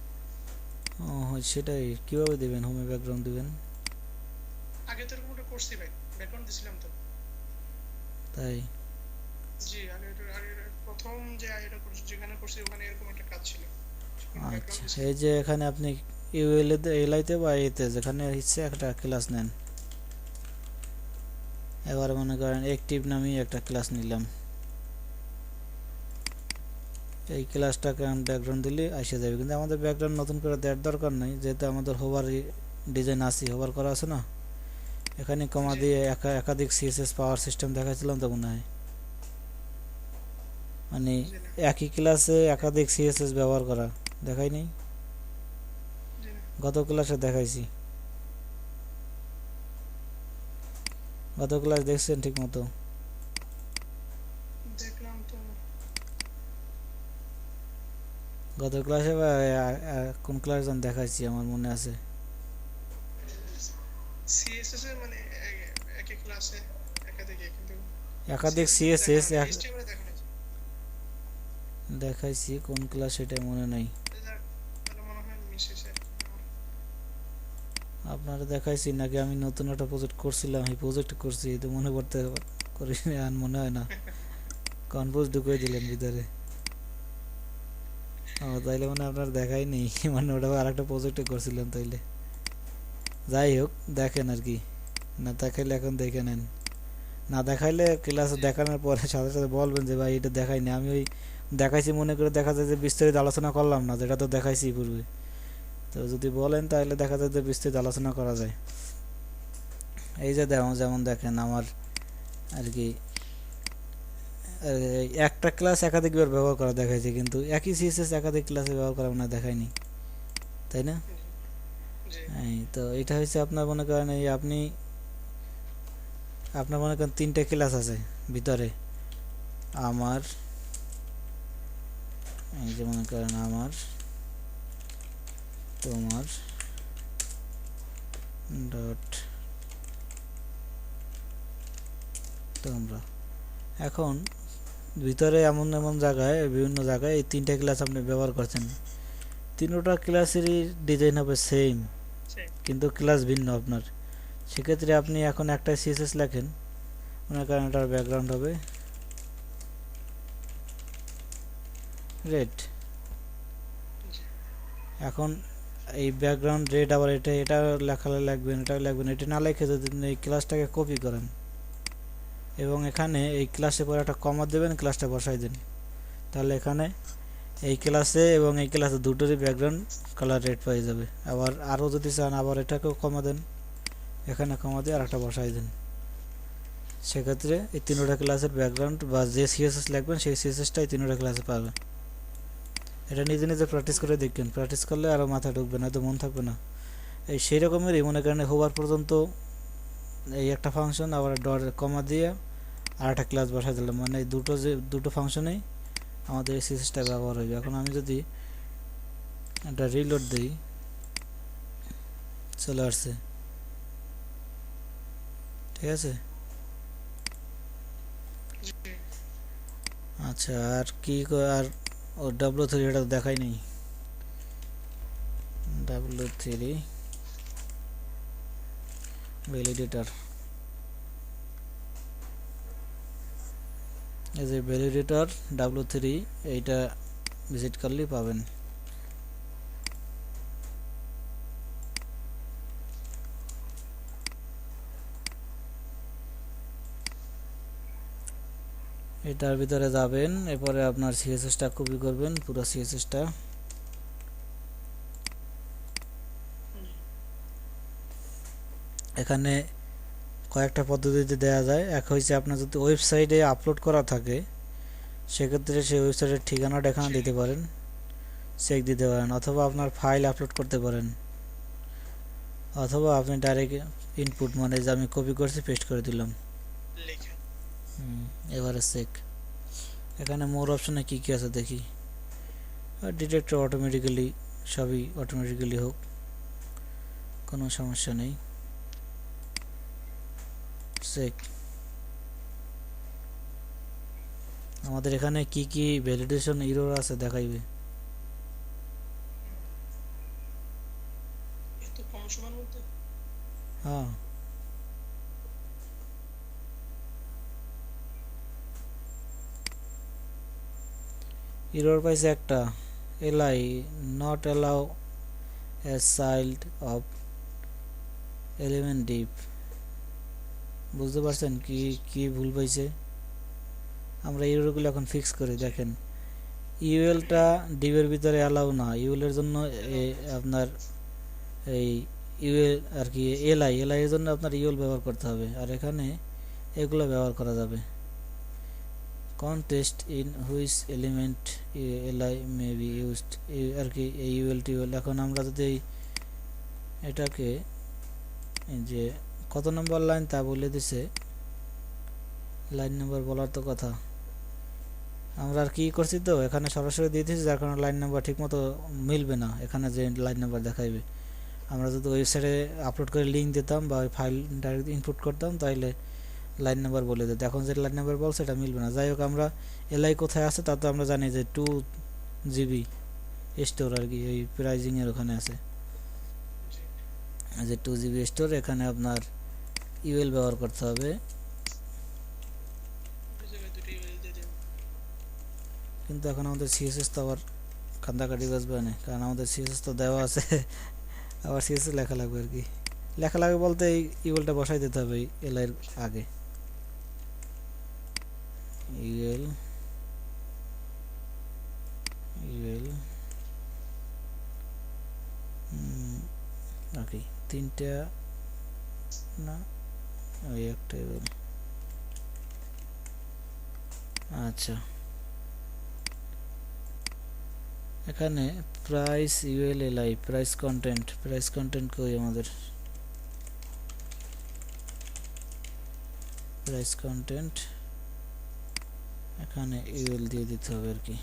ও হয়, সেটাই কীভাবে দেবেন, হোমে ব্যাকগ্রাউন্ড দেবেন? আগে তো এরকম একটা করছি ভাই, ব্যাকগ্রাউন্ড দিছিলাম তো। তাই? জি, আগে প্রথম যে এটা করছি, যেখানে করছি ওখানে এরকম একটা কাজ ছিল, আচ্ছা, ব্যাকগ্রাউন্ড দিছিলাম। এই যে এখানে আপনি ইউএল এলআইতে বা এতে যেখানে ইচ্ছে একটা ক্লাস নেন। এবার মনে করেন অ্যাক্টিভ নামে একটা ক্লাস নিলাম, এই ক্লাসটাকে আমি ব্যাকগ্রাউন্ড দিলে আসে যাবে, কিন্তু আমাদের ব্যাকগ্রাউন্ড নতুন করে দেওয়ার দরকার নেই, যেহেতু আমাদের হোভার ডিজাইন আছে, হোভার করা আছে না। এখানে কমা জি দিয়ে একাধিক সিএসএস পাওয়ার সিস্টেম দেখাচ্ছিলাম তো মনে হয়, মানে জি না একই ক্লাসে একাধিক সিএসএস ব্যবহার করা দেখাই নেই, জি না গত ক্লাসে দেখাইছি। গত ক্লাস দেখছেন ঠিক মতো? দেখলাম তো। গত ক্লাসে বা কোন ক্লাস যেন দেখাইছি আমার মনে আছে। সিএসএস এর মানে একই ক্লাসে একাধিক কিন্তু একাধিক সিএসএস এর দেখানো সিএসএস নেই, এইচটিএমএল দেখানো আছে। দেখাইছি, কোন ক্লাস সেটা মনে নাই। তাহলে মনে হয় মিশেছে। আপনারা দেখাইছি নাকি আমি নতুন একটা প্রজেক্ট করছিলাম, এই প্রজেক্ট করছি তো মনে করতে করি আর মনে হয় না, কনফিউজ ঢুকিয়ে দিলেন ভিতরে। ও তাইলে মানে আপনার দেখাই নেই, মানে ওটা আর একটা প্রজেক্টে করছিলাম তাইলে। যাই হোক, দেখেন আর কি, না দেখাইলে এখন দেখে নেন, না দেখাইলে ক্লাসে জি দেখানোর পরে সাথে সাথে বলবেন যে ভাই এটা দেখাইনি, আমি ওই দেখাইছি মনে করে দেখা যায় যে বিস্তারিত আলোচনা করলাম না, যেটা তো দেখাইছি পূর্বে। তো যদি বলেন তাহলে দেখা যায় যে বিস্তারিত আলোচনা করা যায়। এই যে যেমন দেখেন আমার আর কি একটা ক্লাস একাধিকবার ব্যবহার করা দেখাইছে, কিন্তু একই সিএসএস একাধিক ক্লাসে ব্যবহার করা মনে হয় দেখায়নি, তাই না? জি জি এই তো এটা হচ্ছে আপনার মনে করেন এই আপনার মনে করেন তিনটে ক্লাস আছে ভিতরে আমার, এই যে মনে করেন আমার, তোমার, ডট তোমরা। এখন ভিতরে এমন এমন জায়গায়, বিভিন্ন জায়গায় এই তিনটে ক্লাস আপনি ব্যবহার করছেন, তিনোটা ক্লাসেরই ডিজাইন হবে সেম, সেই কিন্তু ক্লাস ভিন্ন আপনার। সেক্ষেত্রে আপনি এখন একটা সিএসএস লেখেন, মনে করেন এটার ব্যাকগ্রাউন্ড হবে রেড। জি এখন এই ব্যাকগ্রাউন্ড রেড, আবার এটা লেখালে লাগবেন, এটা লাগবেন, এটা না লিখে যদি এই ক্লাসটাকে কপি করেন এবং এখানে এই ক্লাসে পরে একটা কমা দেবেন, ক্লাসটা বসাই দেন, তাহলে এখানে এই ক্লাসে এবং এই ক্লাসে দুটোরই ব্যাকগ্রাউন্ড কালার রেড পেয়ে যাবে। আবার আরও যদি চান আবার এটাকেও কমা দেন, এখানে কমা দিয়ে আর একটা বসাই দেন, সেক্ষেত্রে এই তিনোটা ক্লাসের ব্যাকগ্রাউন্ড বা যে সিএসএস লাগবেন সেই সিএসএসটা এই তিনোটা ক্লাসে পাবে। এটা নিজে নিজে প্র্যাকটিস করে দেখবেন, প্র্যাকটিস করলে আরও মাথা ঢুকবে, না তো মন থাকবে না। এই সেই রকমেরই মনে করেন হোভার পর্যন্ত এই একটা ফাংশন, আবার ডট কমা দিয়ে আর একটা ক্লাস বসাই দিলাম, মানে দুটো ফাংশনেই আমাদের এই সিএসএসটা ব্যবহার হবে। এখন আমি যদি একটা রিলোড দিই, চলে আসছে, ঠিক আছে। জি আচ্ছা, আর কি আর ও W3 এটা তো দেখাই নেই, W3 ভ্যালিডেটর, এই যে ভ্যালিডেটর W3, এইটা ভিজিট করলেই পাবেন। এটার ভিতরে যাবেন, এরপরে আপনার সিএসএসটা কপি করবেন, পুরো সিএসএসটা। এখানে কয়েকটা পদ্ধতিতে দেওয়া যায়। এক হচ্ছে আপনার যদি ওয়েবসাইটে আপলোড করা থাকে, সেক্ষেত্রে সেই ওয়েবসাইটের ঠিকানাটা এখানে দিতে পারেন, চেক দিতে পারেন, অথবা আপনার ফাইল আপলোড করতে পারেন, অথবা আপনি ডাইরেক্ট ইনপুট, মানে যে আমি কপি করছি পেস্ট করে দিলাম। লেখা এবারে চেক, এখানে মোর অপশনে কি কি আছে দেখি, ডিটেক্টর অটোমেটিক্যালি, সবই অটোমেটিক্যালি হোক, কোনো সমস্যা নেই। চেক, আমাদের এখানে কি কি ভ্যালিডেশন এরর আছে দেখাইবে। এত কম সময়ের মধ্যে। হ্যাঁ, এরর পাইছে একটা, এলাই not allow as child of element deep। বুঝতে পারছেন কি কি ভুল পাইছে? আমরা ইউরোগুলো এখন ফিক্স করি। দেখেন ইউএলটা ডিভের ভিতরে অ্যালাউ না, ইউএলের জন্য আপনার এই ইউএল আর কি এলআই এর জন্য আপনার ইউএল ব্যবহার করতে হবে, আর এখানে এগুলো ব্যবহার করা যাবে। Contexts in which element LI may be used আর কি এই ইউএল টিউএল। এখন আমরা যদি এটাকে যে কত নম্বর লাইন তা বলে দিছে, লাইন নাম্বার বলার তো কথা, আমরা আর কি করছি তো এখানে সরাসরি দিয়ে দিয়েছি, যার কারণে লাইন নাম্বার ঠিকমতো মিলবে না এখানে যে লাইন নাম্বার দেখাইবে। আমরা যদি ওয়েবসাইটে আপলোড করে লিঙ্ক দিতাম বা ওই ফাইল ডাইরেক্ট ইনপুট করতাম তাহলে লাইন নাম্বার বলে দিত। এখন যে লাইন নাম্বার বলছে এটা মিলবে না। যাই হোক, আমরা এলআই কোথায় আছে তা তো আমরা জানি যে 2 GB স্টোর আর কি ওই প্রাইজিংয়ের ওখানে আছে, যে 2 GB স্টোর। এখানে আপনার ইউএল ব্যবহার করতে হবে, কিন্তু এখন আমাদের সিএসএস তো আবার কান্দাকাটি বাজবে না, কারণ আমাদের সিএসএস তো দেওয়া আছে আবার সিএসএস লেখা লাগবে আর কি। লেখা লাগবে বলতে এই ইউএলটা বসাই দিতে হবে এলআইয়ের আগে। ইউএল ইউএল ওকে, তিনটা না ওই একটা ইউএল। আচ্ছা, এখানে price UL LI price content কই আমাদের প্রাইস কন্টেন্ট, এখানে ইউএল দিয়ে দিতে হবে আর কি।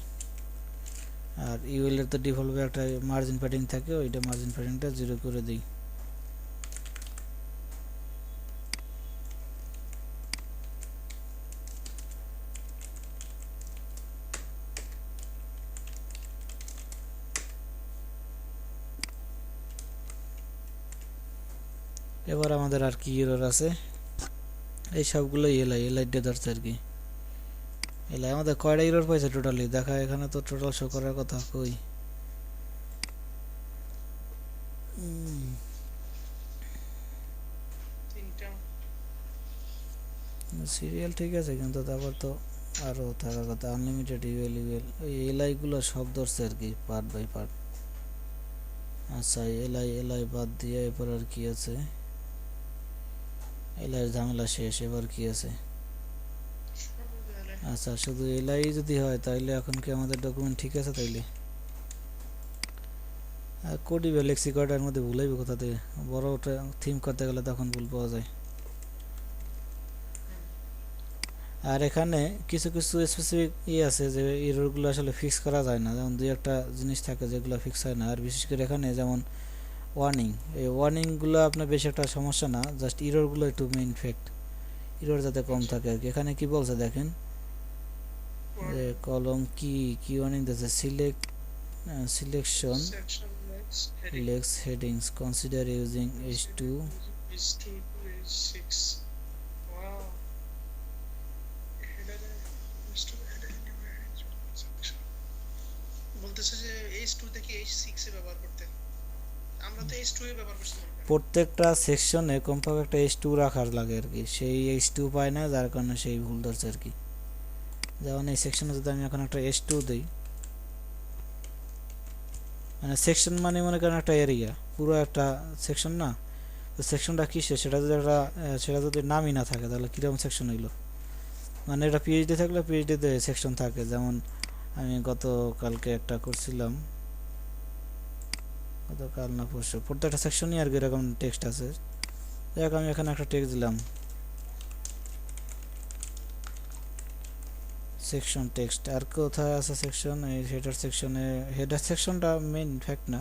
আর ইউএল এর তো ডিফল্ট একটা মার্জিন প্যাডিং থাকে, ওইটা মার্জিন প্যাডিংটা 0 করে দিই। এবার আমাদের আর কি এরর আছে, এই সবগুলো এলআই দিয়ে ধরছে আর কি। এলআই আমাদের কয়টা এরর পাইছে টোটালি দেখা, এখানে তো টোটাল শো করার কথা কই। সিরিয়াল ঠিক আছে, কিন্তু তারপর তো আরও থাকার কথা আনলিমিটেড ইউএল ওই এলআইগুলো সব ধরছে আর কি পার্ট বাই পার্ট। আচ্ছা, এলআই বাদ দিয়ে এরপর আর কি আছে, এলআইয়ের ঝামেলা শেষ, এবার কি আছে? আচ্ছা, শুধু এলআই যদি হয় তাহলে এখন কি আমাদের ডকুমেন্ট ঠিক আছে? তাইলে আর কোডি বা লেক্সিকর্ডের মধ্যে ভুলাইবে কোথা থেকে? বড় ওটা থিম করতে গেলে তখন ভুল পাওয়া যায়। আর এখানে কিছু কিছু স্পেসিফিক আছে যে এররগুলো আসলে ফিক্স করা যায় না, যেমন দুই একটা জিনিস থাকে যেগুলো ফিক্স হয় না। আর বিশেষ করে এখানে যেমন ওয়ার্নিং, এই ওয়ার্নিংগুলো আপনার বেশি একটা সমস্যা না, জাস্ট এররগুলো একটু মেইন ফ্যাক্ট, এরর যাতে কম থাকে আর কি। এখানে কি বলছে দেখেন, যে কলম কি ওয়ার্নিং দিয়েছে, সিলেকশন লেক্স হেডিংস কনসিডার ইউজিং H2 বলতেছে যে H2 থেকে H6 এ ব্যবহার করতে, আমরা তো H2 এ ব্যবহার করছি। প্রত্যেকটা সেকশনে কমপক্ষে একটা H2 রাখার লাগে আর কি, সেই H2 পায় না, যার কারণে সেই ভুল ধরছে আর কি। যেমন এই সেকশনে যদি আমি এখন একটা H2 দিই, মানে সেকশন মানে মনে করেন একটা এরিয়া, পুরো একটা সেকশন না, তো সেকশনটা কিসে সেটা যদি নামই না থাকে তাহলে কীরকম সেকশন হইলো? মানে এটা পিএইচডি থাকলে পিএইচডিতে সেকশন থাকে, যেমন আমি গতকালকে একটা করছিলাম, গতকাল না পরশু, প্রত্যেকটা সেকশনই আর কি এরকম টেক্সট আছে। দেখ আমি এখানে একটা টেক্সট দিলাম, সেকশন টেক্সট। আর কোথায় আছে সেকশন? এই হেডার সেকশনটা মেইন ফ্যাক্ট না,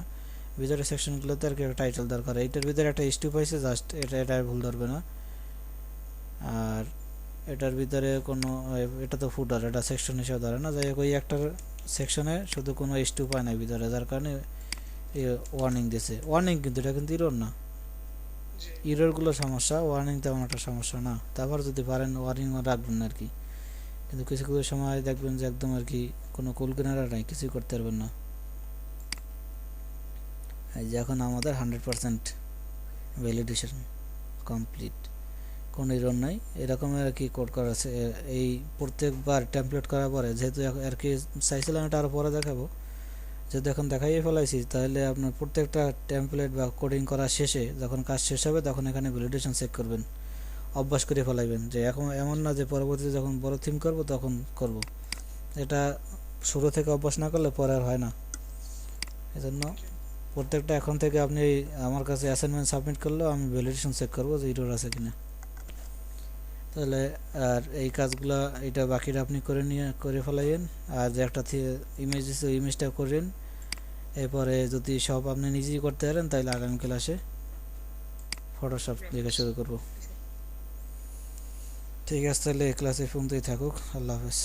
ভিতরে সেকশনগুলোতে আর কি একটা টাইটেল দরকার। এইটার ভিতরে একটা H2 পাইছে, জাস্ট এটা ভুল ধরবে না। আর এটার ভিতরে কোনো, এটা তো ফুটার, এটা সেকশন হিসেবে ধরে না। যাই হোক, ওই একটা সেকশনে শুধু কোনো H2 পায় না ভিতরে, যার কারণে ওয়ার্নিং দিয়েছে। ওয়ার্নিং কিন্তু এটা কিন্তু ইরর না, ইররগুলো সমস্যা, ওয়ার্নিং তেমন একটা সমস্যা না। তারপর যদি পারেন ওয়ার্নিং রাখবেন আর কি, কিন্তু কিছু কিছু সময় দেখবেন যে একদম আর কি কোনো কুল কিনারা নাই, কিছুই করতে পারবেন না। এই যে এখন আমাদের 100% ভ্যালিডেশন কমপ্লিট, কোনো এরর নাই। এরকম আর কি কোড করা আছে। এই প্রত্যেকবার টেমপ্লেট করার পরে, যেহেতু আর কি চাইছিলাম এটা আরও পরে দেখাবো, যেহেতু এখন দেখাইয়ে ফেলাইছি, তাহলে আপনার প্রত্যেকটা টেমপ্লেট বা কোডিং করা শেষে যখন কাজ শেষ হবে তখন এখানে ভ্যালিডেশন চেক করবেন, অভ্যাস করে ফেলাইবেন। যে এখন এমন না যে পরবর্তীতে যখন বড় থিম করব তখন করব, এটা শুরু থেকে অভ্যাস না করলে পরে আর হয় না। এজন্য প্রত্যেকটা এখন থেকে আপনি আমার কাছে অ্যাসাইনমেন্ট সাবমিট করলেও আমি ভ্যালিডেশন চেক করবো যে এরর আছে কিনা। তাহলে আর এই কাজগুলো, এটা বাকিটা আপনি করে ফেলাইয়েন। আর যে একটা ইমেজ দিচ্ছে ওই ইমেজটা করেন। এরপরে যদি সব আপনি নিজেই করতে পারেন তাহলে আগামী ক্লাসে ফটোশপ লেখা শুরু করব। ঠিক আছে, তাহলে এই ক্লাসে পর্যন্তই থাকুক। আল্লাহ হাফেজ।